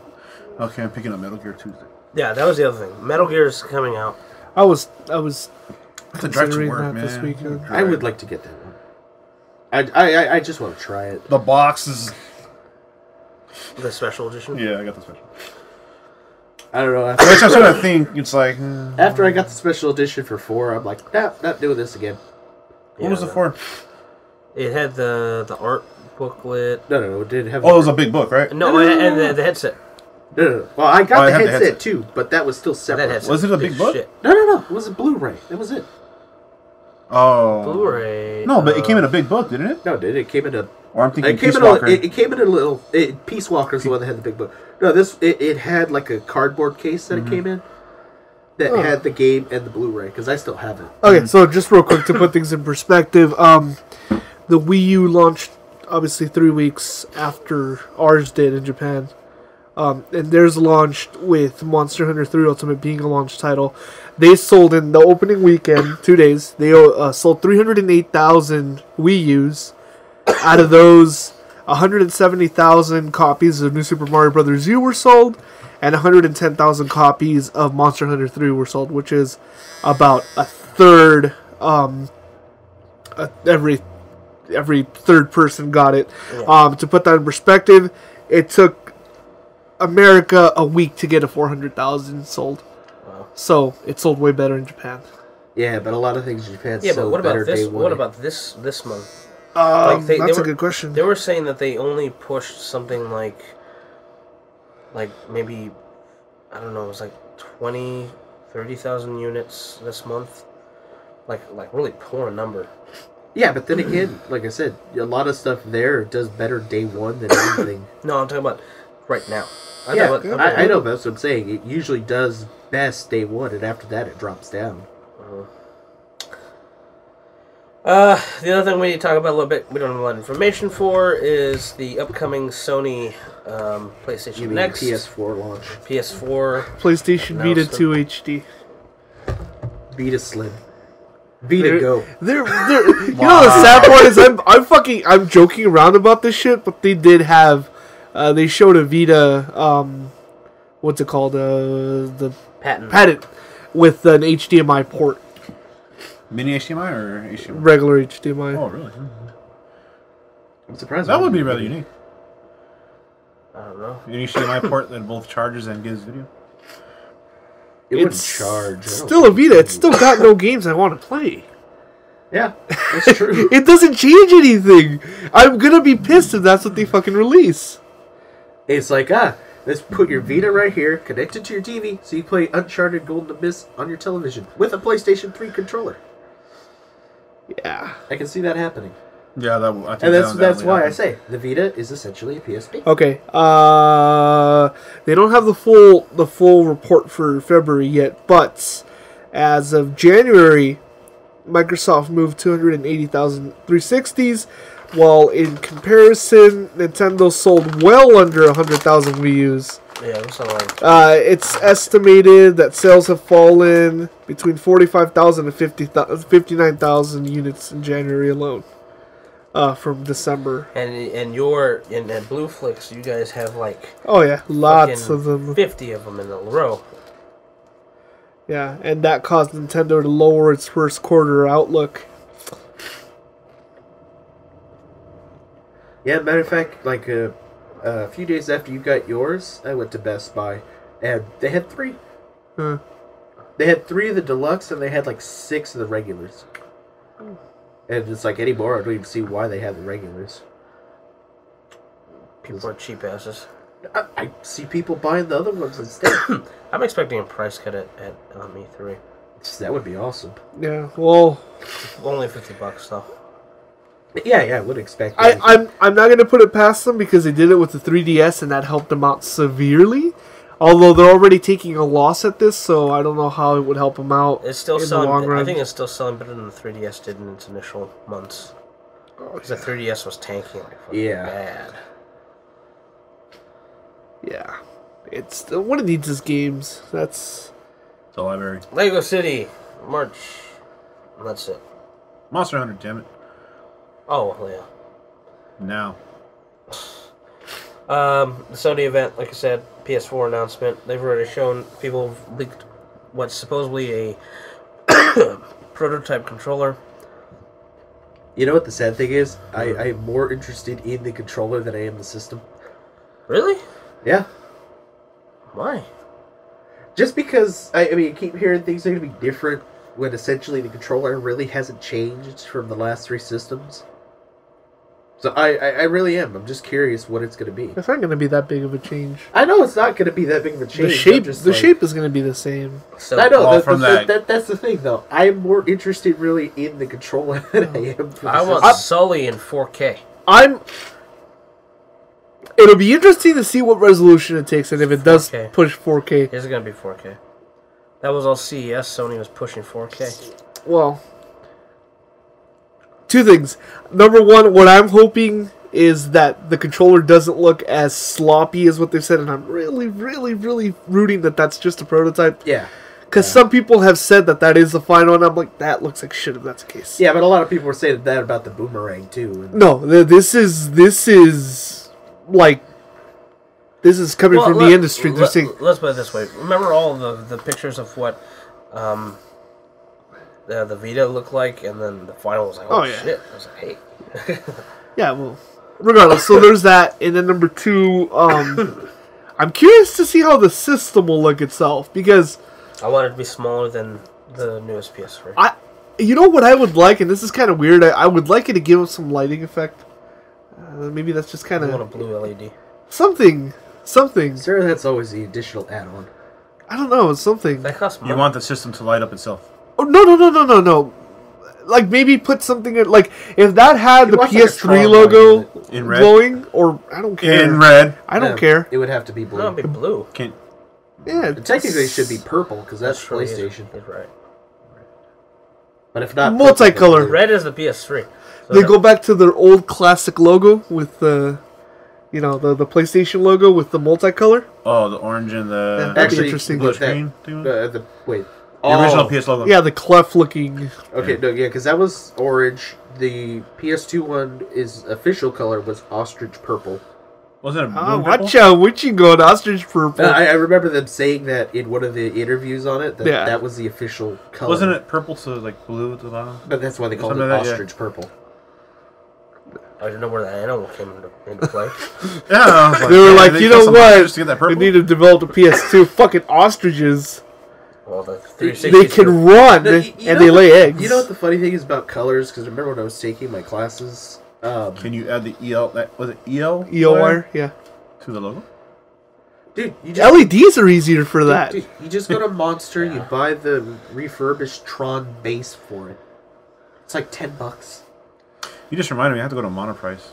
[SPEAKER 5] Okay, I'm picking up Metal Gear Tuesday.
[SPEAKER 1] Yeah, that was the other thing. Metal Gear is coming out.
[SPEAKER 4] I was
[SPEAKER 5] It's a drive to
[SPEAKER 4] considering
[SPEAKER 5] work,
[SPEAKER 4] that
[SPEAKER 5] man.
[SPEAKER 4] this weekend.
[SPEAKER 2] I would like to get that one. I just want to try it.
[SPEAKER 5] The box is...
[SPEAKER 1] The special edition.
[SPEAKER 5] Yeah, I got the special.
[SPEAKER 2] I don't know.
[SPEAKER 5] Which I'm trying to think, it's like...
[SPEAKER 2] After I got the special edition for 4, I'm like, nah, not doing this again.
[SPEAKER 5] What was it for?
[SPEAKER 1] It had the art booklet.
[SPEAKER 2] No, it didn't have...
[SPEAKER 5] Oh, it was a big book, right?
[SPEAKER 1] No, and the headset.
[SPEAKER 2] No. Well, I got the headset too, but that was still
[SPEAKER 1] That
[SPEAKER 2] separate.
[SPEAKER 1] headset
[SPEAKER 5] Was it a big book?
[SPEAKER 1] shit.
[SPEAKER 2] No. It was a Blu-ray. That was it.
[SPEAKER 5] Oh.
[SPEAKER 1] Blu-ray.
[SPEAKER 5] No, but it came in a big book, didn't it?
[SPEAKER 2] No, it came in a...
[SPEAKER 5] Or I'm thinking
[SPEAKER 2] It came,
[SPEAKER 5] Peace
[SPEAKER 2] in a,
[SPEAKER 5] Walker.
[SPEAKER 2] it came in a little... Peace Walker's the one that had the big book. No, it had like a cardboard case that it came in that had the game and the Blu-ray, because I still have it.
[SPEAKER 4] Okay, so just real quick to put things in perspective, the Wii U launched obviously 3 weeks after ours did in Japan. And theirs launched with Monster Hunter 3 Ultimate being a launch title. They sold in the opening weekend, 2 days, they sold 308,000 Wii U's. Out of those, 170,000 copies of New Super Mario Bros. U were sold, and 110,000 copies of Monster Hunter 3 were sold, which is about a third. Every third person got it.
[SPEAKER 1] Yeah.
[SPEAKER 4] To put that in perspective, it took America a week to get a 400,000 sold.
[SPEAKER 1] Wow.
[SPEAKER 4] So it sold way better in Japan.
[SPEAKER 2] Yeah, but a lot of things in Japan
[SPEAKER 1] Yeah, but
[SPEAKER 2] sold
[SPEAKER 1] what
[SPEAKER 2] better
[SPEAKER 1] about this?
[SPEAKER 2] day one.
[SPEAKER 1] What about this month?
[SPEAKER 4] That's a good question.
[SPEAKER 1] They were saying that they only pushed something like maybe, I don't know, it was like 20, 30,000 units this month. Like really poor number.
[SPEAKER 2] Yeah, but then again, like I said, a lot of stuff there does better day one than anything.
[SPEAKER 1] No, I'm talking about right now.
[SPEAKER 2] I know, but that's what I'm saying. It usually does best day one, and after that it drops down.
[SPEAKER 1] The other thing we need to talk about a little bit, we don't have a lot of information for, is the upcoming Sony PlayStation Next.
[SPEAKER 2] PS4 launch.
[SPEAKER 1] PS4.
[SPEAKER 4] PlayStation Vita 2 HD.
[SPEAKER 2] Vita Slim. Vita Go.
[SPEAKER 4] They're You know the sad part is I'm joking around about this shit, but they did have they showed a Vita what's it called, the patent with an HDMI port.
[SPEAKER 5] Mini HDMI or HDMI?
[SPEAKER 4] Regular HDMI.
[SPEAKER 5] Oh, really?
[SPEAKER 2] I'm surprised.
[SPEAKER 5] That would be rather unique.
[SPEAKER 1] I don't know.
[SPEAKER 5] An HDMI port that both charges and gives video.
[SPEAKER 2] It wouldn't charge.
[SPEAKER 4] It's still a Vita. It's still got no games I want to play.
[SPEAKER 2] Yeah, that's true.
[SPEAKER 4] It doesn't change anything. I'm gonna be pissed if that's what they fucking release.
[SPEAKER 2] It's like, let's put your Vita right here, connect it to your TV, so you play Uncharted Golden Abyss on your television with a PlayStation 3 controller.
[SPEAKER 4] Yeah,
[SPEAKER 2] I can see that happening.
[SPEAKER 5] Yeah, I think
[SPEAKER 2] and that's why I say the Vita is essentially a PSP.
[SPEAKER 4] Okay. They don't have the full report for February yet, but as of January, Microsoft moved 280,000 360s, while in comparison, Nintendo sold well under 100,000 Wii U's.
[SPEAKER 1] Yeah, that's not like...
[SPEAKER 4] It's estimated that sales have fallen between 45,000 and 59,000 units in January alone. From December.
[SPEAKER 1] And at Blueflix, you guys have like...
[SPEAKER 4] Oh yeah, lots of them.
[SPEAKER 1] 50 of them in a row.
[SPEAKER 4] Yeah, and that caused Nintendo to lower its first quarter outlook.
[SPEAKER 2] Yeah, matter of fact, like a few days after you got yours, I went to Best Buy, and they had 3.
[SPEAKER 4] Huh.
[SPEAKER 2] They had 3 of the deluxe, and they had like 6 of the regulars. And it's like anymore, I don't even see why they have the regulars.
[SPEAKER 1] People are cheap asses.
[SPEAKER 2] I see people buying the other ones instead.
[SPEAKER 1] I'm expecting a price cut at E3.
[SPEAKER 2] That would be awesome.
[SPEAKER 4] Yeah, well...
[SPEAKER 1] Only $50 though.
[SPEAKER 2] Yeah, I would expect
[SPEAKER 4] I'm not going to put it past them because they did it with the 3DS and that helped them out severely. Although they're already taking a loss at this, so I don't know how it would help them out.
[SPEAKER 1] It's still
[SPEAKER 4] in
[SPEAKER 1] selling.
[SPEAKER 4] the long run.
[SPEAKER 1] I think it's still selling better than the 3DS did in its initial months. Because the 3DS was tanking like fucking bad.
[SPEAKER 4] Yeah, it's what it needs is games. That's
[SPEAKER 5] the library.
[SPEAKER 1] Lego City, March. That's it.
[SPEAKER 5] Monster Hunter, damn it.
[SPEAKER 1] Oh well, yeah.
[SPEAKER 5] Now.
[SPEAKER 1] The Sony event, like I said, PS4 announcement. They've already shown people leaked what's supposedly a prototype controller.
[SPEAKER 2] You know what the sad thing is? I'm more interested in the controller than I am the system.
[SPEAKER 1] Really?
[SPEAKER 2] Yeah.
[SPEAKER 1] Why?
[SPEAKER 2] Just because, I mean, you keep hearing things are going to be different when essentially the controller really hasn't changed from the last 3 systems. So I really am. I'm just curious what it's going to be.
[SPEAKER 4] It's not going to be that big of a change.
[SPEAKER 2] I know it's not going to be that big of a change.
[SPEAKER 4] The shape is going to be the same.
[SPEAKER 2] So, I know. That's the thing, though. I'm more interested really in the controller than I am.
[SPEAKER 1] I want Sully in 4K.
[SPEAKER 4] It'll be interesting to see what resolution it takes, and if it does push 4K.
[SPEAKER 1] Is it going to be 4K? That was all CES. Sony was pushing 4K.
[SPEAKER 4] Well, 2 things. Number 1, what I'm hoping is that the controller doesn't look as sloppy as what they've said, and I'm really, really, really rooting that that's just a prototype.
[SPEAKER 2] Yeah.
[SPEAKER 4] Because some people have said that is the final, and I'm like, that looks like shit if that's the case.
[SPEAKER 2] Yeah, but a lot of people were saying that about the Boomerang, too.
[SPEAKER 4] No, this is like... This is coming from the industry.
[SPEAKER 1] Let's put it this way. Remember all the pictures of what the Vita looked like, and then the final was like, oh shit. I was like, hey.
[SPEAKER 4] Yeah, well, regardless. So there's that, and then number 2, I'm curious to see how the system will look itself, because...
[SPEAKER 1] I want it to be smaller than the newest PS3.
[SPEAKER 4] You know what I would like, and this is kind of weird. I would like it to give us some lighting effect. Maybe that's just kind
[SPEAKER 1] I want a
[SPEAKER 4] of
[SPEAKER 1] blue LED.
[SPEAKER 4] something.
[SPEAKER 2] Sir, that's always the additional add-on.
[SPEAKER 4] I don't know. It's something.
[SPEAKER 1] That costs money.
[SPEAKER 5] You want the system to light up itself.
[SPEAKER 4] Oh no. Like maybe put something in, like if that had the
[SPEAKER 2] wants like a
[SPEAKER 4] PS3
[SPEAKER 2] Tron
[SPEAKER 4] logo
[SPEAKER 2] light
[SPEAKER 5] in red.
[SPEAKER 4] glowing, or I don't care.
[SPEAKER 5] In red.
[SPEAKER 4] I don't
[SPEAKER 2] Yeah,
[SPEAKER 4] care.
[SPEAKER 2] It would have to be blue.
[SPEAKER 1] No, it'd be blue.
[SPEAKER 5] Can
[SPEAKER 4] Yeah,
[SPEAKER 2] Technically, it should be purple because that's
[SPEAKER 1] true, he's-
[SPEAKER 2] PlayStation.
[SPEAKER 1] He's right.
[SPEAKER 2] But if not,
[SPEAKER 4] Multicolor.
[SPEAKER 2] purple, then blue.
[SPEAKER 1] Red is the PS3. So
[SPEAKER 4] they
[SPEAKER 1] that-
[SPEAKER 4] go back to their old classic logo with the, the PlayStation logo with the multicolor.
[SPEAKER 5] the orange and the
[SPEAKER 4] That'd be
[SPEAKER 2] Actually,
[SPEAKER 4] interesting.
[SPEAKER 5] blue
[SPEAKER 2] that-
[SPEAKER 5] screen. thing?
[SPEAKER 2] Wait.
[SPEAKER 5] The original PS logo.
[SPEAKER 4] Yeah, the clef looking.
[SPEAKER 2] Okay, no, yeah, because that was orange. The PS2 one, is official color was ostrich purple.
[SPEAKER 5] Wasn't it blue?
[SPEAKER 4] Oh,
[SPEAKER 5] and purple?
[SPEAKER 4] watch out! What you going ostrich purple?
[SPEAKER 2] I remember them saying that in one of the interviews on it. That
[SPEAKER 4] Yeah.
[SPEAKER 2] that was the official color.
[SPEAKER 5] Wasn't it purple to like blue at the bottom?
[SPEAKER 2] But that's why they called it
[SPEAKER 5] Something like that, yeah.
[SPEAKER 2] ostrich purple.
[SPEAKER 1] I didn't know where the animal came into play.
[SPEAKER 5] Yeah. I was
[SPEAKER 4] They were like,
[SPEAKER 5] they
[SPEAKER 4] you
[SPEAKER 5] got
[SPEAKER 4] know
[SPEAKER 5] some
[SPEAKER 4] what?
[SPEAKER 5] oranges to get that
[SPEAKER 4] We
[SPEAKER 5] purple.
[SPEAKER 4] need to develop a PS2. Fucking ostriches.
[SPEAKER 1] Well, the 360.
[SPEAKER 4] They can run
[SPEAKER 2] No, you
[SPEAKER 4] and
[SPEAKER 2] know
[SPEAKER 4] they
[SPEAKER 2] what-
[SPEAKER 4] lay eggs.
[SPEAKER 2] You know what the funny thing is about colors? Because remember when I was taking my classes,
[SPEAKER 5] Can you add the EL? Was it EL?
[SPEAKER 4] EO wire, yeah.
[SPEAKER 5] To the logo.
[SPEAKER 2] dude, you just
[SPEAKER 4] LEDs are easier for that.
[SPEAKER 2] Dude, you just go to Monster, you buy the refurbished Tron base for it. It's like $10.
[SPEAKER 5] You just reminded me. I have to go to Monoprice.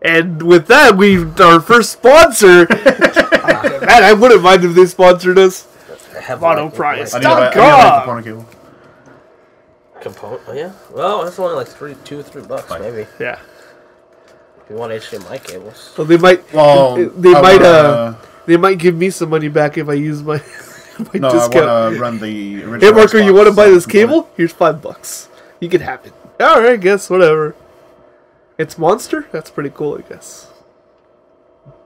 [SPEAKER 4] And with that, our first sponsor. Man, I wouldn't mind if they sponsored us. Mono price.
[SPEAKER 5] I need to buy
[SPEAKER 4] God.
[SPEAKER 5] a component cable.
[SPEAKER 1] Component? Oh, yeah. Well, that's only like $2-3
[SPEAKER 5] Fine.
[SPEAKER 1] maybe.
[SPEAKER 4] Yeah.
[SPEAKER 1] If you want HDMI cables.
[SPEAKER 4] So they might.
[SPEAKER 5] Well,
[SPEAKER 4] They might give me some money back if I use my
[SPEAKER 5] No, I
[SPEAKER 4] discount.
[SPEAKER 5] want to run the original.
[SPEAKER 4] Hey Marco, you
[SPEAKER 5] Xbox
[SPEAKER 4] want to buy this
[SPEAKER 5] component.
[SPEAKER 4] cable? Here's $5. You can have it. All right, guess whatever. It's Monster. That's pretty cool, I guess.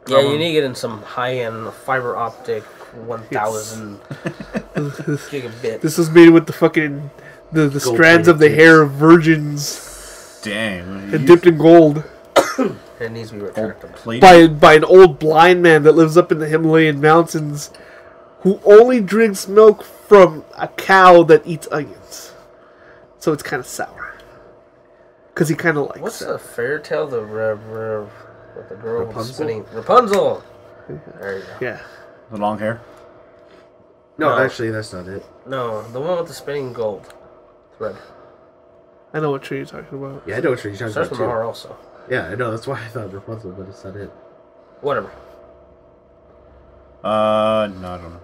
[SPEAKER 1] Yeah, you need to get in some high-end fiber optic 1000 gigabit.
[SPEAKER 4] This was made with the fucking the strands of the hair of virgins
[SPEAKER 5] Dang.
[SPEAKER 4] and dipped in gold
[SPEAKER 1] It needs to be retractable.
[SPEAKER 5] Plate.
[SPEAKER 4] by an old blind man that lives up in the Himalayan mountains, who only drinks milk from a cow that eats onions. So it's kind of sour. Because he kind of likes
[SPEAKER 1] What's
[SPEAKER 4] it.
[SPEAKER 1] the fairy tale? With the girl with the
[SPEAKER 2] Rapunzel?
[SPEAKER 1] spinning... Rapunzel! There you go.
[SPEAKER 4] Yeah.
[SPEAKER 5] The long hair.
[SPEAKER 2] No,
[SPEAKER 1] No.
[SPEAKER 2] actually, that's not it.
[SPEAKER 1] No, the one with the spinning gold thread.
[SPEAKER 4] I know what tree you're talking about.
[SPEAKER 2] Yeah, I know what you're talking
[SPEAKER 1] Starts
[SPEAKER 2] about
[SPEAKER 1] with an R
[SPEAKER 2] too.
[SPEAKER 1] also.
[SPEAKER 2] Yeah, I know. That's why I thought Rapunzel, but it's not it.
[SPEAKER 1] Whatever.
[SPEAKER 5] No, I don't know.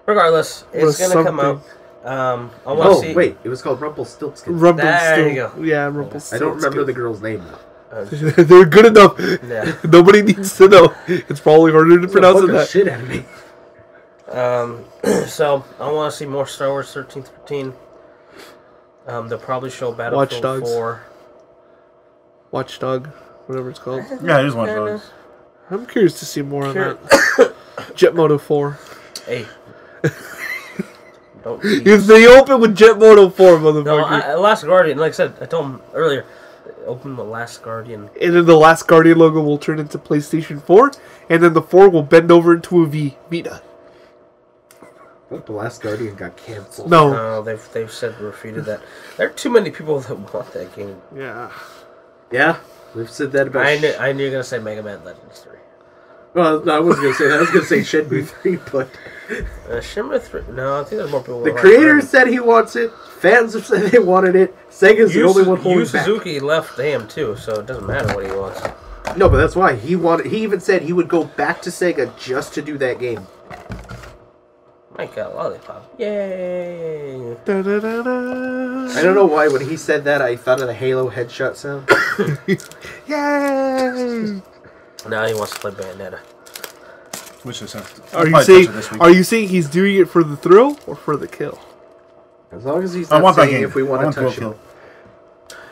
[SPEAKER 1] Regardless, it's
[SPEAKER 4] Was
[SPEAKER 1] gonna come out.
[SPEAKER 4] something.
[SPEAKER 1] I want to
[SPEAKER 2] Oh,
[SPEAKER 1] see.
[SPEAKER 2] wait, it was called Rumpelstiltskin.
[SPEAKER 1] There you go.
[SPEAKER 4] Yeah, Rumpelstiltskin.
[SPEAKER 2] I don't remember the girl's name now.
[SPEAKER 4] They're good enough.
[SPEAKER 1] Yeah.
[SPEAKER 4] Nobody needs to know. It's probably harder to pronounce than
[SPEAKER 2] the
[SPEAKER 4] that.
[SPEAKER 2] shit out of me.
[SPEAKER 1] So I want to see more Star Wars 1313. They'll probably show
[SPEAKER 4] Watch
[SPEAKER 1] Battlefield
[SPEAKER 4] Dogs.
[SPEAKER 1] 4.
[SPEAKER 4] Watchdog, whatever it's called.
[SPEAKER 5] Yeah, it is one of those.
[SPEAKER 4] I'm curious to see more on that. Jet Moto 4.
[SPEAKER 1] Hey. Don't
[SPEAKER 4] If
[SPEAKER 1] tease.
[SPEAKER 4] they open with Jet Moto 4,
[SPEAKER 1] No,
[SPEAKER 4] motherfucker.
[SPEAKER 1] Last Guardian, like I said, I told him earlier, open the Last Guardian.
[SPEAKER 4] And then the Last Guardian logo will turn into PlayStation 4, and then the 4 will bend over into a V. Vita.
[SPEAKER 2] The Last Guardian got canceled.
[SPEAKER 4] No.
[SPEAKER 1] No, they've said refuted that. There are too many people that want that game.
[SPEAKER 4] Yeah.
[SPEAKER 2] Yeah, we've said that about.
[SPEAKER 1] I knew you were gonna say Mega Man Legends 3.
[SPEAKER 2] Well, no, I wasn't gonna say that. I was gonna say Shenmue 3, but
[SPEAKER 1] Shimmer 3. No, I think there's more people.
[SPEAKER 2] the
[SPEAKER 1] that like
[SPEAKER 2] creator
[SPEAKER 1] it.
[SPEAKER 2] said he wants it. Fans have said they wanted it. Sega's the only one holding
[SPEAKER 1] Yu
[SPEAKER 2] back.
[SPEAKER 1] Suzuki left them too, so it doesn't matter what he wants.
[SPEAKER 2] No, but that's why he wanted. He even said he would go back to Sega just to do that game.
[SPEAKER 1] Mike got a lollipop. Yay!
[SPEAKER 4] Da-da-da-da.
[SPEAKER 2] I don't know why when he said that I thought of the Halo headshot sound.
[SPEAKER 4] Yay!
[SPEAKER 1] Now he wants to play Bayonetta.
[SPEAKER 5] Which is
[SPEAKER 4] Are you saying he's doing it for the thrill or for the kill?
[SPEAKER 2] As long as he's
[SPEAKER 5] I
[SPEAKER 2] not
[SPEAKER 5] want that
[SPEAKER 2] saying
[SPEAKER 5] game.
[SPEAKER 2] if we
[SPEAKER 5] I
[SPEAKER 2] want
[SPEAKER 5] want
[SPEAKER 2] to touch
[SPEAKER 5] Kill
[SPEAKER 2] him.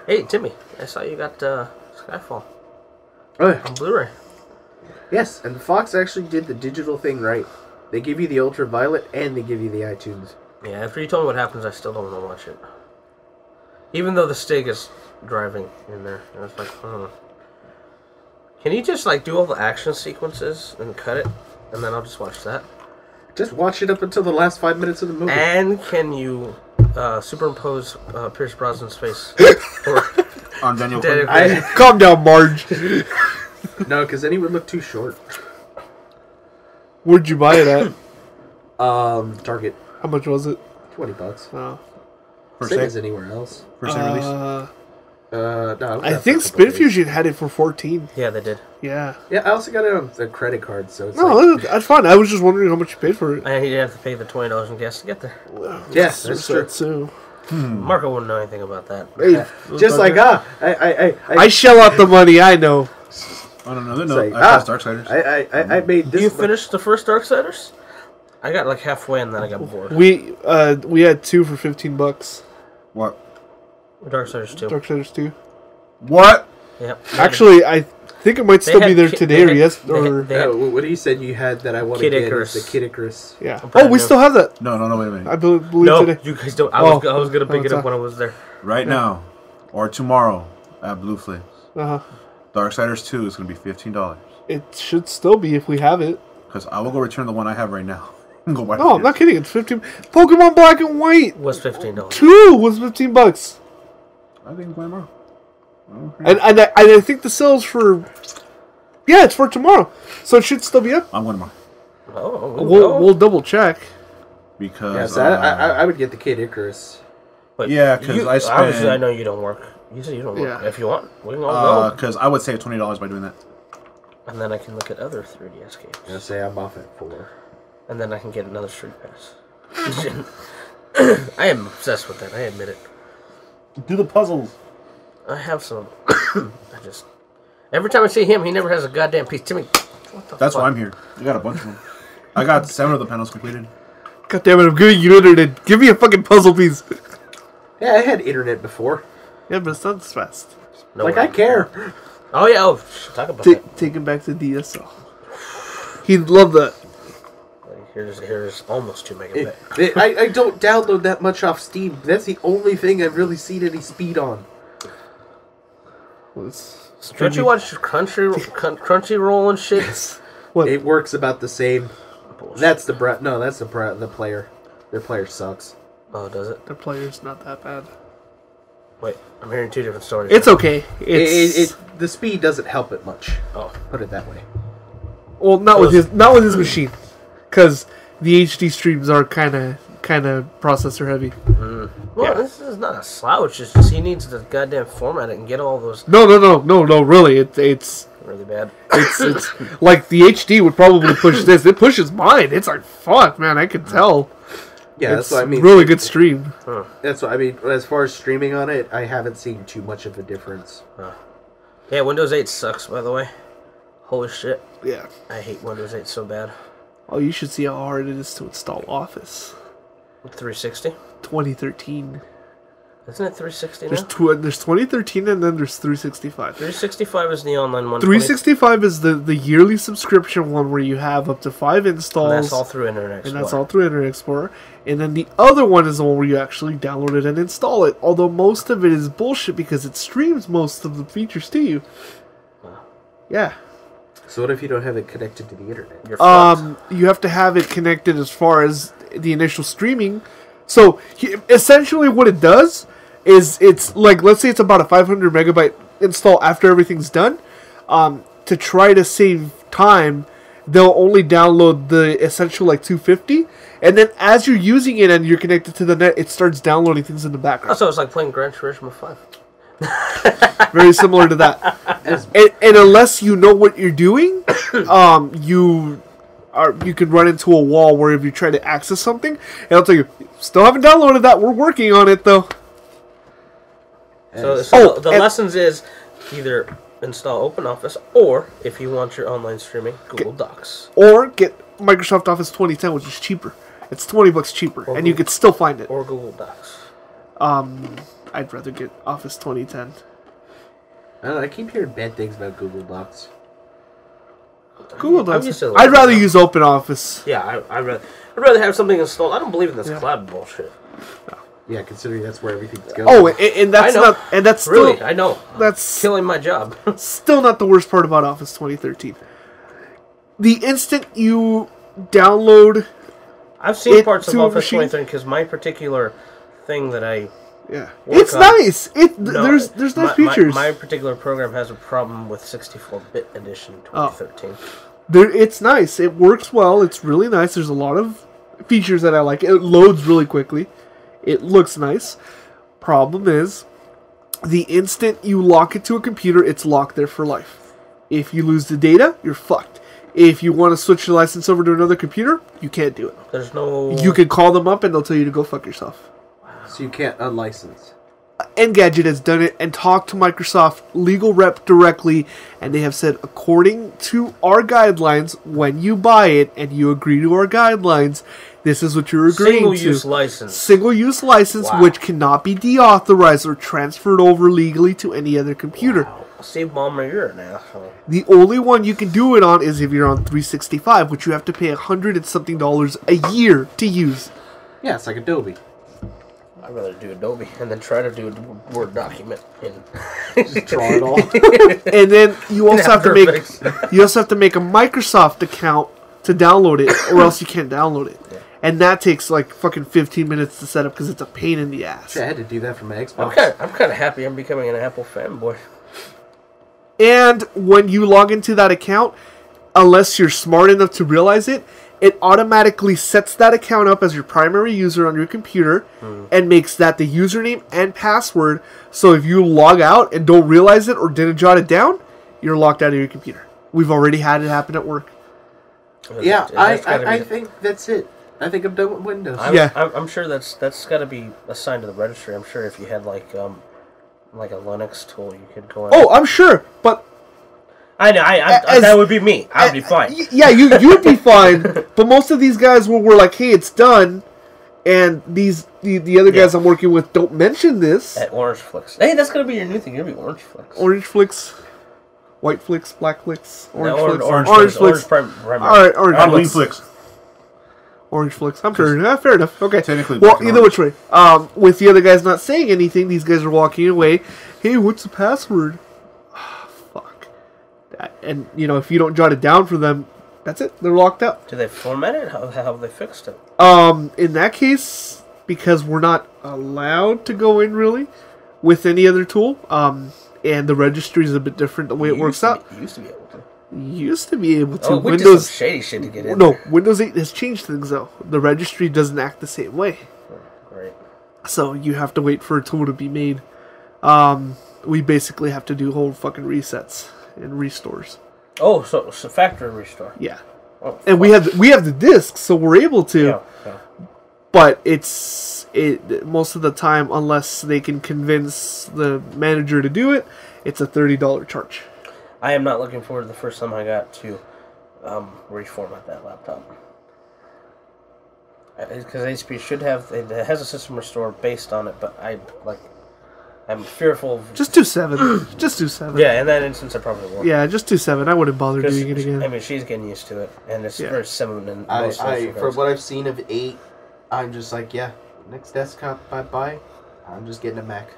[SPEAKER 1] Hey Timmy, I saw you got Skyfall
[SPEAKER 2] Oh, yeah.
[SPEAKER 1] on Blu-ray.
[SPEAKER 2] Yes, and Fox actually did the digital thing right. They give you the ultraviolet and they give you the iTunes.
[SPEAKER 1] Yeah, after you told me what happens, I still don't want to watch it. Even though the Stig is driving in there, I was like, Can you just like do all the action sequences and cut it, and then I'll just watch that?
[SPEAKER 2] Just watch it up until the last 5 minutes of the movie.
[SPEAKER 1] And can you superimpose Pierce Brosnan's face?
[SPEAKER 5] On Daniel
[SPEAKER 1] Daniel
[SPEAKER 5] Craig.
[SPEAKER 4] Calm down, Marge.
[SPEAKER 2] No, because then he would look too short.
[SPEAKER 4] Where'd you buy it at?
[SPEAKER 2] Target.
[SPEAKER 4] How much was it?
[SPEAKER 2] $20.
[SPEAKER 4] Oh.
[SPEAKER 5] First
[SPEAKER 2] Same
[SPEAKER 5] day,
[SPEAKER 2] as anywhere else.
[SPEAKER 5] first day release.
[SPEAKER 2] No,
[SPEAKER 4] I think Spin Fusion had it for 14.
[SPEAKER 1] Yeah, they did.
[SPEAKER 4] Yeah.
[SPEAKER 2] Yeah, I also got it on the credit card, so it's
[SPEAKER 4] No,
[SPEAKER 2] like...
[SPEAKER 4] that's fine. I was just wondering how much you paid for it.
[SPEAKER 1] And you have to pay the $20 in gas to get there.
[SPEAKER 2] Yeah, that's true.
[SPEAKER 4] So,
[SPEAKER 1] Marco wouldn't know anything about that.
[SPEAKER 4] hey,
[SPEAKER 2] Just like,
[SPEAKER 4] I shell out the money, I know.
[SPEAKER 5] On another
[SPEAKER 2] It's
[SPEAKER 5] note,
[SPEAKER 2] like,
[SPEAKER 5] I passed Darksiders.
[SPEAKER 2] I made this...
[SPEAKER 1] You finished the first Darksiders? I got like halfway and then I got bored.
[SPEAKER 4] We had 2 for $15.
[SPEAKER 5] What?
[SPEAKER 1] Darksiders 2.
[SPEAKER 4] Darksiders 2.
[SPEAKER 5] What?
[SPEAKER 1] Yep.
[SPEAKER 4] Actually, I think it might still
[SPEAKER 1] had
[SPEAKER 4] be there
[SPEAKER 1] Ki-
[SPEAKER 4] today or
[SPEAKER 1] they had-
[SPEAKER 4] yes
[SPEAKER 1] they had-
[SPEAKER 4] or
[SPEAKER 1] they had-
[SPEAKER 2] what he said you had that I want to
[SPEAKER 1] Kid
[SPEAKER 2] get
[SPEAKER 1] Icarus.
[SPEAKER 2] is the Kid Icarus.
[SPEAKER 4] yeah.
[SPEAKER 1] brand
[SPEAKER 4] Oh, we
[SPEAKER 1] new.
[SPEAKER 4] still have that.
[SPEAKER 5] No, wait a minute.
[SPEAKER 4] I believe
[SPEAKER 1] No,
[SPEAKER 4] today.
[SPEAKER 1] you guys don't. I was gonna pick it up when I was there.
[SPEAKER 5] Right now, or tomorrow, at Blue Flames,
[SPEAKER 4] Uh-huh.
[SPEAKER 5] Darksiders 2 is going to be $15.
[SPEAKER 4] It should still be if we have it.
[SPEAKER 5] Because I will go return the one I have right now. And go buy
[SPEAKER 4] No, I'm
[SPEAKER 5] the
[SPEAKER 4] not kidding. It's 15. Pokemon Black and White
[SPEAKER 1] Was $15.
[SPEAKER 4] 2 was $15.
[SPEAKER 5] I think it's tomorrow.
[SPEAKER 4] And I think the sale's for. Yeah, it's for tomorrow, so it should still be up.
[SPEAKER 5] I'm going tomorrow.
[SPEAKER 1] Oh,
[SPEAKER 4] We'll double check.
[SPEAKER 5] Because
[SPEAKER 2] Yeah, so I would get the Kid Icarus.
[SPEAKER 1] But
[SPEAKER 5] Yeah, 'cause
[SPEAKER 1] you-
[SPEAKER 5] I spent-
[SPEAKER 1] obviously I know you don't work. You said you don't work.
[SPEAKER 4] Yeah.
[SPEAKER 1] If you want, we can all go,
[SPEAKER 5] because I would save $20 by doing that.
[SPEAKER 1] and then I can look at other 3DS games,
[SPEAKER 2] I say I'm off at 4.
[SPEAKER 1] and then I can get another Street Pass. I am obsessed with that. I admit it.
[SPEAKER 5] Do the puzzles.
[SPEAKER 1] I have some. I just every time I see him, he never has a goddamn piece. Timmy, what the
[SPEAKER 5] That's
[SPEAKER 1] fuck?
[SPEAKER 5] why I'm here. I got a bunch of them. I got 7 of the panels completed.
[SPEAKER 4] God damn it! I'm giving you internet. Give me a fucking puzzle piece.
[SPEAKER 2] Yeah, I had internet before.
[SPEAKER 4] Yeah, but it's not as fast.
[SPEAKER 1] No
[SPEAKER 2] Like,
[SPEAKER 1] way.
[SPEAKER 2] I care.
[SPEAKER 1] Oh yeah. Oh, talk about that.
[SPEAKER 4] Take him back to DSL. He'd love that.
[SPEAKER 1] Like, here's almost 2 megabytes.
[SPEAKER 2] I don't download that much off Steam. That's the only thing I've really seen any speed on.
[SPEAKER 1] Don't you watch Crunchyroll and shit?
[SPEAKER 4] What?
[SPEAKER 2] It works about the same.
[SPEAKER 1] Bullshit.
[SPEAKER 2] That's the the player. Their player sucks.
[SPEAKER 1] Oh, does it?
[SPEAKER 4] The player's not that bad.
[SPEAKER 1] Wait, I'm hearing 2 different stories.
[SPEAKER 4] It's okay. It's
[SPEAKER 2] The speed doesn't help it much.
[SPEAKER 1] Oh,
[SPEAKER 2] Put it that way.
[SPEAKER 4] well, not with his machine, because the HD streams are kind of processor heavy.
[SPEAKER 1] well, this is not a slouch. It's just he needs to goddamn format it and get all those
[SPEAKER 4] No. Really, it's
[SPEAKER 1] really bad.
[SPEAKER 4] it's like the HD would probably push this. It pushes mine. It's like fuck, man. I can tell.
[SPEAKER 2] Yeah,
[SPEAKER 4] It's
[SPEAKER 2] that's what I mean.
[SPEAKER 4] really good stream.
[SPEAKER 2] That's what I mean. As far as streaming on it, I haven't seen too much of a difference.
[SPEAKER 1] Yeah, Windows 8 sucks, by the way. Holy shit.
[SPEAKER 4] Yeah.
[SPEAKER 1] I hate Windows 8 so bad.
[SPEAKER 4] Oh, you should see how hard it is to install Office.
[SPEAKER 1] 360?
[SPEAKER 4] 2013.
[SPEAKER 1] Isn't it 360 now?
[SPEAKER 4] There's 2013 and then there's 365.
[SPEAKER 1] 365 is the online one.
[SPEAKER 4] 365 is the yearly subscription one where you have up to 5 installs.
[SPEAKER 1] And that's all through Internet Explorer.
[SPEAKER 4] And that's all through Internet Explorer. And then the other one is the one where you actually download it and install it. Although most of it is bullshit because it streams most of the features to you. Yeah.
[SPEAKER 2] So what if you don't have it connected to the internet?
[SPEAKER 1] You're fucked.
[SPEAKER 4] You have to have it connected as far as the initial streaming. So essentially what it does is it's like, let's say it's about a 500 megabyte install after everything's done. To try to save time, they'll only download the essential like 250. And then as you're using it and you're connected to the net, it starts downloading things in the background.
[SPEAKER 1] So it's like playing Gran Turismo 5.
[SPEAKER 4] Very similar to that. And unless you know what you're doing, you can run into a wall where if you try to access something, it'll tell you, still haven't downloaded that, we're working on it though.
[SPEAKER 1] So the lessons is either install OpenOffice or, if you want your online streaming, Google Docs.
[SPEAKER 4] Or get Microsoft Office 2010, which is cheaper. It's $20 cheaper, and you could still find it.
[SPEAKER 1] Or Google Docs.
[SPEAKER 4] I'd rather get Office 2010.
[SPEAKER 2] I don't know, I keep hearing bad things about Google Docs.
[SPEAKER 4] Google
[SPEAKER 1] I'm
[SPEAKER 4] Docs.
[SPEAKER 1] used to
[SPEAKER 4] I'd rather use OpenOffice.
[SPEAKER 1] Yeah, I'd rather have something installed. I don't believe in this cloud bullshit.
[SPEAKER 2] Yeah, considering that's where everything's going.
[SPEAKER 4] Oh, and that's
[SPEAKER 1] I know.
[SPEAKER 4] not, and that's still,
[SPEAKER 1] Really, I know.
[SPEAKER 4] that's
[SPEAKER 1] Killing my job.
[SPEAKER 4] still not the worst part about Office 2013. The instant you download
[SPEAKER 1] I've seen parts of
[SPEAKER 4] to a
[SPEAKER 1] Office
[SPEAKER 4] machine.
[SPEAKER 1] 23 because my particular thing that I
[SPEAKER 4] Yeah,
[SPEAKER 1] work
[SPEAKER 4] it's
[SPEAKER 1] on-
[SPEAKER 4] nice.
[SPEAKER 1] No,
[SPEAKER 4] There's nice features.
[SPEAKER 1] My particular program has a problem with 64-bit edition 2013.
[SPEAKER 4] It's nice. It works well. It's really nice. There's a lot of features that I like. It loads really quickly. It looks nice. Problem is, the instant you lock it to a computer, it's locked there for life. If you lose the data, you're fucked. If you want to switch your license over to another computer, you can't do it.
[SPEAKER 1] There's no...
[SPEAKER 4] You can call them up and they'll tell you to go fuck yourself.
[SPEAKER 2] So you can't unlicense.
[SPEAKER 4] Engadget has done it and talked to Microsoft legal rep directly, and they have said, according to our guidelines, when you buy it and you agree to our guidelines, this is what you're agreeing
[SPEAKER 1] Single-use
[SPEAKER 4] to.
[SPEAKER 1] license.
[SPEAKER 4] Single-use license,
[SPEAKER 1] Wow.
[SPEAKER 4] which cannot be deauthorized or transferred over legally to any other computer.
[SPEAKER 1] Wow. Save Mom a year now. So.
[SPEAKER 4] The only one you can do it on is if you're on 365, which you have to pay $100 and something a year to use.
[SPEAKER 2] Yeah, it's like Adobe.
[SPEAKER 1] I'd rather do Adobe and then try to do a Word document in...
[SPEAKER 2] Just draw it all.
[SPEAKER 4] And then you also have to make
[SPEAKER 1] After
[SPEAKER 4] you also have to make a Microsoft account to download it, or else you can't download it.
[SPEAKER 1] Yeah.
[SPEAKER 4] And that takes like fucking 15 minutes to set up because it's a pain in the ass.
[SPEAKER 2] Shit, I had to do that for my Xbox.
[SPEAKER 1] I'm kind of happy I'm becoming an Apple fanboy.
[SPEAKER 4] And when you log into that account, unless you're smart enough to realize it, it automatically sets that account up as your primary user on your computer and makes that the username and password. So if you log out and don't realize it or didn't jot it down, you're locked out of your computer. We've already had it happen at work.
[SPEAKER 2] Yeah,
[SPEAKER 1] That's gotta
[SPEAKER 2] I
[SPEAKER 1] be-
[SPEAKER 2] think that's it. I think I'm done with Windows.
[SPEAKER 1] I'm sure that's got to be assigned to the registry. I'm sure if you had like a Linux tool, you could go in.
[SPEAKER 4] Oh, I'm sure, but
[SPEAKER 1] I know.
[SPEAKER 4] As-
[SPEAKER 1] That would be me. I would be fine.
[SPEAKER 4] Yeah, you'd be fine. But most of these guys were like, "Hey, it's done," and the other guys I'm working with don't mention this.
[SPEAKER 1] At Orange Flicks. Hey, that's gonna be your new thing. You're gonna be Orange Flicks.
[SPEAKER 4] Orange flicks, white flicks, black flicks, orange
[SPEAKER 1] No,
[SPEAKER 4] flicks,
[SPEAKER 1] Orange Flicks. Primary.
[SPEAKER 4] All right, orange
[SPEAKER 5] Halloween
[SPEAKER 4] flicks.
[SPEAKER 5] flicks.
[SPEAKER 4] Orange flicks. I'm sure. Fair enough. Okay.
[SPEAKER 5] Technically
[SPEAKER 4] Well,
[SPEAKER 5] black and
[SPEAKER 4] either
[SPEAKER 5] orange.
[SPEAKER 4] which way. With the other guys not saying anything, these guys are walking away. Hey, what's the password? Fuck. And if you don't jot it down for them, that's it. They're locked out.
[SPEAKER 1] Do they format it? How have they fixed it?
[SPEAKER 4] In that case, because we're not allowed to go in really with any other tool, and the registry is a bit different the way it works out.
[SPEAKER 1] You used to be able to.
[SPEAKER 4] Used to be able to.
[SPEAKER 1] Oh, we did
[SPEAKER 4] Windows,
[SPEAKER 1] some shady shit to get in.
[SPEAKER 4] no,
[SPEAKER 1] there.
[SPEAKER 4] Windows 8 has changed things though. The registry doesn't act the same way,
[SPEAKER 1] Right.
[SPEAKER 4] so you have to wait for a tool to be made. We basically have to do whole fucking resets and restores.
[SPEAKER 1] Oh, so factory restore.
[SPEAKER 4] Yeah,
[SPEAKER 1] Oh,
[SPEAKER 4] and we have the discs, so we're able to.
[SPEAKER 1] Yeah.
[SPEAKER 4] But most of the time, unless they can convince the manager to do it, it's a $30 charge.
[SPEAKER 1] I am not looking forward to the first time I got to reformat that laptop. Because HP should have, it has a system restore based on it, but I'm fearful of...
[SPEAKER 4] Just do 7. Just do 7.
[SPEAKER 1] Yeah, in that instance I probably won't.
[SPEAKER 4] Yeah, just do 7. I wouldn't bother doing it again.
[SPEAKER 1] I mean, she's getting used to it, and it's very similar in most
[SPEAKER 2] I
[SPEAKER 1] social
[SPEAKER 2] for
[SPEAKER 1] guys.
[SPEAKER 2] what I've seen of 8, I'm just like, yeah, next desktop I buy, I'm just getting a Mac.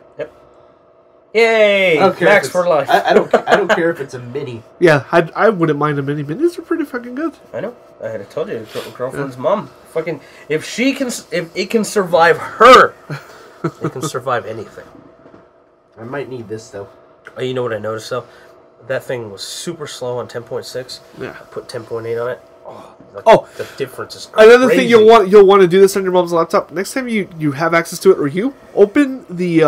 [SPEAKER 1] Yay!
[SPEAKER 2] I don't care
[SPEAKER 1] Max
[SPEAKER 2] if
[SPEAKER 1] for
[SPEAKER 2] it's-
[SPEAKER 1] life.
[SPEAKER 2] I don't care if it's a mini.
[SPEAKER 4] Yeah, I wouldn't mind the mini. Minis are pretty fucking good.
[SPEAKER 1] I know. I had told you, girlfriend's mom. Fucking, if it can survive her, it can survive anything.
[SPEAKER 2] I might need this though.
[SPEAKER 1] Oh, you know what I noticed though? That thing was super slow on 10.6.
[SPEAKER 4] Yeah.
[SPEAKER 1] I put 10.8 on it. Oh, the difference is crazy.
[SPEAKER 4] Another thing you'll want to do this on your mom's laptop. Next time you have access to it, or you open the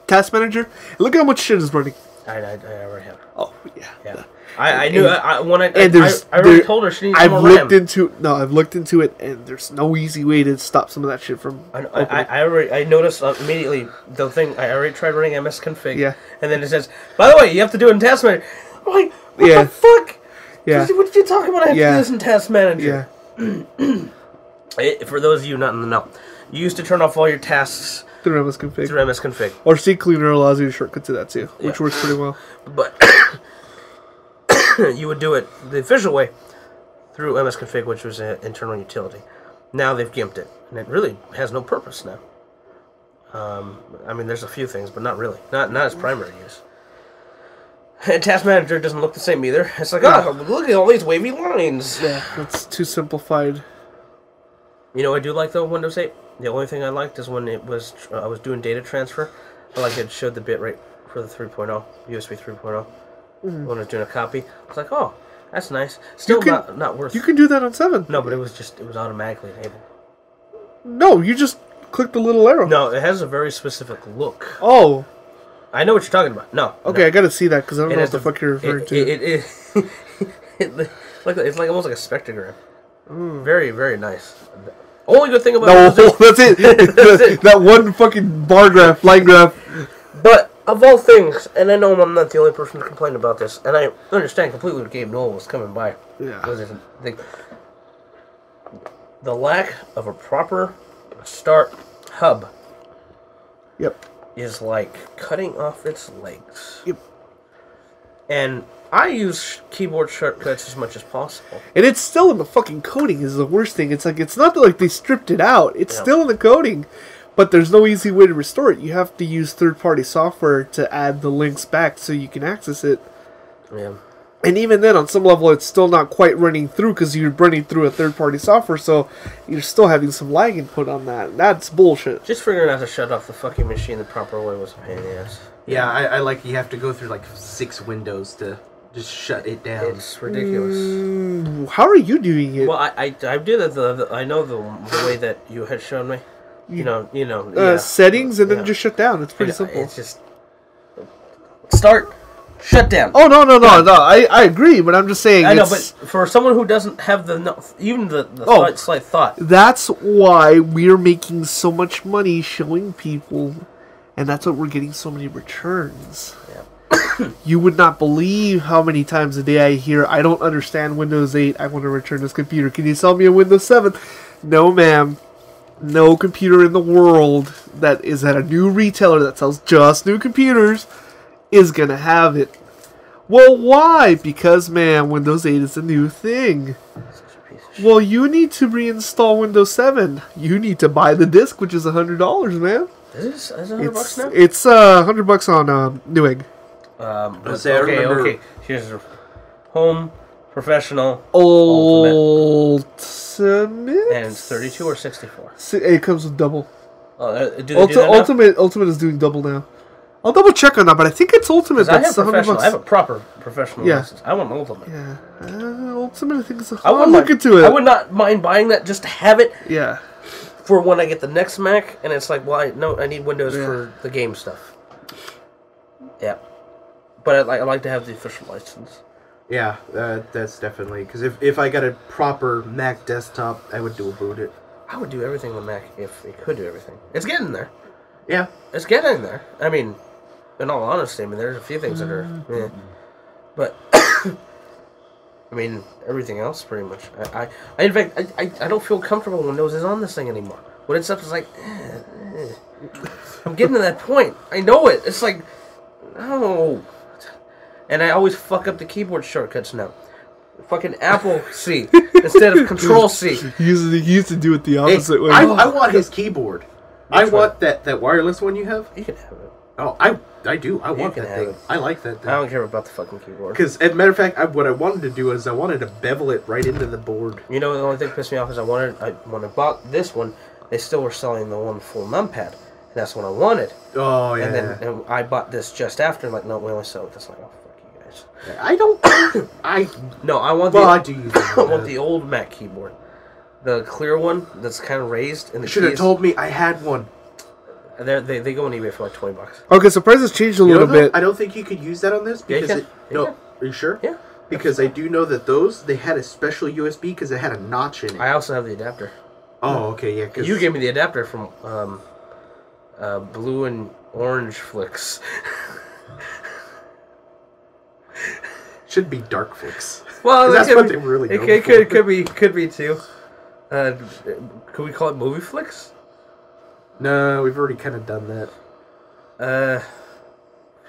[SPEAKER 4] task manager, and look at how much shit is running.
[SPEAKER 1] I already have it.
[SPEAKER 4] Oh yeah.
[SPEAKER 1] Yeah. I knew when I
[SPEAKER 4] And
[SPEAKER 1] already told her she needs
[SPEAKER 4] I've
[SPEAKER 1] more
[SPEAKER 4] looked
[SPEAKER 1] RAM.
[SPEAKER 4] I've looked into it, and there's no easy way to stop some of that shit from.
[SPEAKER 1] I noticed immediately the thing. I already tried running MS-config.
[SPEAKER 4] Yeah.
[SPEAKER 1] And then it says, by the way, you have to do it in Task Manager. I'm like, what
[SPEAKER 4] Yeah.
[SPEAKER 1] the fuck?
[SPEAKER 4] Yeah.
[SPEAKER 1] What did you talk about? I have to
[SPEAKER 4] Yeah.
[SPEAKER 1] do this in Task Manager.
[SPEAKER 4] Yeah.
[SPEAKER 1] For those of you not in the know, you used to turn off all your tasks
[SPEAKER 4] Through MS-config.
[SPEAKER 1] through MS-config.
[SPEAKER 4] Or CCleaner allows you to shortcut to that too, which
[SPEAKER 1] Yeah.
[SPEAKER 4] works pretty well.
[SPEAKER 1] But you would do it the official way through MS-config, which was an internal utility. Now they've gimped it, and it really has no purpose now. I mean, there's a few things, but not really. Not as primary use. And Task Manager doesn't look the same either. It's like, oh, look at all these wavy lines.
[SPEAKER 4] Yeah, that's too simplified.
[SPEAKER 1] You know, I do like though Windows 8. The only thing I liked is when it was I was doing data transfer. I like it showed the bit rate for the 3.0 USB 3.0 when I was doing a copy. I was like, oh, that's nice. Still not worth.
[SPEAKER 4] You can do that on 7.
[SPEAKER 1] No, but it was automatically enabled.
[SPEAKER 4] No, you just click the little arrow.
[SPEAKER 1] No, it has a very specific look.
[SPEAKER 4] Oh.
[SPEAKER 1] I know what you're talking about. No.
[SPEAKER 4] Okay,
[SPEAKER 1] no.
[SPEAKER 4] I gotta see that because I don't know what the fuck you're referring to.
[SPEAKER 1] It's like almost like a spectrogram. Very, very nice. Only good thing about
[SPEAKER 4] that's it. That's it. That one fucking bar graph, line graph.
[SPEAKER 1] But of all things, and I know I'm not the only person to complain about this, and I understand completely what Gabe Newell was coming by.
[SPEAKER 4] Yeah.
[SPEAKER 1] The lack of a proper start hub.
[SPEAKER 4] Yep.
[SPEAKER 1] Is like cutting off its legs.
[SPEAKER 4] Yep.
[SPEAKER 1] And I use keyboard shortcuts as much as possible.
[SPEAKER 4] And it's still in the fucking coding is the worst thing. It's like, it's not like they stripped it out. It's still in the coding. But there's no easy way to restore it. You have to use third-party software to add the links back so you can access it.
[SPEAKER 1] Yeah.
[SPEAKER 4] And even then, on some level, it's still not quite running through because you're running through a third-party software, so you're still having some lag input on that. That's bullshit.
[SPEAKER 1] Just figuring out how to shut off the fucking machine the proper way was a pain in the ass.
[SPEAKER 2] Yeah, I like you have to go through like 6 windows to just shut it down.
[SPEAKER 1] It's ridiculous.
[SPEAKER 4] How are you doing it?
[SPEAKER 1] Well, I do that. I know the way that you had shown me. You know. Yeah.
[SPEAKER 4] Settings and then just shut down. It's pretty simple.
[SPEAKER 1] It's just start, shut down.
[SPEAKER 4] Oh no! I agree, but I'm just saying.
[SPEAKER 1] I know, but for someone who doesn't have even the slight thought.
[SPEAKER 4] That's why we're making so much money showing people, and that's why we're getting so many returns.
[SPEAKER 1] Yeah.
[SPEAKER 4] You would not believe how many times a day I hear, I don't understand Windows 8, I want to return this computer. Can you sell me a Windows 7? No, ma'am. No computer in the world that is at a new retailer that sells just new computers is going to have it. Well, why? Because, man, Windows 8 is a new thing. Well, you need to reinstall Windows 7. You need to buy the disc, which is $100, man.
[SPEAKER 1] Is it $100 now?
[SPEAKER 4] It's $100 on Newegg.
[SPEAKER 1] Okay. Here's home, professional,
[SPEAKER 4] ultimate.
[SPEAKER 1] And it's 32 or 64.
[SPEAKER 4] It comes with double.
[SPEAKER 1] Ultimate
[SPEAKER 4] is doing double now. I'll double check on that, but I think it's ultimate.
[SPEAKER 1] That's $100. I have a proper professional license. I want ultimate.
[SPEAKER 4] Yeah, ultimate. I think it's. I'll look into it.
[SPEAKER 1] I would not mind buying that just to have it.
[SPEAKER 4] Yeah.
[SPEAKER 1] For when I get the next Mac, and it's like, well, I need Windows for the game stuff. Yeah. But I like to have the official license.
[SPEAKER 2] Yeah, that's definitely... Because if I got a proper Mac desktop, I would dual boot it.
[SPEAKER 1] I would do everything on Mac if it could do everything. It's getting there.
[SPEAKER 2] Yeah.
[SPEAKER 1] It's getting there. I mean, in all honesty, there's a few things that are... Yeah. But... I mean, everything else pretty much. In fact, I don't feel comfortable when Windows is on this thing anymore. When it's up, it's like... I'm getting to that point. I know it. It's like... No... And I always fuck up the keyboard shortcuts now. Fucking Apple C instead of Control C.
[SPEAKER 4] He used to do it the opposite way.
[SPEAKER 2] I want his keyboard. I want that wireless one you have.
[SPEAKER 1] You can have it.
[SPEAKER 2] Oh, I do. I want that thing. I like that thing.
[SPEAKER 1] I don't care about the fucking keyboard.
[SPEAKER 2] Because, as a matter of fact, what I wanted to do is I wanted to bevel it right into the board.
[SPEAKER 1] You know, the only thing that pissed me off is when I bought this one, they still were selling the one full numpad. And that's what I wanted.
[SPEAKER 2] Oh, yeah.
[SPEAKER 1] And then I bought this just after, and like, no, we only sell it this. Like, oh, fuck you guys.
[SPEAKER 2] I don't...
[SPEAKER 1] I want
[SPEAKER 2] I do use
[SPEAKER 1] I want the old Mac keyboard. The clear one that's kind of raised. And
[SPEAKER 2] you should have told me I had one.
[SPEAKER 1] They go on eBay for like $20.
[SPEAKER 4] Okay, so prices changed a little bit.
[SPEAKER 2] I don't think you could use that on this because no. Are you sure?
[SPEAKER 1] Yeah.
[SPEAKER 2] Because I do know that they had a special USB because it had a notch in it.
[SPEAKER 1] I also have the adapter.
[SPEAKER 2] Oh, okay, yeah. Cause
[SPEAKER 1] you gave me the adapter from Blue and Orange Flicks.
[SPEAKER 2] Should be Dark Flicks.
[SPEAKER 1] Well,
[SPEAKER 2] that's what they really.
[SPEAKER 1] Could be too. Could we call it Movie Flicks?
[SPEAKER 2] No, we've already kind of done that.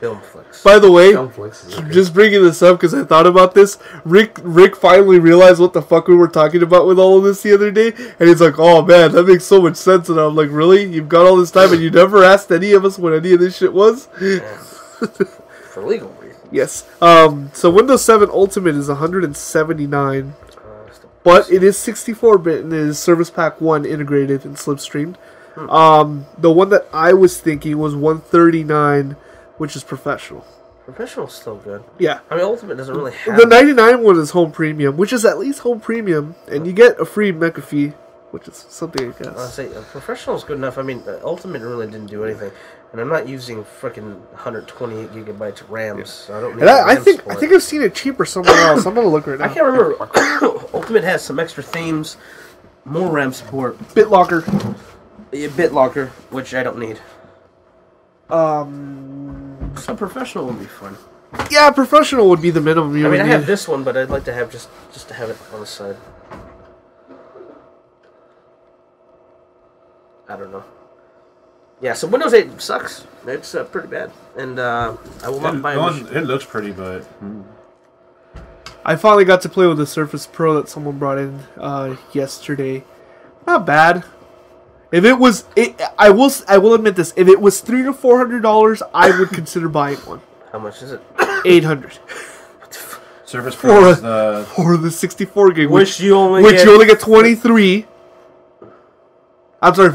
[SPEAKER 1] Film Flicks.
[SPEAKER 4] By the way,
[SPEAKER 2] Film Flicks is okay.
[SPEAKER 4] Just bringing this up because I thought about this. Rick finally realized what the fuck we were talking about with all of this the other day, and he's like, "Oh man, that makes so much sense." And I'm like, "Really? You've got all this time and you never asked any of us what any of this shit was?"
[SPEAKER 1] For legal reasons.
[SPEAKER 4] Yes. So Windows 7 Ultimate is $179, but it is 64-bit and it is Service Pack 1 integrated and slipstreamed. The one that I was thinking was $139, which is professional.
[SPEAKER 1] Professional's still good.
[SPEAKER 4] Yeah.
[SPEAKER 1] I mean, Ultimate doesn't really have...
[SPEAKER 4] The 99 one is home premium, which is at least home premium, and you get a free McAfee, which is something, I guess.
[SPEAKER 1] I'll say Professional's good enough. I mean, Ultimate really didn't do anything. And I'm not using freaking 128 gigabytes of RAM, so I don't need
[SPEAKER 4] I think I've seen it cheaper somewhere else. I'm going to look right now.
[SPEAKER 1] I can't remember. Ultimate has some extra themes, more RAM support.
[SPEAKER 4] BitLocker.
[SPEAKER 1] BitLocker, which I don't need. So Professional would be fun.
[SPEAKER 4] Yeah, Professional would be the minimum you would need.
[SPEAKER 1] I have this one, but I'd like to have just to have it on the side. I don't know. Yeah, so Windows 8 sucks. It's pretty bad, and I will not buy it.
[SPEAKER 5] It looks pretty, but
[SPEAKER 4] I finally got to play with the Surface Pro that someone brought in yesterday. Not bad. If it was, I will admit this. If it was $300 to $400, I would consider buying one.
[SPEAKER 1] How much is it?
[SPEAKER 4] $800
[SPEAKER 5] Surface Pro is
[SPEAKER 4] for the 64 gig,
[SPEAKER 1] which you only get
[SPEAKER 4] 23. I'm sorry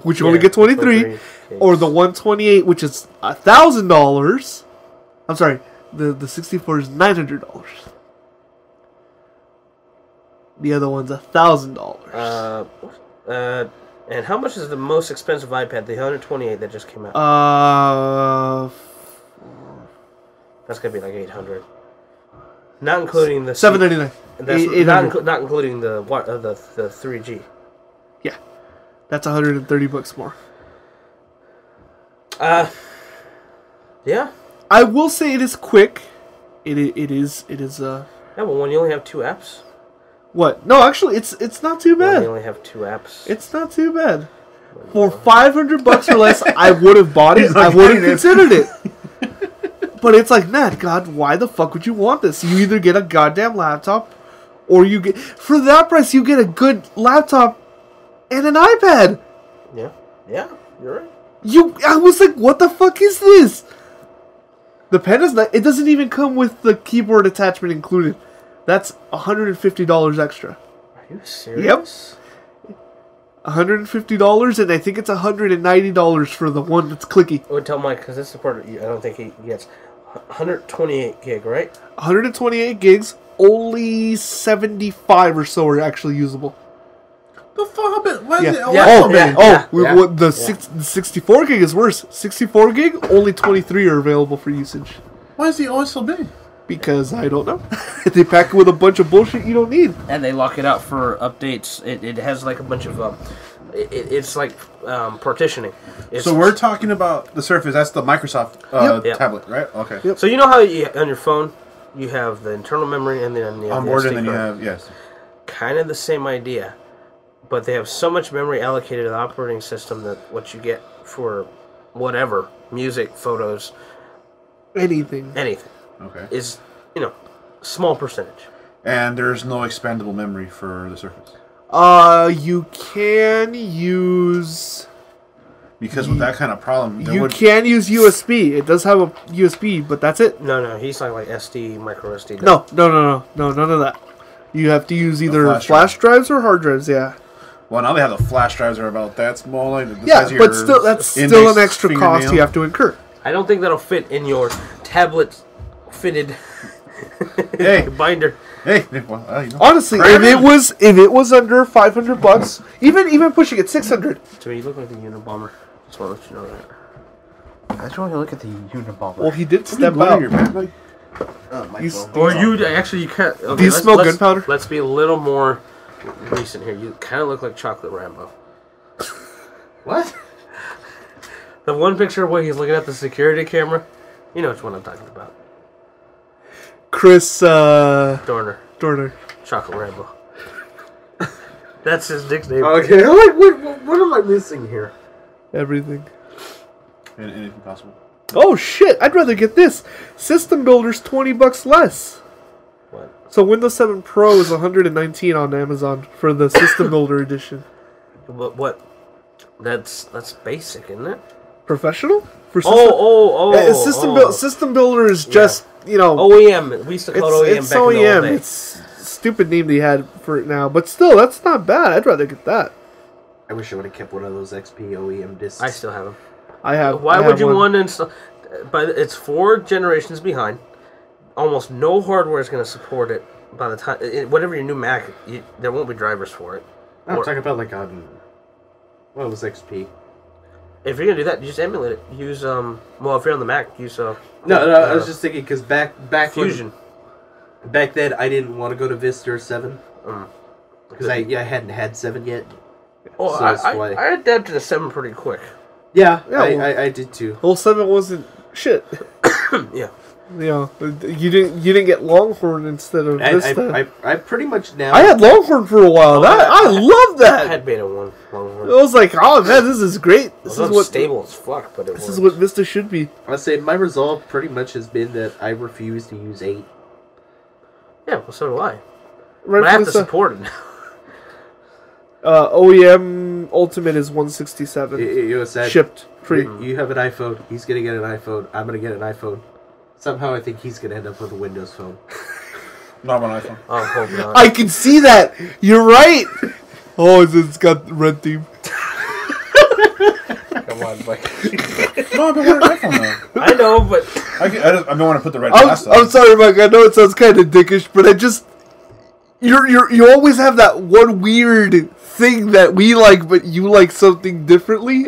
[SPEAKER 4] which you only get 23, or the 128, which is $1,000. I'm sorry, the 64 is $900. The other one's $1,000.
[SPEAKER 1] And how much is the most expensive iPad? The 128 that just came out. That's gonna be like $800, not including the
[SPEAKER 4] $799.
[SPEAKER 1] That's not including the 3G.
[SPEAKER 4] Yeah, that's $130 more.
[SPEAKER 1] Yeah.
[SPEAKER 4] I will say it is quick. It is.
[SPEAKER 1] Yeah, but when you only have 2 apps.
[SPEAKER 4] What? No, actually, it's not too bad.
[SPEAKER 1] When you only have 2 apps.
[SPEAKER 4] It's not too bad. For $500 or less, I would have bought it. I would have considered it. But it's like, man, God, why the fuck would you want this? You either get a goddamn laptop, or you get, for that price, you get a good laptop and an iPad.
[SPEAKER 1] Yeah, you're right.
[SPEAKER 4] I was like, what the fuck is this? The pen is not, it doesn't even come with the keyboard attachment included. That's $150 extra.
[SPEAKER 1] Are you serious?
[SPEAKER 4] Yep. $150, and I think it's $190 for the one that's clicky.
[SPEAKER 1] I would tell Mike, because this is the part I don't think he gets. 128 gig, right?
[SPEAKER 4] 128 gigs, only 75 or so are actually usable.
[SPEAKER 5] The fuck? Why is it?
[SPEAKER 4] The 64 gig is worse. 64 gig, only 23 are available for usage.
[SPEAKER 5] Why is the OS so big?
[SPEAKER 4] Because I don't know. They pack it with a bunch of bullshit you don't need.
[SPEAKER 1] And they lock it out for updates. It has like a bunch of it's like partitioning.
[SPEAKER 5] So we're talking about the Surface. That's the Microsoft tablet, right? Okay.
[SPEAKER 1] Yep. So you know how on your phone you have the internal memory and then the
[SPEAKER 5] onboard,
[SPEAKER 1] SD
[SPEAKER 5] and then you
[SPEAKER 1] card.
[SPEAKER 5] have yes.
[SPEAKER 1] Kind of the same idea, but they have so much memory allocated to the operating system that what you get for whatever music, photos,
[SPEAKER 4] anything,
[SPEAKER 5] okay,
[SPEAKER 1] is small percentage.
[SPEAKER 5] And there's no expandable memory for the Surface.
[SPEAKER 4] You can use...
[SPEAKER 5] Because with that kind of problem...
[SPEAKER 4] You can use USB. It does have a USB, but that's it.
[SPEAKER 1] No, he's talking like SD, micro SD.
[SPEAKER 4] No, none of that. You have to use either flash drives or hard drives, yeah.
[SPEAKER 5] Well, now they have the flash drives are about that small. Like
[SPEAKER 4] but still, that's still an extra cost you have to incur.
[SPEAKER 1] I don't think that'll fit in your tablet-fitted binder.
[SPEAKER 5] Hey, well,
[SPEAKER 4] honestly, if it was under $500, even pushing it 600.
[SPEAKER 1] So you look like the Unabomber. Just want to let you know that. I just want to look at the Unabomber.
[SPEAKER 4] Well, he did step out.
[SPEAKER 5] Your back, like?
[SPEAKER 1] Or you actually you can't. Okay,
[SPEAKER 4] do you smell gunpowder?
[SPEAKER 1] Let's be a little more recent here. You kind of look like Chocolate Rambo.
[SPEAKER 2] What?
[SPEAKER 1] The one picture where he's looking at the security camera. You know which one I'm talking about.
[SPEAKER 4] Chris
[SPEAKER 1] Dorner. Chocolate Rambo. That's his nickname.
[SPEAKER 2] Okay, what am I missing here?
[SPEAKER 4] Everything.
[SPEAKER 5] Anything possible.
[SPEAKER 4] Oh shit! I'd rather get this. System Builder's $20 less.
[SPEAKER 1] What?
[SPEAKER 4] So Windows 7 Pro is $119 on Amazon for the System Builder edition.
[SPEAKER 1] What? That's basic, isn't it?
[SPEAKER 4] Professional? For system builder is just,
[SPEAKER 1] OEM. We used to call it OEM
[SPEAKER 4] it's
[SPEAKER 1] back in the old days.
[SPEAKER 4] It's a stupid name they had for it now. But still, that's not bad. I'd rather get that.
[SPEAKER 2] I wish I would have kept one of those XP OEM discs.
[SPEAKER 1] I still have them.
[SPEAKER 4] I have.
[SPEAKER 1] Why would you want to install? But it's 4 generations behind. Almost no hardware is going to support it by the time. Whatever your new Mac, there won't be drivers for it.
[SPEAKER 2] I'm talking about like on. What was XP?
[SPEAKER 1] If you're gonna do that, just emulate it. Use well, if you're on the Mac, use
[SPEAKER 2] No, I was just thinking because back
[SPEAKER 1] Fusion.
[SPEAKER 2] Back then, I didn't want to go to Vista or 7 because I hadn't had 7 yet.
[SPEAKER 1] Oh,
[SPEAKER 2] so that's why.
[SPEAKER 1] I adapted to 7 pretty quick.
[SPEAKER 2] Yeah, I did too.
[SPEAKER 4] Whole 7 wasn't shit.
[SPEAKER 1] Yeah.
[SPEAKER 4] You didn't get Longhorn instead of Vista.
[SPEAKER 2] I pretty much now.
[SPEAKER 4] I had Longhorn for a while. I love that.
[SPEAKER 1] I had Beta 1 Longhorn.
[SPEAKER 4] It was like, oh man, this is great. This is what
[SPEAKER 1] stable as fuck, but
[SPEAKER 4] this is what Vista should be.
[SPEAKER 2] I'll say my resolve pretty much has been that I refuse to use 8.
[SPEAKER 1] Yeah, well, so do I.
[SPEAKER 4] Right,
[SPEAKER 1] but I have to support it now.
[SPEAKER 4] OEM Ultimate is 167.
[SPEAKER 2] It was sad.
[SPEAKER 4] Shipped free.
[SPEAKER 2] You have an iPhone. He's gonna get an iPhone. I'm gonna get an iPhone. Somehow I think he's gonna end up with a Windows phone.
[SPEAKER 5] Not an iPhone.
[SPEAKER 1] Oh, hope not.
[SPEAKER 4] I can see that. You're right. Oh, it's got the red theme.
[SPEAKER 1] Come on, Mike.
[SPEAKER 5] No, I've been wearing an iPhone though.
[SPEAKER 1] I know, but
[SPEAKER 5] I don't want to put the red glass on.
[SPEAKER 4] I'm sorry, Mike. I know it sounds kind of dickish, but you always have that one weird thing that we like, but you like something differently.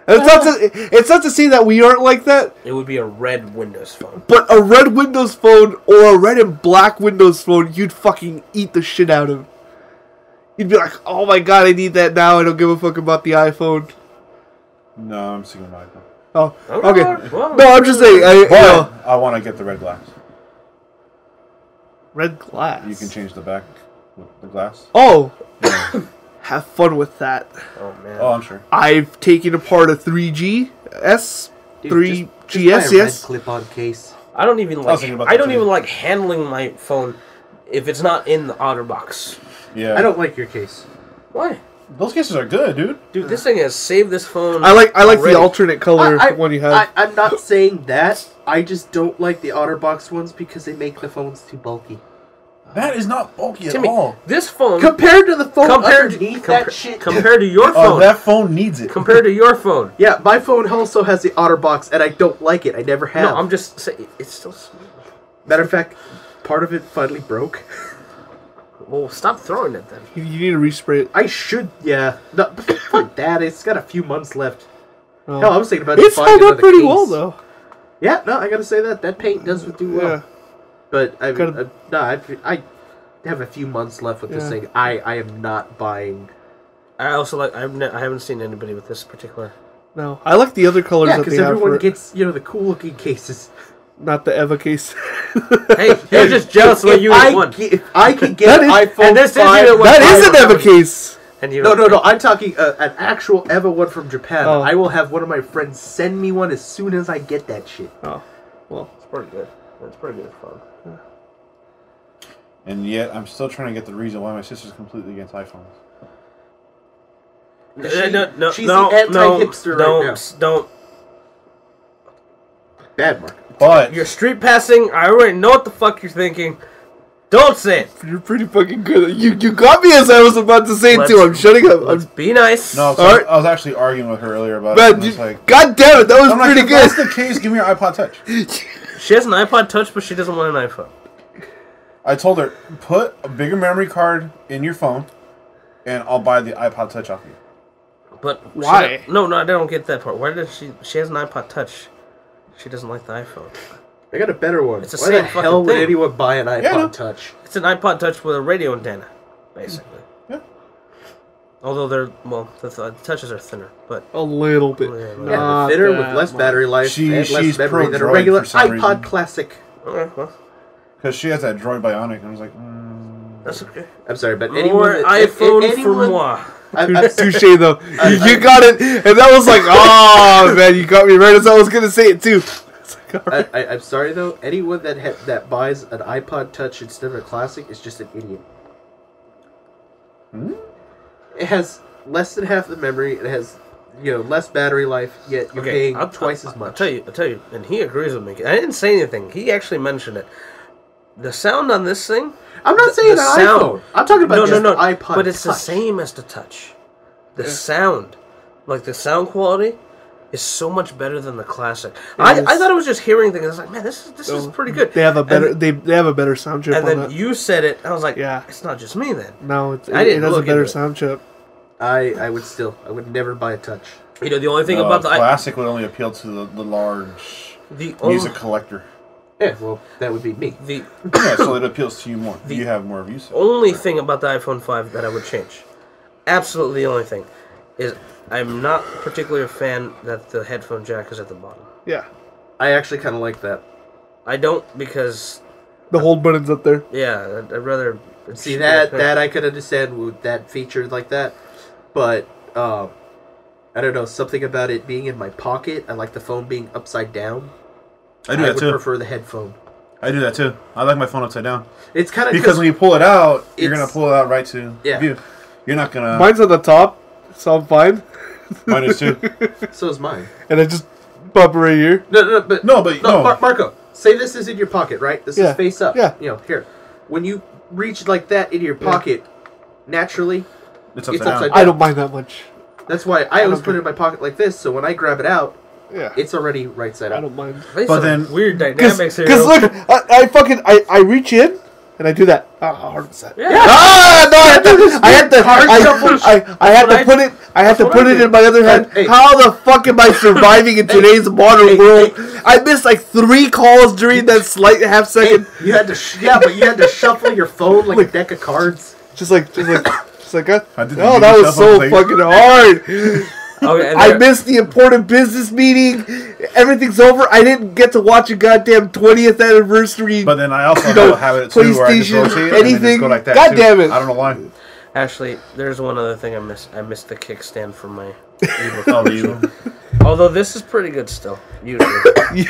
[SPEAKER 4] It's not to say that we aren't like that.
[SPEAKER 1] it would be a red Windows phone.
[SPEAKER 4] But a red Windows phone or a red and black Windows phone, you'd fucking eat the shit out of. You'd be like, oh my god, I need that now. I don't give a fuck about the iPhone.
[SPEAKER 5] No, I'm sticking with my iPhone.
[SPEAKER 4] Oh,
[SPEAKER 1] Okay.
[SPEAKER 4] okay.
[SPEAKER 1] Well,
[SPEAKER 4] No, I'm just saying.
[SPEAKER 5] I want to get the red glass.
[SPEAKER 4] Red glass.
[SPEAKER 5] You can change the back with the glass.
[SPEAKER 4] Oh, have fun with that.
[SPEAKER 1] Oh man.
[SPEAKER 5] Oh, I'm sure.
[SPEAKER 4] I've taken apart a 3GS,
[SPEAKER 2] Dude,
[SPEAKER 4] 3GS,
[SPEAKER 2] just buy a red
[SPEAKER 4] yes.
[SPEAKER 2] clip-on case.
[SPEAKER 1] I don't even
[SPEAKER 5] was thinking
[SPEAKER 1] like.
[SPEAKER 5] about
[SPEAKER 1] I
[SPEAKER 5] that
[SPEAKER 1] don't
[SPEAKER 5] too.
[SPEAKER 1] even like handling my phone if it's not in the outer box.
[SPEAKER 5] Yeah.
[SPEAKER 2] I don't like your case.
[SPEAKER 1] Why?
[SPEAKER 5] Those cases are good, dude.
[SPEAKER 1] Dude, this thing has saved this phone.
[SPEAKER 4] I like
[SPEAKER 1] already.
[SPEAKER 4] the alternate color one you have.
[SPEAKER 2] I'm not saying that. I just don't like the OtterBox ones because they make the phones too bulky.
[SPEAKER 5] That is not bulky at
[SPEAKER 1] Timmy,
[SPEAKER 5] all.
[SPEAKER 1] this phone
[SPEAKER 2] Compared to the phone
[SPEAKER 1] compared
[SPEAKER 2] underneath
[SPEAKER 1] to
[SPEAKER 2] that shit.
[SPEAKER 1] compared to your
[SPEAKER 5] Oh,
[SPEAKER 1] phone.
[SPEAKER 5] that phone needs it.
[SPEAKER 1] Compared to your phone.
[SPEAKER 2] Yeah, my phone also has the OtterBox, and I don't like it. I never have.
[SPEAKER 1] No, I'm just saying it's still smooth.
[SPEAKER 2] Matter of fact, part of it finally broke.
[SPEAKER 1] Well, stop throwing it then.
[SPEAKER 4] You need to respray it.
[SPEAKER 2] I should, yeah. No, fuck that. It's got a few months left.
[SPEAKER 4] Oh.
[SPEAKER 2] Hell, I was thinking about
[SPEAKER 4] It's
[SPEAKER 2] just buying
[SPEAKER 4] held up
[SPEAKER 2] another
[SPEAKER 4] pretty
[SPEAKER 2] case.
[SPEAKER 4] well though.
[SPEAKER 2] Yeah, no, I gotta say that paint does do well.
[SPEAKER 4] Yeah.
[SPEAKER 2] But I
[SPEAKER 4] Gotta-
[SPEAKER 2] have a few months left with this
[SPEAKER 4] Yeah.
[SPEAKER 2] thing. I am not buying.
[SPEAKER 1] I also like. I haven't seen anybody with this particular.
[SPEAKER 4] No, I like the other colors
[SPEAKER 2] Yeah,
[SPEAKER 4] that they
[SPEAKER 2] because
[SPEAKER 4] have for
[SPEAKER 2] everyone
[SPEAKER 4] it.
[SPEAKER 2] gets the cool looking cases.
[SPEAKER 4] Not the Eva case.
[SPEAKER 1] Hey, you're just jealous when you
[SPEAKER 2] I
[SPEAKER 1] won.
[SPEAKER 2] if I can get
[SPEAKER 4] That
[SPEAKER 2] an
[SPEAKER 4] is-
[SPEAKER 2] iPhone
[SPEAKER 1] and this isn't
[SPEAKER 2] 5,
[SPEAKER 1] even what-
[SPEAKER 4] That is an Eva case.
[SPEAKER 1] And you
[SPEAKER 2] No,
[SPEAKER 1] don't-
[SPEAKER 2] I'm talking an actual Eva one from Japan.
[SPEAKER 4] Oh.
[SPEAKER 2] I will have one of my friends send me one as soon as I get that shit.
[SPEAKER 4] Oh, well.
[SPEAKER 1] It's pretty good. It's pretty good fun.
[SPEAKER 5] And yet, I'm still trying to get the reason why my sister's completely against iPhones.
[SPEAKER 1] No,
[SPEAKER 2] she's the anti-hipster right now.
[SPEAKER 1] Don't.
[SPEAKER 2] Bad mark.
[SPEAKER 5] But
[SPEAKER 1] You're street passing. I already know what the fuck you're thinking. Don't say it.
[SPEAKER 4] You're pretty fucking good. You got me as I was about to say it too. I'm shutting up.
[SPEAKER 1] Let's be nice.
[SPEAKER 5] no,
[SPEAKER 4] All right.
[SPEAKER 5] I was actually arguing with her earlier about it.
[SPEAKER 4] Man,
[SPEAKER 5] And it's like,
[SPEAKER 4] God damn it, that was
[SPEAKER 5] I'm like,
[SPEAKER 4] pretty
[SPEAKER 5] if
[SPEAKER 4] good.
[SPEAKER 5] that's the case, give me your iPod Touch.
[SPEAKER 1] She has an iPod Touch, but she doesn't want an iPhone.
[SPEAKER 5] I told her, put a bigger memory card in your phone, and I'll buy the iPod Touch off you.
[SPEAKER 1] But
[SPEAKER 4] Why?
[SPEAKER 1] No, I don't get that part. Why does she? She has an iPod Touch. She doesn't like the iPhone.
[SPEAKER 2] I got a better one.
[SPEAKER 1] It's the
[SPEAKER 2] Why
[SPEAKER 1] same
[SPEAKER 2] the
[SPEAKER 1] fucking
[SPEAKER 2] hell would
[SPEAKER 1] thing.
[SPEAKER 2] anyone buy an iPod
[SPEAKER 5] no.
[SPEAKER 2] Touch?
[SPEAKER 1] It's an iPod Touch with a radio antenna, basically.
[SPEAKER 5] Yeah.
[SPEAKER 1] Although the touches are thinner, but
[SPEAKER 4] A little bit.
[SPEAKER 1] Yeah,
[SPEAKER 2] Yeah,
[SPEAKER 4] Not
[SPEAKER 2] thinner with
[SPEAKER 4] that
[SPEAKER 2] less
[SPEAKER 4] much.
[SPEAKER 2] battery life and less
[SPEAKER 5] she's
[SPEAKER 2] memory than a
[SPEAKER 5] pro-droid
[SPEAKER 2] regular
[SPEAKER 5] for some
[SPEAKER 2] iPod
[SPEAKER 5] reason.
[SPEAKER 2] Classic.
[SPEAKER 1] okay, well,
[SPEAKER 5] Because she has that Droid Bionic, and I was like,
[SPEAKER 1] that's okay.
[SPEAKER 2] I'm sorry, but
[SPEAKER 1] More
[SPEAKER 2] anyone
[SPEAKER 1] iPhone for
[SPEAKER 2] anyone,
[SPEAKER 1] moi.
[SPEAKER 4] Touche though. You got it, and that was like, oh man, you got me right as I was gonna say it too. It's like, all right.
[SPEAKER 2] I'm sorry though. Anyone that buys an iPod Touch instead of a Classic is just an idiot. It has less than half the memory. It has less battery life, yet you're paying twice as much.
[SPEAKER 1] I'll tell you, and he agrees with me. I didn't say anything. He actually mentioned it. The sound on this thing.
[SPEAKER 2] I'm not saying the iPhone. I'm talking about iPod.
[SPEAKER 1] But it's
[SPEAKER 2] Touch.
[SPEAKER 1] the same as the Touch. The sound, like the sound quality, is so much better than the classic. I thought it was just hearing things. I was like, man, this is pretty good.
[SPEAKER 4] They have a better they have a better sound chip.
[SPEAKER 1] And
[SPEAKER 4] on
[SPEAKER 1] then
[SPEAKER 4] that.
[SPEAKER 1] you said it. I was like,
[SPEAKER 4] Yeah.
[SPEAKER 1] it's not just me then.
[SPEAKER 4] No, it
[SPEAKER 1] I didn't
[SPEAKER 4] has a
[SPEAKER 1] look
[SPEAKER 4] better
[SPEAKER 1] into it.
[SPEAKER 4] sound chip.
[SPEAKER 2] I would never buy a Touch.
[SPEAKER 1] The only thing about the
[SPEAKER 5] classic would only appeal to the large music collector.
[SPEAKER 2] Yeah, well, that would be me.
[SPEAKER 5] Yeah, so it appeals to you more. You have more use.
[SPEAKER 1] Only thing about the iPhone 5 that I would change, absolutely the only thing, is I'm not particularly a fan that the headphone jack is at the bottom.
[SPEAKER 4] Yeah.
[SPEAKER 2] I actually kind of like that.
[SPEAKER 1] I don't, because
[SPEAKER 4] The hold button's up there.
[SPEAKER 1] yeah, I'd rather
[SPEAKER 2] See that I could understand with that feature like that, but I don't know, something about it being in my pocket. I like the phone being upside down.
[SPEAKER 5] I do that
[SPEAKER 2] would
[SPEAKER 5] too.
[SPEAKER 2] prefer the headphone.
[SPEAKER 5] I do that too. I like my phone upside down.
[SPEAKER 2] It's kind of
[SPEAKER 5] Because when you pull it out, you're gonna
[SPEAKER 2] it's-
[SPEAKER 5] pull it out right to
[SPEAKER 2] Yeah.
[SPEAKER 5] view. You're not gonna.
[SPEAKER 4] Mine's on the top, so I'm fine.
[SPEAKER 5] Mine is too.
[SPEAKER 2] so is mine.
[SPEAKER 4] And I just bump it right here.
[SPEAKER 2] No, Marco, say this is in your pocket, right? This
[SPEAKER 4] Yeah.
[SPEAKER 2] is face up.
[SPEAKER 4] Yeah.
[SPEAKER 2] Here. When you reach like that into your pocket, naturally,
[SPEAKER 5] It's
[SPEAKER 2] it's
[SPEAKER 5] upside down.
[SPEAKER 2] upside down.
[SPEAKER 4] I don't mind that much.
[SPEAKER 2] That's why I always put it in my pocket like this, so when I grab it out,
[SPEAKER 4] Yeah.
[SPEAKER 2] it's already right side
[SPEAKER 4] I
[SPEAKER 2] up.
[SPEAKER 4] don't mind.
[SPEAKER 5] But then-
[SPEAKER 1] weird
[SPEAKER 4] Because
[SPEAKER 1] dynamics here.
[SPEAKER 4] look, I reach in and I do that. Oh, how hard is that?
[SPEAKER 1] Yeah.
[SPEAKER 4] Ah, no, I had to put it in my other hand.
[SPEAKER 2] Hey.
[SPEAKER 4] How the fuck am I surviving in today's modern world? I missed like 3 calls during that slight half second.
[SPEAKER 2] Hey, you had to but you had to shuffle your phone like a deck of cards.
[SPEAKER 4] Just like,
[SPEAKER 5] I did the
[SPEAKER 4] oh, that was so
[SPEAKER 5] shuffle thing.
[SPEAKER 4] fucking hard.
[SPEAKER 1] Okay, and
[SPEAKER 4] I
[SPEAKER 1] there-
[SPEAKER 4] missed the important business meeting. Everything's over. I didn't get to watch a goddamn 20th anniversary.
[SPEAKER 5] But then I also
[SPEAKER 4] know,
[SPEAKER 5] have it too, where I just
[SPEAKER 4] PlayStation,
[SPEAKER 5] rotate and then
[SPEAKER 4] anything.
[SPEAKER 5] just go like that.
[SPEAKER 4] God
[SPEAKER 5] too.
[SPEAKER 4] damn it.
[SPEAKER 5] I don't know why.
[SPEAKER 1] Actually, there's one other thing I missed. I missed the kickstand for my
[SPEAKER 5] Oh, you.
[SPEAKER 1] Although this is pretty good still, usually.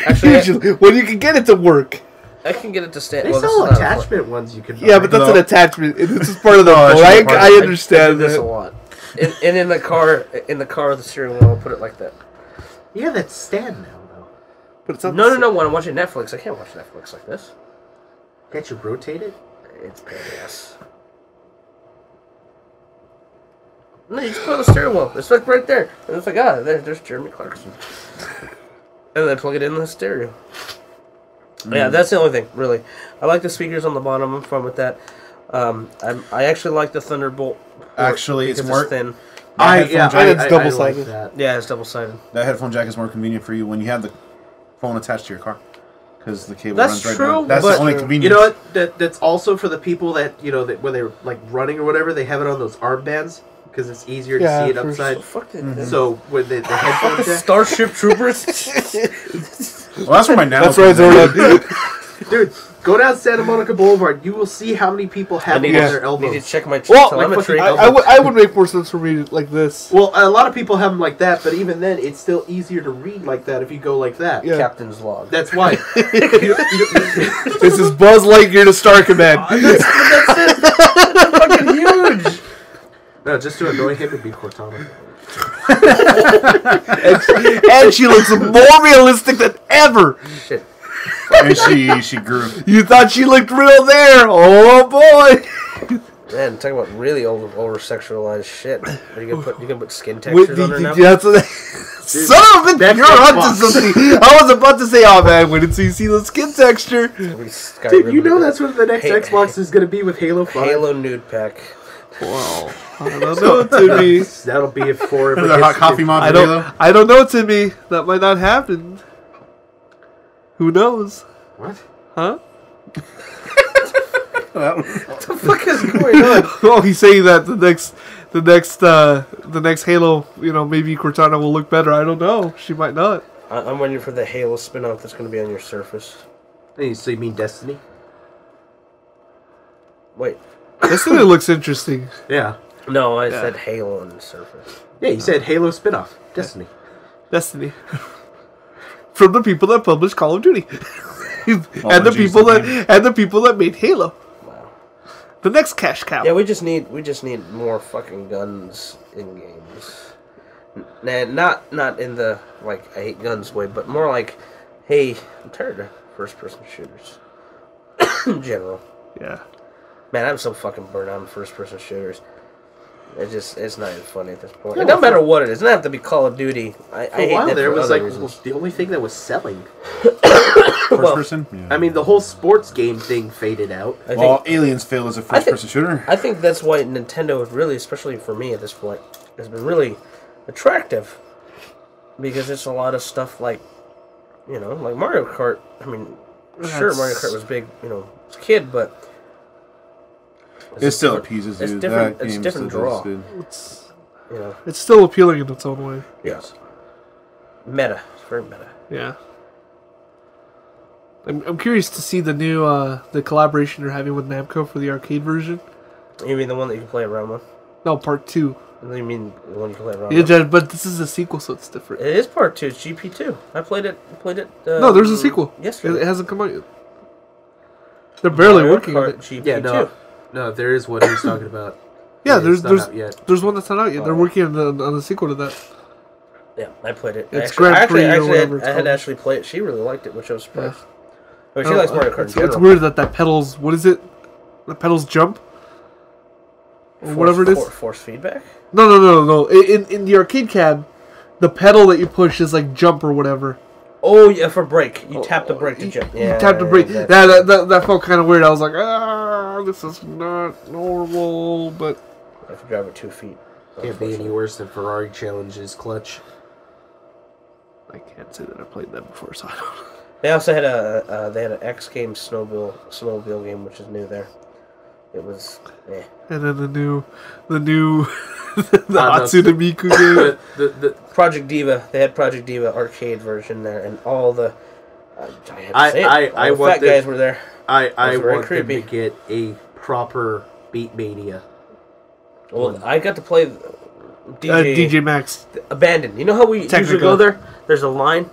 [SPEAKER 1] Actually,
[SPEAKER 4] Usually, when you can get it to work.
[SPEAKER 1] I can get it to stand.
[SPEAKER 2] They
[SPEAKER 1] well, this
[SPEAKER 2] sell
[SPEAKER 1] is not a
[SPEAKER 2] attachment ones you can buy.
[SPEAKER 4] Yeah, but that's
[SPEAKER 5] No.
[SPEAKER 4] an attachment. This is part of the
[SPEAKER 5] No,
[SPEAKER 4] phone.
[SPEAKER 5] it's
[SPEAKER 4] I
[SPEAKER 5] not part of
[SPEAKER 4] I
[SPEAKER 5] it.
[SPEAKER 1] I do
[SPEAKER 4] understand
[SPEAKER 1] this a
[SPEAKER 4] that.
[SPEAKER 1] lot. And in the car, the steering wheel, I'll put it like that.
[SPEAKER 2] You have that stand now, though.
[SPEAKER 4] But it's not
[SPEAKER 1] No. When I'm watching Netflix, I can't watch Netflix like this.
[SPEAKER 2] Can't you rotate it?
[SPEAKER 1] It's pain in the ass. No, you just put on the steering wheel. It's like right there. And it's like, there's Jeremy Clarkson. And then plug it in the stereo. Yeah, that's the only thing, really. I like the speakers on the bottom. I'm fine with that. I actually like the Thunderbolt. port
[SPEAKER 5] Actually, it's
[SPEAKER 1] because
[SPEAKER 5] more-
[SPEAKER 1] thin.
[SPEAKER 4] it's double-sided.
[SPEAKER 2] like that.
[SPEAKER 1] Yeah, it's double-sided.
[SPEAKER 5] That headphone jack is more convenient for you when you have the phone attached to your car. Because the cable
[SPEAKER 1] That's
[SPEAKER 5] runs right
[SPEAKER 1] true,
[SPEAKER 5] down. That's
[SPEAKER 1] but-
[SPEAKER 5] the only
[SPEAKER 2] You
[SPEAKER 5] convenience.
[SPEAKER 2] know what? That's also for the people that that when they're like running or whatever, they have it on those armbands because it's easier to
[SPEAKER 4] Yeah,
[SPEAKER 2] see it
[SPEAKER 4] for
[SPEAKER 2] upside.
[SPEAKER 1] Oh, fuck it.
[SPEAKER 2] So when the headphone jack,
[SPEAKER 1] Starship Troopers.
[SPEAKER 5] Well, that's where my nano.
[SPEAKER 4] That's right, Zordon.
[SPEAKER 2] dude, go down Santa Monica Boulevard. You will see how many people
[SPEAKER 1] I
[SPEAKER 2] have it
[SPEAKER 1] need,
[SPEAKER 2] on
[SPEAKER 4] Yeah.
[SPEAKER 2] their
[SPEAKER 1] need
[SPEAKER 2] elbows.
[SPEAKER 1] to check my
[SPEAKER 4] Well,
[SPEAKER 1] telemetry.
[SPEAKER 4] I would make more sense for me like this.
[SPEAKER 2] Well, a lot of people have them like that, but even then, it's still easier to read like that if you go like that.
[SPEAKER 4] Yeah.
[SPEAKER 1] Captain's log.
[SPEAKER 2] That's why.
[SPEAKER 4] This is Buzz Lightyear to Star Command.
[SPEAKER 1] That's it. Fucking huge.
[SPEAKER 2] No, just to annoy him and be Cortana.
[SPEAKER 4] And she looks more realistic than ever.
[SPEAKER 1] Shit.
[SPEAKER 5] And she grew.
[SPEAKER 4] You thought she looked real there. Oh, boy.
[SPEAKER 1] Man, talk about really over sexualized shit. You can put skin textures on her now.
[SPEAKER 4] That's what son of a
[SPEAKER 2] that's
[SPEAKER 4] you're
[SPEAKER 2] the
[SPEAKER 4] onto
[SPEAKER 2] box.
[SPEAKER 4] something. I was about to say, oh man, when did you see the skin texture?
[SPEAKER 2] Dude, you know that's what the next Xbox is going to be with Halo 5.
[SPEAKER 1] Halo nude pack.
[SPEAKER 4] Wow. I don't know, Timmy.
[SPEAKER 2] That'll be it for
[SPEAKER 5] The hot coffee mod.
[SPEAKER 4] I don't know, Timmy. That might not happen. Who knows?
[SPEAKER 2] What?
[SPEAKER 4] Huh?
[SPEAKER 1] What the fuck is going on?
[SPEAKER 4] Oh, he's saying that the next Halo, maybe Cortana will look better. I don't know. She might not.
[SPEAKER 1] I'm waiting for the Halo spin-off that's going to be on your Surface.
[SPEAKER 2] Hey, so you mean Destiny?
[SPEAKER 1] Wait.
[SPEAKER 4] This thing looks interesting.
[SPEAKER 2] Yeah.
[SPEAKER 1] No, I said Halo on the Surface.
[SPEAKER 2] Yeah, you said Halo spin-off. Destiny.
[SPEAKER 4] Destiny. From the people that published Call of Duty. and
[SPEAKER 5] Oh,
[SPEAKER 4] the people that made Halo.
[SPEAKER 1] Wow.
[SPEAKER 4] The next cash cow.
[SPEAKER 1] Yeah, we just need more fucking guns in games. Nah, not in the like I hate guns way, but more like, hey, I'm tired of first-person shooters in general.
[SPEAKER 4] Yeah.
[SPEAKER 1] Man, I'm so fucking burnt out on first-person shooters. It's not even funny at this point. It doesn't matter what it is. It doesn't have to be Call of Duty. I
[SPEAKER 2] For a
[SPEAKER 1] hate
[SPEAKER 2] while
[SPEAKER 1] that
[SPEAKER 2] there
[SPEAKER 1] for
[SPEAKER 2] was
[SPEAKER 1] other
[SPEAKER 2] like
[SPEAKER 1] reasons.
[SPEAKER 2] the only thing that was selling.
[SPEAKER 5] First person? Yeah.
[SPEAKER 2] I mean, the whole sports game thing faded out.
[SPEAKER 1] I
[SPEAKER 5] Well,
[SPEAKER 1] think,
[SPEAKER 5] Aliens fail as a first person shooter.
[SPEAKER 1] I think that's why Nintendo is really, especially for me at this point, has been really attractive. Because it's a lot of stuff like, like Mario Kart. I mean, sure, Mario Kart was big, as a kid, but
[SPEAKER 5] It still appeases you.
[SPEAKER 1] It's different.
[SPEAKER 5] That
[SPEAKER 1] It's
[SPEAKER 5] game
[SPEAKER 1] different
[SPEAKER 5] still
[SPEAKER 1] draw.
[SPEAKER 5] does good.
[SPEAKER 4] It's still appealing in its own way.
[SPEAKER 1] Yes. Meta. It's very meta.
[SPEAKER 4] Yeah. I'm curious to see the new the collaboration they're having with Namco for the arcade version.
[SPEAKER 1] You mean the one that you can play around with?
[SPEAKER 4] No, part 2.
[SPEAKER 1] You mean the one you can play around
[SPEAKER 4] Yeah,
[SPEAKER 1] with?
[SPEAKER 4] but this is a sequel, so it's different.
[SPEAKER 1] It is part 2. It's GP2. I played it.
[SPEAKER 4] No, there's a sequel.
[SPEAKER 1] Yesterday.
[SPEAKER 4] It hasn't come out yet. They're barely
[SPEAKER 1] Mario
[SPEAKER 4] working on
[SPEAKER 1] Kart
[SPEAKER 4] it.
[SPEAKER 1] GP2.
[SPEAKER 2] Yeah, no, there is what he's talking about.
[SPEAKER 4] Yeah,
[SPEAKER 2] It's
[SPEAKER 4] there's
[SPEAKER 2] not out yet.
[SPEAKER 4] there's one that's not out yet. They're working on the sequel to that.
[SPEAKER 1] Yeah, I played it.
[SPEAKER 4] It's
[SPEAKER 1] actually,
[SPEAKER 4] Grand Prix or whatever it's
[SPEAKER 1] I had
[SPEAKER 4] called.
[SPEAKER 1] actually played it. She really liked it, which I was surprised.
[SPEAKER 4] Yeah.
[SPEAKER 1] But she likes Mario Kart in
[SPEAKER 4] it's
[SPEAKER 1] general.
[SPEAKER 4] weird that pedals. What is it? The pedals jump, or whatever it is.
[SPEAKER 1] Force feedback.
[SPEAKER 4] No. In the arcade cab, the pedal that you push is like jump or whatever.
[SPEAKER 1] Oh yeah, for brake. You tap the brake to jump. Yeah,
[SPEAKER 4] You tap the brake.
[SPEAKER 1] yeah,
[SPEAKER 4] That felt kind of weird. I was like, this is not normal. But
[SPEAKER 1] I have to drive at 2 feet.
[SPEAKER 2] Can't be any worse than Ferrari Challenge's clutch.
[SPEAKER 4] I can't say that I played that before, so I don't know.
[SPEAKER 1] They also had an X Games snowmobile game, which is new there. It was,
[SPEAKER 4] And then the new the
[SPEAKER 2] no,
[SPEAKER 4] Hatsune Miku game.
[SPEAKER 2] The
[SPEAKER 1] Project Diva. They had Project Diva arcade version there, and all the I had to say it, all the
[SPEAKER 2] want
[SPEAKER 1] fat
[SPEAKER 2] the-
[SPEAKER 1] guys were there.
[SPEAKER 2] I
[SPEAKER 1] Those were very
[SPEAKER 2] want them
[SPEAKER 1] creepy.
[SPEAKER 2] to get a proper Beatmania.
[SPEAKER 1] Well, I got to play DJ,
[SPEAKER 4] DJ Max.
[SPEAKER 1] Abandoned. You know how we usually
[SPEAKER 4] Technical.
[SPEAKER 1] go there? There's a line,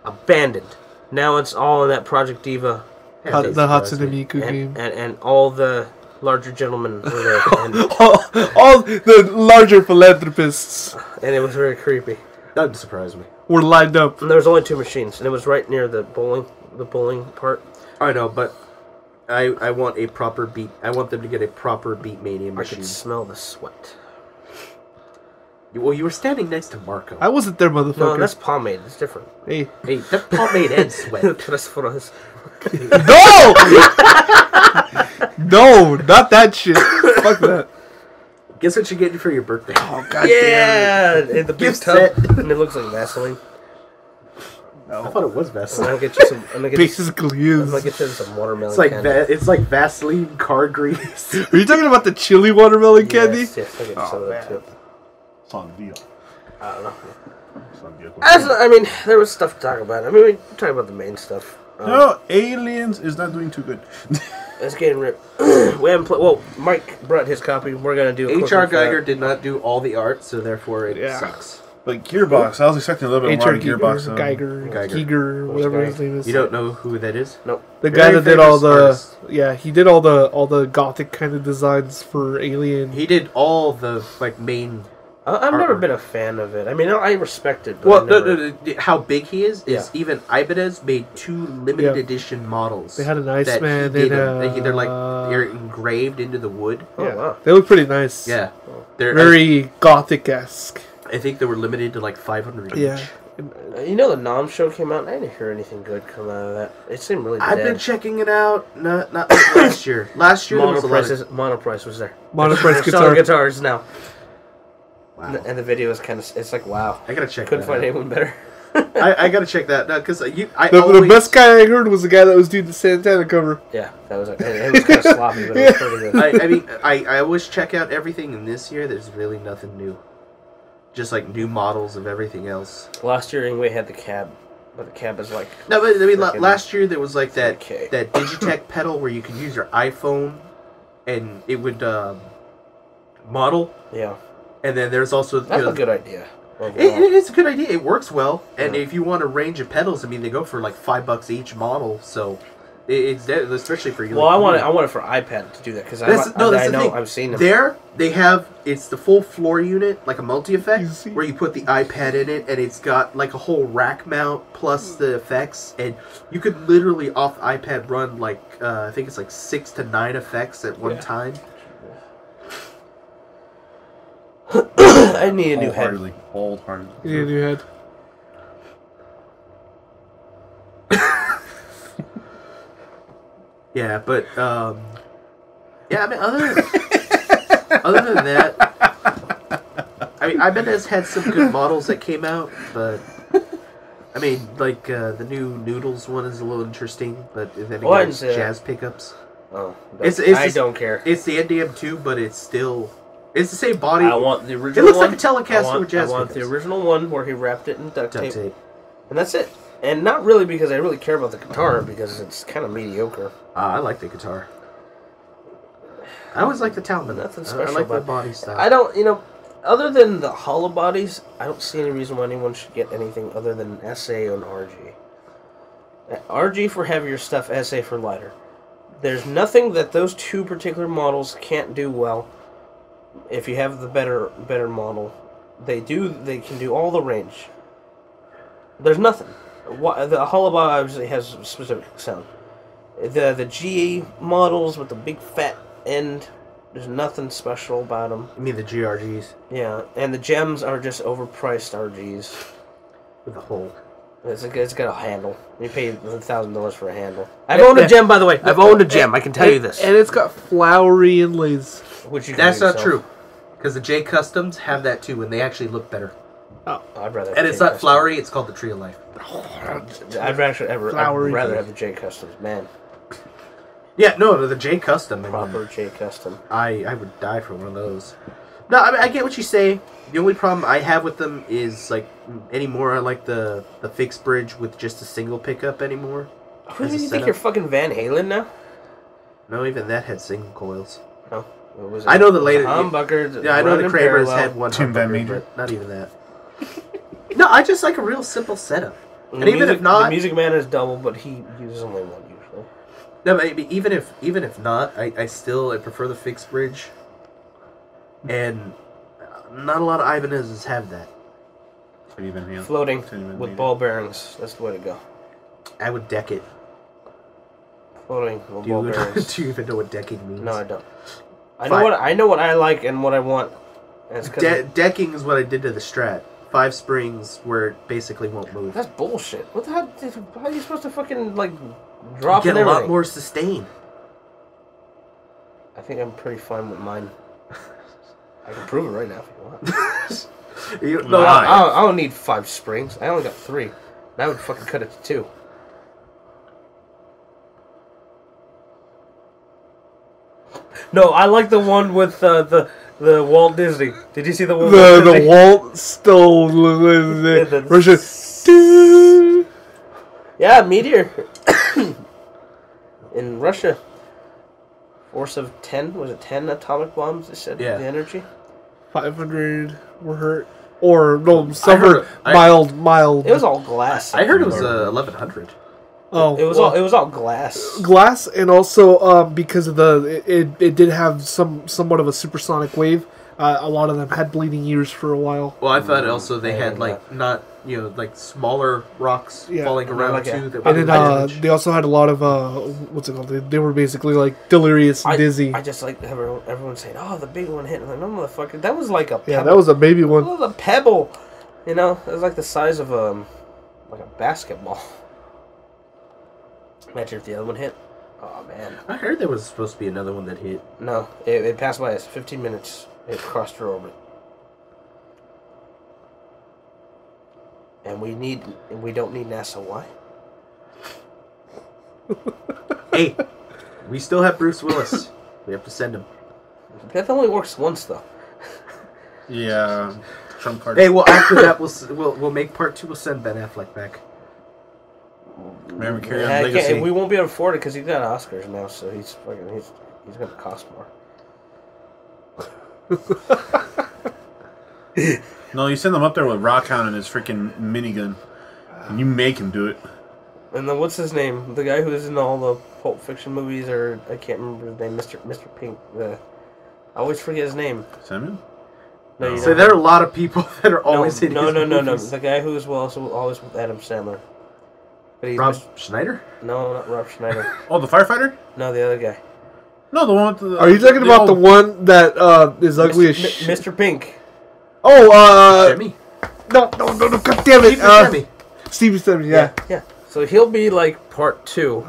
[SPEAKER 1] Abandoned. Now it's all in that Project Diva,
[SPEAKER 4] The Hatsune Miku game.
[SPEAKER 1] and all the larger gentlemen were there, and
[SPEAKER 4] all the larger philanthropists
[SPEAKER 1] it was very creepy.
[SPEAKER 2] Doesn't surprise me.
[SPEAKER 4] were lined up.
[SPEAKER 1] And there was only 2 machines, and it was right near the bowling part.
[SPEAKER 2] I know, but I want a proper beat. I want them to get a proper Beatmania
[SPEAKER 1] I
[SPEAKER 2] machine.
[SPEAKER 1] could smell the sweat.
[SPEAKER 2] Well, you were standing next to Marco.
[SPEAKER 4] I wasn't there, motherfucker.
[SPEAKER 1] No, that's pomade. It's different.
[SPEAKER 4] Hey.
[SPEAKER 2] Hey, that pomade and sweat.
[SPEAKER 1] Transference.
[SPEAKER 4] No! No, not that shit. Fuck that.
[SPEAKER 2] Guess what you're getting for your birthday?
[SPEAKER 4] Oh, god damn
[SPEAKER 1] Yeah, in the big
[SPEAKER 2] Gift
[SPEAKER 1] tub,
[SPEAKER 2] set.
[SPEAKER 1] and it looks like Vaseline.
[SPEAKER 2] I thought it was
[SPEAKER 1] And
[SPEAKER 2] Vaseline.
[SPEAKER 1] I'll get you some. I'm gonna get
[SPEAKER 4] Basically
[SPEAKER 1] you
[SPEAKER 4] is.
[SPEAKER 1] some watermelon
[SPEAKER 2] It's like
[SPEAKER 1] candy.
[SPEAKER 2] it's like Vaseline car grease.
[SPEAKER 4] Are you talking about the chili watermelon candy?
[SPEAKER 1] Yes, I'll get you some of that too.
[SPEAKER 5] It's on deal.
[SPEAKER 1] I don't know.
[SPEAKER 5] It's on deal.
[SPEAKER 1] I mean, there was stuff to talk about. I mean, we talk about the main stuff.
[SPEAKER 5] No, Aliens is not doing too good.
[SPEAKER 1] It's getting ripped. We haven't played. Well, Mike brought his copy. We're gonna do a quick
[SPEAKER 2] H.R.
[SPEAKER 1] look at
[SPEAKER 2] Geiger
[SPEAKER 1] it.
[SPEAKER 2] did not do all the art, so therefore it
[SPEAKER 4] Yeah.
[SPEAKER 2] sucks.
[SPEAKER 5] But Gearbox, I was expecting a little bit more
[SPEAKER 4] H.R.
[SPEAKER 5] out of Gearbox.
[SPEAKER 4] Geiger,
[SPEAKER 2] Geiger.
[SPEAKER 4] Giger, whatever his name is.
[SPEAKER 2] You don't know who that is?
[SPEAKER 1] Nope.
[SPEAKER 4] The guy
[SPEAKER 2] Very
[SPEAKER 4] that did all
[SPEAKER 2] famous
[SPEAKER 4] the
[SPEAKER 2] artist.
[SPEAKER 4] he did all the gothic kind of designs for Alien.
[SPEAKER 2] He did all the main.
[SPEAKER 1] I've never
[SPEAKER 2] Artwork.
[SPEAKER 1] been a fan of it. I mean, I respect it. But
[SPEAKER 2] Well,
[SPEAKER 1] I never...
[SPEAKER 2] no, how big he is
[SPEAKER 1] Yeah.
[SPEAKER 2] even Ibanez made 2 limited
[SPEAKER 4] Yeah.
[SPEAKER 2] edition models.
[SPEAKER 4] They had an
[SPEAKER 2] that
[SPEAKER 4] Iceman
[SPEAKER 2] he did
[SPEAKER 4] and
[SPEAKER 2] they're engraved into the wood.
[SPEAKER 1] Oh,
[SPEAKER 4] yeah,
[SPEAKER 1] wow.
[SPEAKER 4] they look pretty nice.
[SPEAKER 2] Yeah, they're
[SPEAKER 4] Very gothic-esque.
[SPEAKER 2] I think they were limited to 500
[SPEAKER 4] Yeah.
[SPEAKER 2] each.
[SPEAKER 1] You know, the Nom show came out, and I didn't hear anything good come out of that. It seemed really
[SPEAKER 2] I've
[SPEAKER 1] dead.
[SPEAKER 2] been checking it out. Not like last year. Last year there was a lot of,
[SPEAKER 1] Monoprice was there.
[SPEAKER 4] Monoprice
[SPEAKER 1] They're selling
[SPEAKER 4] guitar.
[SPEAKER 1] guitars now.
[SPEAKER 2] wow.
[SPEAKER 1] And the video is it's like, wow.
[SPEAKER 2] I gotta check.
[SPEAKER 1] Couldn't
[SPEAKER 2] that
[SPEAKER 1] find
[SPEAKER 2] out.
[SPEAKER 1] anyone better.
[SPEAKER 2] I gotta check that because
[SPEAKER 4] The
[SPEAKER 2] always,
[SPEAKER 4] best guy I heard was the guy that was doing the Santana cover.
[SPEAKER 1] Yeah, that was it was kind of sloppy, but it was pretty good.
[SPEAKER 2] I mean, I always check out everything, and this year there's really nothing new. Just new models of everything else.
[SPEAKER 1] Last year, Ingwe had the cab, but the cab is like...
[SPEAKER 2] No, but I mean,
[SPEAKER 1] Freaking
[SPEAKER 2] last year there was that
[SPEAKER 1] 4K.
[SPEAKER 2] that Digitech pedal where you could use your iPhone, and it would model.
[SPEAKER 1] Yeah.
[SPEAKER 2] And then there's also
[SPEAKER 1] That's a good idea.
[SPEAKER 2] It is a good idea. It works well, and if you want a range of pedals, I mean, they go for $5 each model. So It's especially for you.
[SPEAKER 1] Well, I want it for iPad to do that because I know I've seen them.
[SPEAKER 2] There, they have it's the full floor unit, like a multi-effect, where you put the iPad in it, and it's got like a whole rack mount plus the effects, and you could literally off the iPad run like I think it's like 6 to 9 effects at one time.
[SPEAKER 1] I need a new head.
[SPEAKER 5] Wholeheartedly.
[SPEAKER 4] You need a new head.
[SPEAKER 2] Yeah, but yeah, I mean, other than that, I mean, Ibanez had some good models that came out, but I mean, like the new Noodles one is a little interesting, but then it has jazz pickups.
[SPEAKER 1] Oh,
[SPEAKER 2] I
[SPEAKER 1] don't care.
[SPEAKER 2] It's the NDM2, but it's still the same body.
[SPEAKER 1] I want the original.
[SPEAKER 2] It looks
[SPEAKER 1] one.
[SPEAKER 2] like a Telecaster with jazz
[SPEAKER 1] I want
[SPEAKER 2] pickups.
[SPEAKER 1] the original one where he wrapped it in duct tape, and that's it. And not really because I really care about the guitar, because it's kind of mediocre.
[SPEAKER 2] I like the guitar. I always like the Talman.
[SPEAKER 1] Nothing special
[SPEAKER 2] I like
[SPEAKER 1] about
[SPEAKER 2] the body style.
[SPEAKER 1] I don't, other than the hollow bodies, I don't see any reason why anyone should get anything other than SA and RG. RG for heavier stuff, SA for lighter. There's nothing that those two particular models can't do well. If you have the better model, they can do all the range. There's nothing. The hollow body obviously has a specific sound. The GE models with the big fat end, there's nothing special about them.
[SPEAKER 2] You mean the GRGs?
[SPEAKER 1] Yeah, and the gems are just overpriced RGs.
[SPEAKER 2] With a hole.
[SPEAKER 1] It's got a handle. You pay $1,000 for a handle. I've owned a gem, by the way. I've owned a gem. I can tell you this.
[SPEAKER 4] And it's got flowery inlays.
[SPEAKER 1] Which you
[SPEAKER 2] That's not true, because the J Customs have that too, and they actually look better.
[SPEAKER 1] Oh, I'd rather.
[SPEAKER 2] And it's not flowery. It's called the Tree of Life.
[SPEAKER 1] I'd rather have the J Customs, man.
[SPEAKER 2] Yeah, no, the J Custom.
[SPEAKER 1] Proper J Custom.
[SPEAKER 2] I would die for one of those. No, I mean, I get what you say. The only problem I have with them is, like, anymore I like the fixed bridge with just a single pickup anymore.
[SPEAKER 1] What do you think you're fucking Van Halen now?
[SPEAKER 2] No, even that had single coils.
[SPEAKER 1] No.
[SPEAKER 2] I know the later...
[SPEAKER 1] humbucker.
[SPEAKER 2] Yeah, I know the Kramers had one
[SPEAKER 5] Tim Van
[SPEAKER 2] humbucker,
[SPEAKER 5] Meter.
[SPEAKER 2] but not even that. No, I just like a real simple setup. And
[SPEAKER 1] The
[SPEAKER 2] even
[SPEAKER 1] music,
[SPEAKER 2] if not...
[SPEAKER 1] The Music Man is double, but he uses only one usually.
[SPEAKER 2] No, but even if not, I prefer the fixed bridge. And not a lot of Ibanez's have that.
[SPEAKER 1] Floating with ball bearings. That's the way to go.
[SPEAKER 2] I would deck it.
[SPEAKER 1] Floating with ball bearings.
[SPEAKER 2] Do you even know what decking means?
[SPEAKER 1] No, I don't. I know what I like and what I want.
[SPEAKER 2] Decking is what I did to the Strat. 5 springs where it basically won't move.
[SPEAKER 1] That's bullshit. What the hell? How are you supposed to fucking like drop?
[SPEAKER 2] Get a lot more sustain.
[SPEAKER 1] I think I'm pretty fine with mine. I can prove it right now if you want. I don't need 5 springs. I only got 3. That would fucking cut it to 2. No, I like the one with the Walt Disney. Did you see the one?
[SPEAKER 4] The Walt stole Russia.
[SPEAKER 1] Yeah, meteor in Russia. Force of 10. Was it 10 atomic bombs? They said the energy.
[SPEAKER 4] 500 were hurt, or no, some were mild.
[SPEAKER 1] It was all glass.
[SPEAKER 2] I heard it was 1100.
[SPEAKER 4] Oh,
[SPEAKER 1] it was all glass.
[SPEAKER 4] Glass, and also because of it did have somewhat of a supersonic wave. A lot of them had bleeding ears for a while.
[SPEAKER 2] Well, I thought also they had not smaller rocks falling around too.
[SPEAKER 4] And then they also had a lot of what's it called? They were basically like delirious and dizzy.
[SPEAKER 1] I just like everyone saying, "Oh, the big one hit." I'm like, "No, motherfucker, that was like a pebble.
[SPEAKER 4] Yeah, that was a baby one.
[SPEAKER 1] That was a pebble. It was like the size of like a basketball." Imagine if the other one hit. Oh man!
[SPEAKER 2] I heard there was supposed to be another one that hit.
[SPEAKER 1] No, it passed by us. 15 minutes. It crossed her orbit. And we don't need NASA. Why?
[SPEAKER 2] Hey, we still have Bruce Willis. We have to send him.
[SPEAKER 1] That only works once, though.
[SPEAKER 5] Yeah, Trump card.
[SPEAKER 2] Hey, well after that we'll make part 2. We'll send Ben Affleck back.
[SPEAKER 5] Remember, carry on legacy.
[SPEAKER 1] We won't be able to afford it because he's got Oscars now, so he's going to cost more.
[SPEAKER 5] No, you send them up there with Rockhound and his freaking minigun, and you make him do it.
[SPEAKER 1] And then what's his name? The guy who's in all the Pulp Fiction movies, or I can't remember his name. Mr. Pink. I always forget his name.
[SPEAKER 5] Samuel?
[SPEAKER 1] No, you
[SPEAKER 2] So
[SPEAKER 1] know.
[SPEAKER 2] there are a lot of people that are always in
[SPEAKER 1] No.
[SPEAKER 2] his movies.
[SPEAKER 1] The guy who's also always with Adam Sandler. But he's
[SPEAKER 2] Rob Schneider?
[SPEAKER 1] No, not Rob Schneider.
[SPEAKER 5] Oh, the firefighter?
[SPEAKER 1] No, the other guy.
[SPEAKER 5] No, the one with the...
[SPEAKER 4] Are you talking about the one that is ugly as shit?
[SPEAKER 1] Mr. Pink.
[SPEAKER 4] Oh,
[SPEAKER 2] Jimmy?
[SPEAKER 4] no, God damn it.
[SPEAKER 2] Steve Buscemi.
[SPEAKER 4] Steve Buscemi, yeah.
[SPEAKER 1] Yeah. So he'll be like part 2,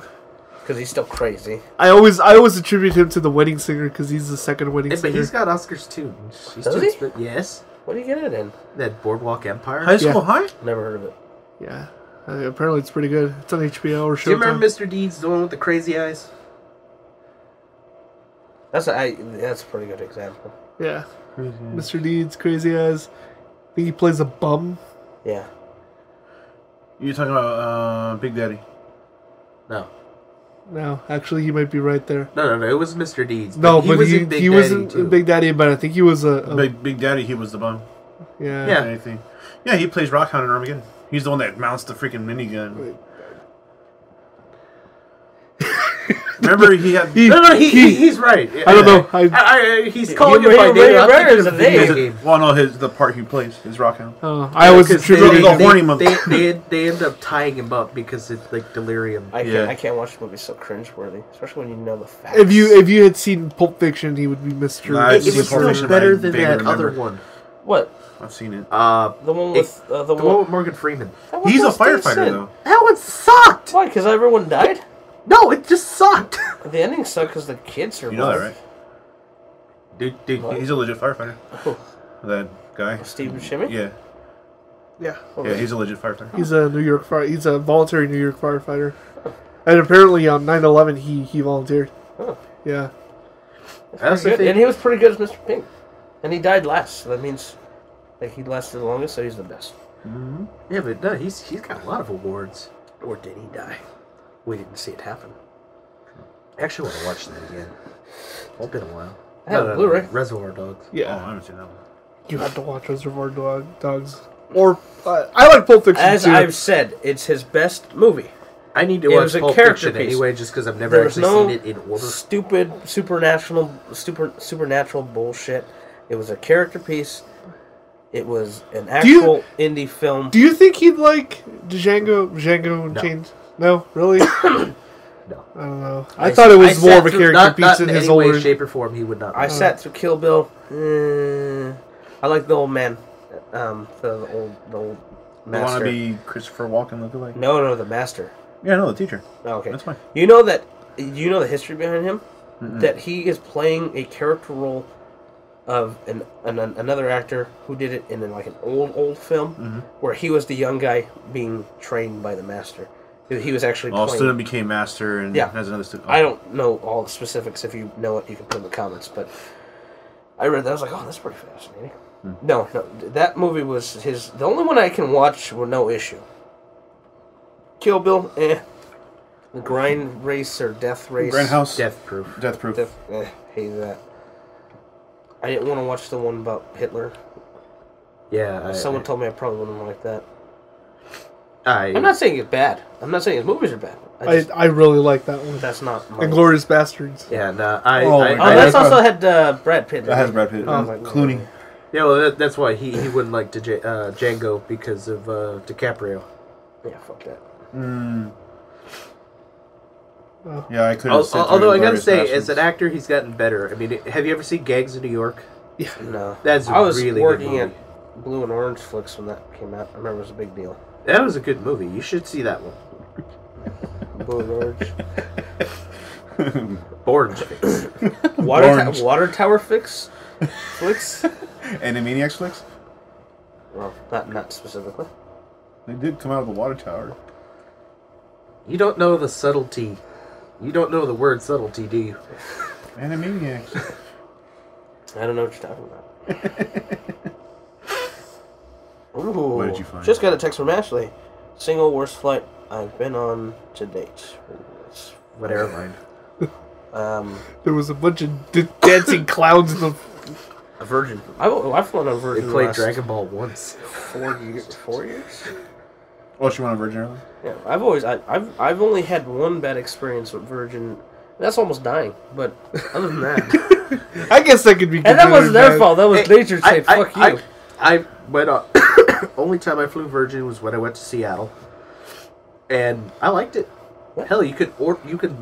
[SPEAKER 1] because he's still crazy.
[SPEAKER 4] I always attribute him to the wedding singer because he's the second wedding
[SPEAKER 2] Yeah,
[SPEAKER 4] singer.
[SPEAKER 2] but he's got Oscars too. He's
[SPEAKER 1] Does
[SPEAKER 2] too
[SPEAKER 1] he?
[SPEAKER 2] Yes.
[SPEAKER 1] What do you get it in?
[SPEAKER 2] That Boardwalk Empire.
[SPEAKER 5] High School High?
[SPEAKER 1] Never heard of it.
[SPEAKER 4] Yeah. Apparently it's pretty good. It's on HBO or Showtime.
[SPEAKER 2] Do you remember Mr. Deeds, the one with the crazy eyes?
[SPEAKER 1] That's a pretty good example.
[SPEAKER 4] Yeah. Mr. Deeds, Crazy Eyes. I think he plays a bum.
[SPEAKER 1] Yeah.
[SPEAKER 5] You're talking about Big Daddy.
[SPEAKER 2] No.
[SPEAKER 4] No, actually he might be right there.
[SPEAKER 2] No. It was Mr. Deeds.
[SPEAKER 4] No, but
[SPEAKER 2] was
[SPEAKER 4] he
[SPEAKER 2] in Big
[SPEAKER 4] he
[SPEAKER 2] Daddy
[SPEAKER 4] wasn't
[SPEAKER 2] too.
[SPEAKER 4] in Big Daddy, but I think he was a
[SPEAKER 5] Big Daddy, he was the bum.
[SPEAKER 4] yeah.
[SPEAKER 2] Yeah.
[SPEAKER 5] Anything. Yeah, he plays Rockhound in Armageddon. He's the one that mounts the freaking minigun. Remember, he had...
[SPEAKER 2] He's right.
[SPEAKER 4] I don't know.
[SPEAKER 2] He's calling it by name. I'm thinking of the video game.
[SPEAKER 5] Well, no, the part he plays is Rockhound.
[SPEAKER 4] I always
[SPEAKER 2] Because
[SPEAKER 4] attribute
[SPEAKER 5] the horny month.
[SPEAKER 2] they end up tying him up because it's like delirium.
[SPEAKER 1] I can't watch the movie. So cringeworthy, especially when you know the facts.
[SPEAKER 4] if you had seen Pulp Fiction, he would be Mr.
[SPEAKER 5] Nah,
[SPEAKER 2] It
[SPEAKER 5] It's
[SPEAKER 2] was
[SPEAKER 5] Information
[SPEAKER 2] still
[SPEAKER 5] I
[SPEAKER 2] better than
[SPEAKER 5] vaguely
[SPEAKER 2] that
[SPEAKER 5] remember.
[SPEAKER 2] other one.
[SPEAKER 1] What?
[SPEAKER 5] I've seen it.
[SPEAKER 1] The one with
[SPEAKER 2] The one with Morgan Freeman.
[SPEAKER 1] that one
[SPEAKER 5] He's a
[SPEAKER 1] was
[SPEAKER 5] firefighter,
[SPEAKER 1] decent.
[SPEAKER 5] though.
[SPEAKER 2] That one sucked.
[SPEAKER 1] Why? Because everyone died.
[SPEAKER 2] No, it just sucked.
[SPEAKER 1] The ending sucked because the kids survived.
[SPEAKER 5] You know that, right?
[SPEAKER 2] Dude,
[SPEAKER 1] What?
[SPEAKER 5] He's a legit firefighter.
[SPEAKER 1] Who?
[SPEAKER 5] That guy.
[SPEAKER 1] Steve Buscemi?
[SPEAKER 5] Yeah.
[SPEAKER 4] Yeah.
[SPEAKER 5] Yeah, he's a legit firefighter.
[SPEAKER 4] He's a he's a voluntary New York firefighter. And apparently on 9/11 he volunteered.
[SPEAKER 1] Huh.
[SPEAKER 4] Yeah.
[SPEAKER 2] That's the
[SPEAKER 1] Good.
[SPEAKER 2] thing.
[SPEAKER 1] And he was pretty good as Mr. Pink. And he died last, so that means like he lasted the longest, so he's the best.
[SPEAKER 2] Yeah, but no, he's got a lot of awards.
[SPEAKER 1] Or did he die? We didn't see it happen.
[SPEAKER 2] I actually want to watch that again. It's been a while.
[SPEAKER 1] I have a Blu-ray.
[SPEAKER 2] Reservoir Dogs.
[SPEAKER 5] Oh,
[SPEAKER 4] Yeah.
[SPEAKER 5] I haven't seen that one.
[SPEAKER 4] You have to watch Reservoir Dogs. Or I like Pulp Fiction
[SPEAKER 1] As
[SPEAKER 4] too.
[SPEAKER 1] I've said, it's his best movie.
[SPEAKER 2] I need to
[SPEAKER 1] It
[SPEAKER 2] watch
[SPEAKER 1] was a
[SPEAKER 2] Pulp
[SPEAKER 1] character
[SPEAKER 2] Fiction
[SPEAKER 1] piece.
[SPEAKER 2] anyway, just because I've never
[SPEAKER 1] There was
[SPEAKER 2] actually
[SPEAKER 1] no
[SPEAKER 2] seen it in order.
[SPEAKER 1] stupid supernatural bullshit. It was a character piece. It was an actual indie film.
[SPEAKER 4] Do you think he'd like Django Unchained? No, really?
[SPEAKER 2] No.
[SPEAKER 4] I don't know. I thought it was more of a character piece in his
[SPEAKER 2] any way,
[SPEAKER 4] older.
[SPEAKER 2] shape, or form. He would not.
[SPEAKER 1] I sat through Kill Bill. I like the old man. The old
[SPEAKER 5] You
[SPEAKER 1] master.
[SPEAKER 5] want to be Christopher Walken lookalike?
[SPEAKER 1] No, the master.
[SPEAKER 5] Yeah, no, the teacher.
[SPEAKER 1] Oh, okay.
[SPEAKER 5] That's fine.
[SPEAKER 1] You know the history behind him? That he is playing a character role of another actor who did it in like an old film where he was the young guy being trained by the master. He was actually
[SPEAKER 5] Well,
[SPEAKER 1] playing.
[SPEAKER 5] student became master and
[SPEAKER 1] Yeah.
[SPEAKER 5] has another student.
[SPEAKER 1] I don't know all the specifics. If you know it, you can put in the comments. But I read that. I was like, oh, that's pretty fascinating. No, that movie was his. The only one I can watch with no issue. Kill Bill, The Grind Race or Death Race.
[SPEAKER 5] Grindhouse.
[SPEAKER 2] Death Proof.
[SPEAKER 5] Death Proof.
[SPEAKER 1] Hated that. I didn't want to watch the one about Hitler.
[SPEAKER 2] Yeah.
[SPEAKER 1] Someone told me I probably wouldn't like that.
[SPEAKER 2] I'm
[SPEAKER 1] I'm not saying it's bad. I'm not saying his movies are bad.
[SPEAKER 4] I really like that one.
[SPEAKER 1] That's not my...
[SPEAKER 4] Inglourious Bastards.
[SPEAKER 2] Yeah, no.
[SPEAKER 5] Oh,
[SPEAKER 1] that's also had Brad Pitt.
[SPEAKER 5] That has Brad Pitt.
[SPEAKER 1] I was like,
[SPEAKER 5] Clooney.
[SPEAKER 2] Yeah, well, that's why he wouldn't like Django because of DiCaprio.
[SPEAKER 1] Yeah, fuck that.
[SPEAKER 5] Yeah, I couldn't.
[SPEAKER 2] Although I gotta say, as an actor, he's gotten better. I mean, have you ever seen Gangs of New York?
[SPEAKER 1] No.
[SPEAKER 2] That's
[SPEAKER 1] I was
[SPEAKER 2] really
[SPEAKER 1] working
[SPEAKER 2] good
[SPEAKER 1] at
[SPEAKER 2] movie.
[SPEAKER 1] Blue and Orange Flicks when that came out. I remember it was a big deal.
[SPEAKER 2] That was a good movie. You should see that one.
[SPEAKER 1] Blue and Orange.
[SPEAKER 2] Orange Fix.
[SPEAKER 1] Water Tower Flicks?
[SPEAKER 5] Animaniacs flicks?
[SPEAKER 1] Well, not specifically.
[SPEAKER 5] They did come out of the water tower.
[SPEAKER 2] You don't know the subtlety. You don't know the word subtlety, do you?
[SPEAKER 5] Animaniacs.
[SPEAKER 1] I don't know what you're talking about. Ooh,
[SPEAKER 5] What did you find?
[SPEAKER 1] Just got a text from Ashley. Single worst flight I've been on to date. It's
[SPEAKER 2] What airline?
[SPEAKER 4] There was a bunch of dancing clowns in the.
[SPEAKER 1] a Virgin. I've flown on
[SPEAKER 2] They
[SPEAKER 1] Virgin.
[SPEAKER 2] played
[SPEAKER 1] last
[SPEAKER 2] Dragon Ball once.
[SPEAKER 1] 4 years. 4 years?
[SPEAKER 5] Oh, she went on Virgin Airlines?
[SPEAKER 1] Yeah, I've only had one bad experience with Virgin. That's almost dying, but other than that,
[SPEAKER 4] I guess that could be.
[SPEAKER 1] and that wasn't their
[SPEAKER 4] bad.
[SPEAKER 1] fault. That was nature saying, "Fuck you."
[SPEAKER 2] I went on. Only time I flew Virgin was when I went to Seattle, and I liked it.
[SPEAKER 1] What?
[SPEAKER 2] Hell, you could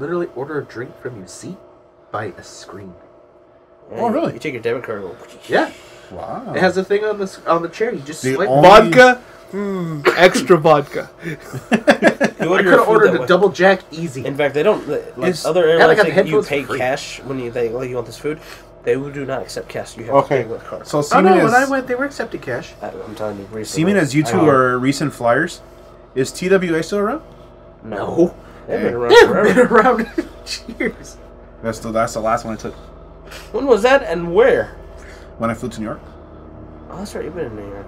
[SPEAKER 2] literally order a drink from your seat by a screen.
[SPEAKER 1] Yeah,
[SPEAKER 5] Oh, really?
[SPEAKER 1] You take your debit card and go.
[SPEAKER 2] Yeah,
[SPEAKER 5] Wow.
[SPEAKER 2] it has a thing on the chair. You just
[SPEAKER 5] The
[SPEAKER 2] swipe.
[SPEAKER 5] only-
[SPEAKER 4] Vodka, extra vodka.
[SPEAKER 1] You
[SPEAKER 2] I
[SPEAKER 1] order
[SPEAKER 2] could
[SPEAKER 1] your
[SPEAKER 2] have
[SPEAKER 1] food
[SPEAKER 2] ordered
[SPEAKER 1] that
[SPEAKER 2] a
[SPEAKER 1] way.
[SPEAKER 2] double Jack easy.
[SPEAKER 1] In fact, they don't. Like
[SPEAKER 5] Is-
[SPEAKER 1] other
[SPEAKER 2] Yeah,
[SPEAKER 1] airlines,
[SPEAKER 2] like on
[SPEAKER 1] think you
[SPEAKER 2] headphones
[SPEAKER 1] pay
[SPEAKER 2] for free.
[SPEAKER 1] cash when you want this food. They do not accept cash. You have
[SPEAKER 5] Okay.
[SPEAKER 1] to pay with card.
[SPEAKER 5] So,
[SPEAKER 2] Oh
[SPEAKER 5] seeming
[SPEAKER 2] no, when I
[SPEAKER 5] as,
[SPEAKER 2] went, they were accepting cash.
[SPEAKER 1] I'm telling you, recently.
[SPEAKER 5] seeming as you two are recent flyers, is TWA still around?
[SPEAKER 1] No, they've been around
[SPEAKER 2] They've
[SPEAKER 1] forever.
[SPEAKER 2] been around years.
[SPEAKER 5] That's the last one I took
[SPEAKER 1] When was that and where?
[SPEAKER 5] when I flew to New York.
[SPEAKER 1] Oh, that's right. You've been in New York.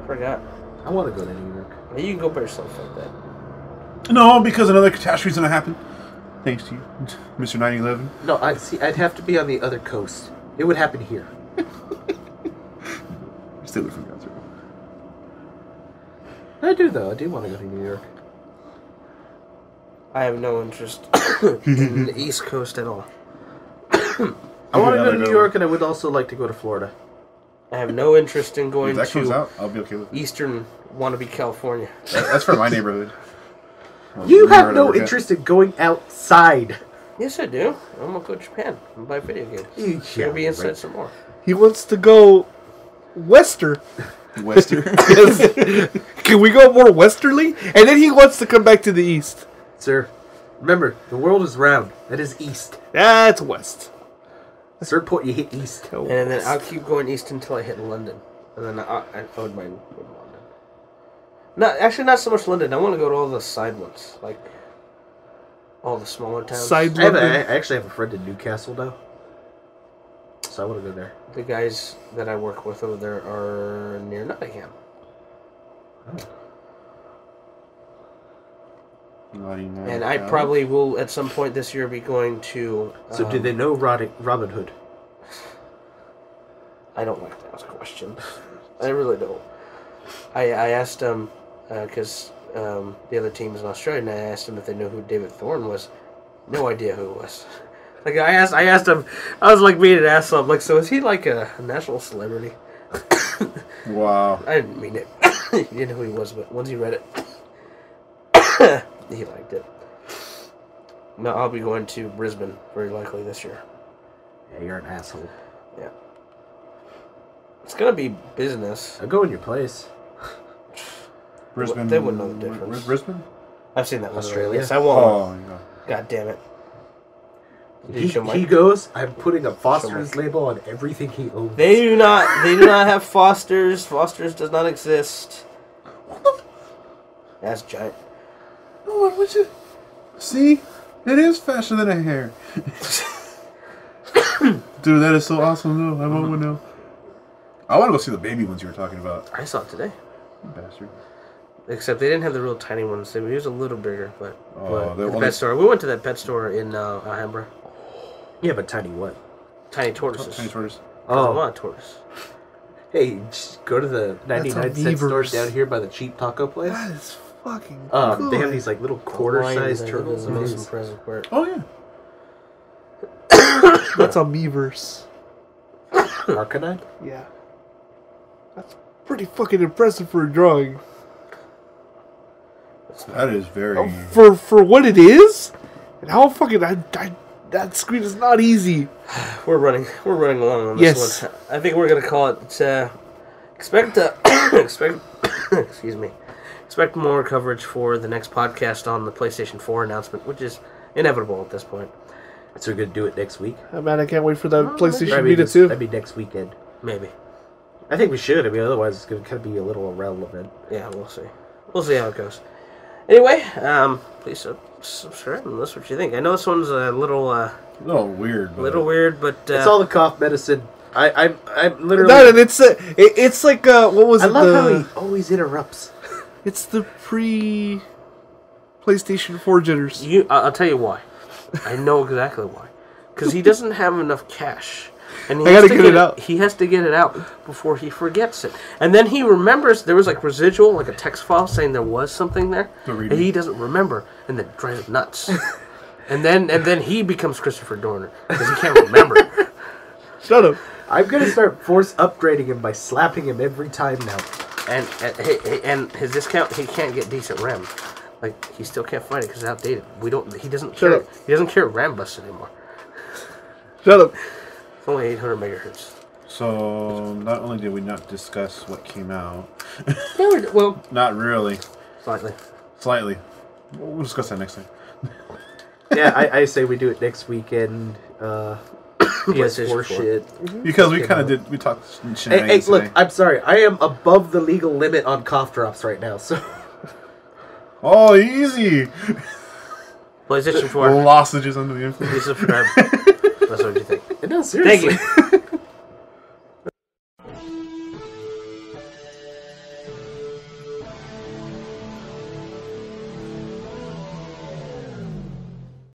[SPEAKER 1] I forgot.
[SPEAKER 2] I want to go to New York.
[SPEAKER 1] Yeah, you can go by yourself like that.
[SPEAKER 5] No, because another catastrophe's gonna happen. Thanks to you, Mr. 9/11.
[SPEAKER 2] No, I'd have to be on the other coast. It would happen here.
[SPEAKER 5] Stay away from me, guys.
[SPEAKER 2] I do though. I do want to go to New York.
[SPEAKER 1] I have no interest in the East Coast at all.
[SPEAKER 2] I want to go to New York, and I would also like to go to Florida.
[SPEAKER 1] I have no interest in
[SPEAKER 5] If
[SPEAKER 1] going
[SPEAKER 5] that comes
[SPEAKER 1] to
[SPEAKER 5] out, I'll be okay with it.
[SPEAKER 1] Eastern wannabe California.
[SPEAKER 5] That's for my neighborhood.
[SPEAKER 2] You have
[SPEAKER 5] Never
[SPEAKER 2] no
[SPEAKER 5] forget.
[SPEAKER 2] interest in going outside.
[SPEAKER 1] Yes, I do. I'm gonna go to Japan and buy video games.
[SPEAKER 2] You-
[SPEAKER 1] You'll be
[SPEAKER 2] yeah,
[SPEAKER 1] inside
[SPEAKER 2] right.
[SPEAKER 1] some more.
[SPEAKER 4] He wants to go wester.
[SPEAKER 5] Western.
[SPEAKER 4] Can we go more westerly? And then he wants to come back to the east.
[SPEAKER 2] Sir, remember, the world is round. That is east.
[SPEAKER 4] That's west.
[SPEAKER 2] At a certain point, you hit east.
[SPEAKER 1] And then I'll keep going east until I hit London, and then I would mind going to London. Not so much London. I want to go to all the side ones, like all the smaller towns.
[SPEAKER 4] Side
[SPEAKER 2] I
[SPEAKER 4] London.
[SPEAKER 2] actually have a friend in Newcastle now. So I want to go there.
[SPEAKER 1] The guys that I work with over there are near Nottingham. And I probably will at some point this year be going to.
[SPEAKER 2] So do they know Robin Hood?
[SPEAKER 1] I don't like to ask questions. I really don't. I asked them because the other team is in Australia, and I asked them if they knew who David Thorne was. No idea who it was. Like I asked him. I was like being an asshole. I'm like, so is he like a national celebrity?
[SPEAKER 5] Wow.
[SPEAKER 1] I didn't mean it. He didn't know who he was, but once he read it, he liked it. No, I'll be going to Brisbane very likely this year.
[SPEAKER 2] Yeah, you're an asshole.
[SPEAKER 1] Yeah. It's gonna be business.
[SPEAKER 2] I'll go in your place.
[SPEAKER 5] Brisbane.
[SPEAKER 1] They wouldn't know the difference.
[SPEAKER 5] Brisbane?
[SPEAKER 1] I've seen that one.
[SPEAKER 2] Australia?
[SPEAKER 1] Yes, I won't.
[SPEAKER 5] Oh, yeah.
[SPEAKER 1] God damn it. Did you
[SPEAKER 2] He,
[SPEAKER 1] show my-
[SPEAKER 2] he goes, I'm putting a Foster's label on everything he owns.
[SPEAKER 1] They do not have Foster's. Foster's does not exist. That's giant.
[SPEAKER 5] Oh, what was it? See? It is faster than a hair. Dude, that is so awesome, though. I want one now. I want to go see the baby ones you were talking about.
[SPEAKER 1] I saw it today.
[SPEAKER 5] You bastard.
[SPEAKER 1] Except they didn't have the real tiny ones. They was a little bigger, but
[SPEAKER 5] Oh,
[SPEAKER 1] the
[SPEAKER 5] well,
[SPEAKER 1] pet store. We went to that pet store in Alhambra.
[SPEAKER 2] Yeah, but tiny what?
[SPEAKER 1] Tiny tortoises.
[SPEAKER 5] Tiny tortoise.
[SPEAKER 1] I
[SPEAKER 2] Oh,
[SPEAKER 1] want a tortoise.
[SPEAKER 2] hey, just go to the 99-cent store
[SPEAKER 4] beavers.
[SPEAKER 2] down here by the cheap taco place.
[SPEAKER 4] That is fucking
[SPEAKER 2] They have
[SPEAKER 4] good.
[SPEAKER 2] these like little
[SPEAKER 1] Lions,
[SPEAKER 2] quarter-sized
[SPEAKER 1] I think,
[SPEAKER 2] turtles.
[SPEAKER 1] is the most impressive part.
[SPEAKER 5] Oh, yeah.
[SPEAKER 4] That's a Meverse.
[SPEAKER 2] Arcanine?
[SPEAKER 4] Yeah. That's pretty fucking impressive for a drawing.
[SPEAKER 5] That is very...
[SPEAKER 4] For what it is, and how fucking that screen is not easy.
[SPEAKER 1] We're running along on this
[SPEAKER 4] Yes.
[SPEAKER 1] one. I think we're gonna call it. Expect excuse me. Expect more coverage for the next podcast on the PlayStation 4 announcement, which is inevitable at this point.
[SPEAKER 2] So we're gonna do it next week?
[SPEAKER 4] Oh, man, I can't wait for the PlayStation
[SPEAKER 2] That'd
[SPEAKER 4] Vita
[SPEAKER 2] be
[SPEAKER 4] too.
[SPEAKER 2] That'd be next weekend.
[SPEAKER 1] Maybe.
[SPEAKER 2] I think we should. I mean, otherwise it's gonna kind of be a little irrelevant.
[SPEAKER 1] Yeah, we'll see. We'll see how it goes. Anyway, please subscribe and listen what you think. I know this one's a little
[SPEAKER 5] weird. But...
[SPEAKER 1] weird, but
[SPEAKER 2] It's all the cough medicine. I'm literally.
[SPEAKER 4] No, and it's like what was
[SPEAKER 2] I
[SPEAKER 4] it?
[SPEAKER 2] love how he always interrupts.
[SPEAKER 4] It's the pre PlayStation 4 jitters.
[SPEAKER 1] I'll tell you why. I know exactly why. Because he doesn't have enough cash. And
[SPEAKER 4] I gotta get it out.
[SPEAKER 1] He has to get it out before he forgets it. And then he remembers there was like residual, like a text file saying there was something there. And he doesn't remember, and that drives him nuts. and then he becomes Christopher Dorner because he can't remember.
[SPEAKER 4] Shut up.
[SPEAKER 2] I'm gonna start force upgrading him by slapping him every time now.
[SPEAKER 1] And his discount, he can't get decent RAM. Like he still can't find it because it's outdated. He doesn't carry RAM bus anymore.
[SPEAKER 4] Shut up.
[SPEAKER 1] It's only 800 megahertz.
[SPEAKER 5] So, not only did we not discuss what came out...
[SPEAKER 1] Well...
[SPEAKER 5] Not really.
[SPEAKER 1] Slightly.
[SPEAKER 5] We'll discuss that next time.
[SPEAKER 2] Yeah, I say we do it next weekend. PS4 shit.
[SPEAKER 5] Because we kind of did... We talked shenanigans
[SPEAKER 2] Hey, look,
[SPEAKER 5] today.
[SPEAKER 2] I'm sorry. I am above the legal limit on cough drops right now, so...
[SPEAKER 5] Oh, easy!
[SPEAKER 1] PlayStation 4.
[SPEAKER 5] Lozenges under the influence.
[SPEAKER 1] Please subscribe. That's what you think.
[SPEAKER 2] No, seriously.
[SPEAKER 1] Thank you.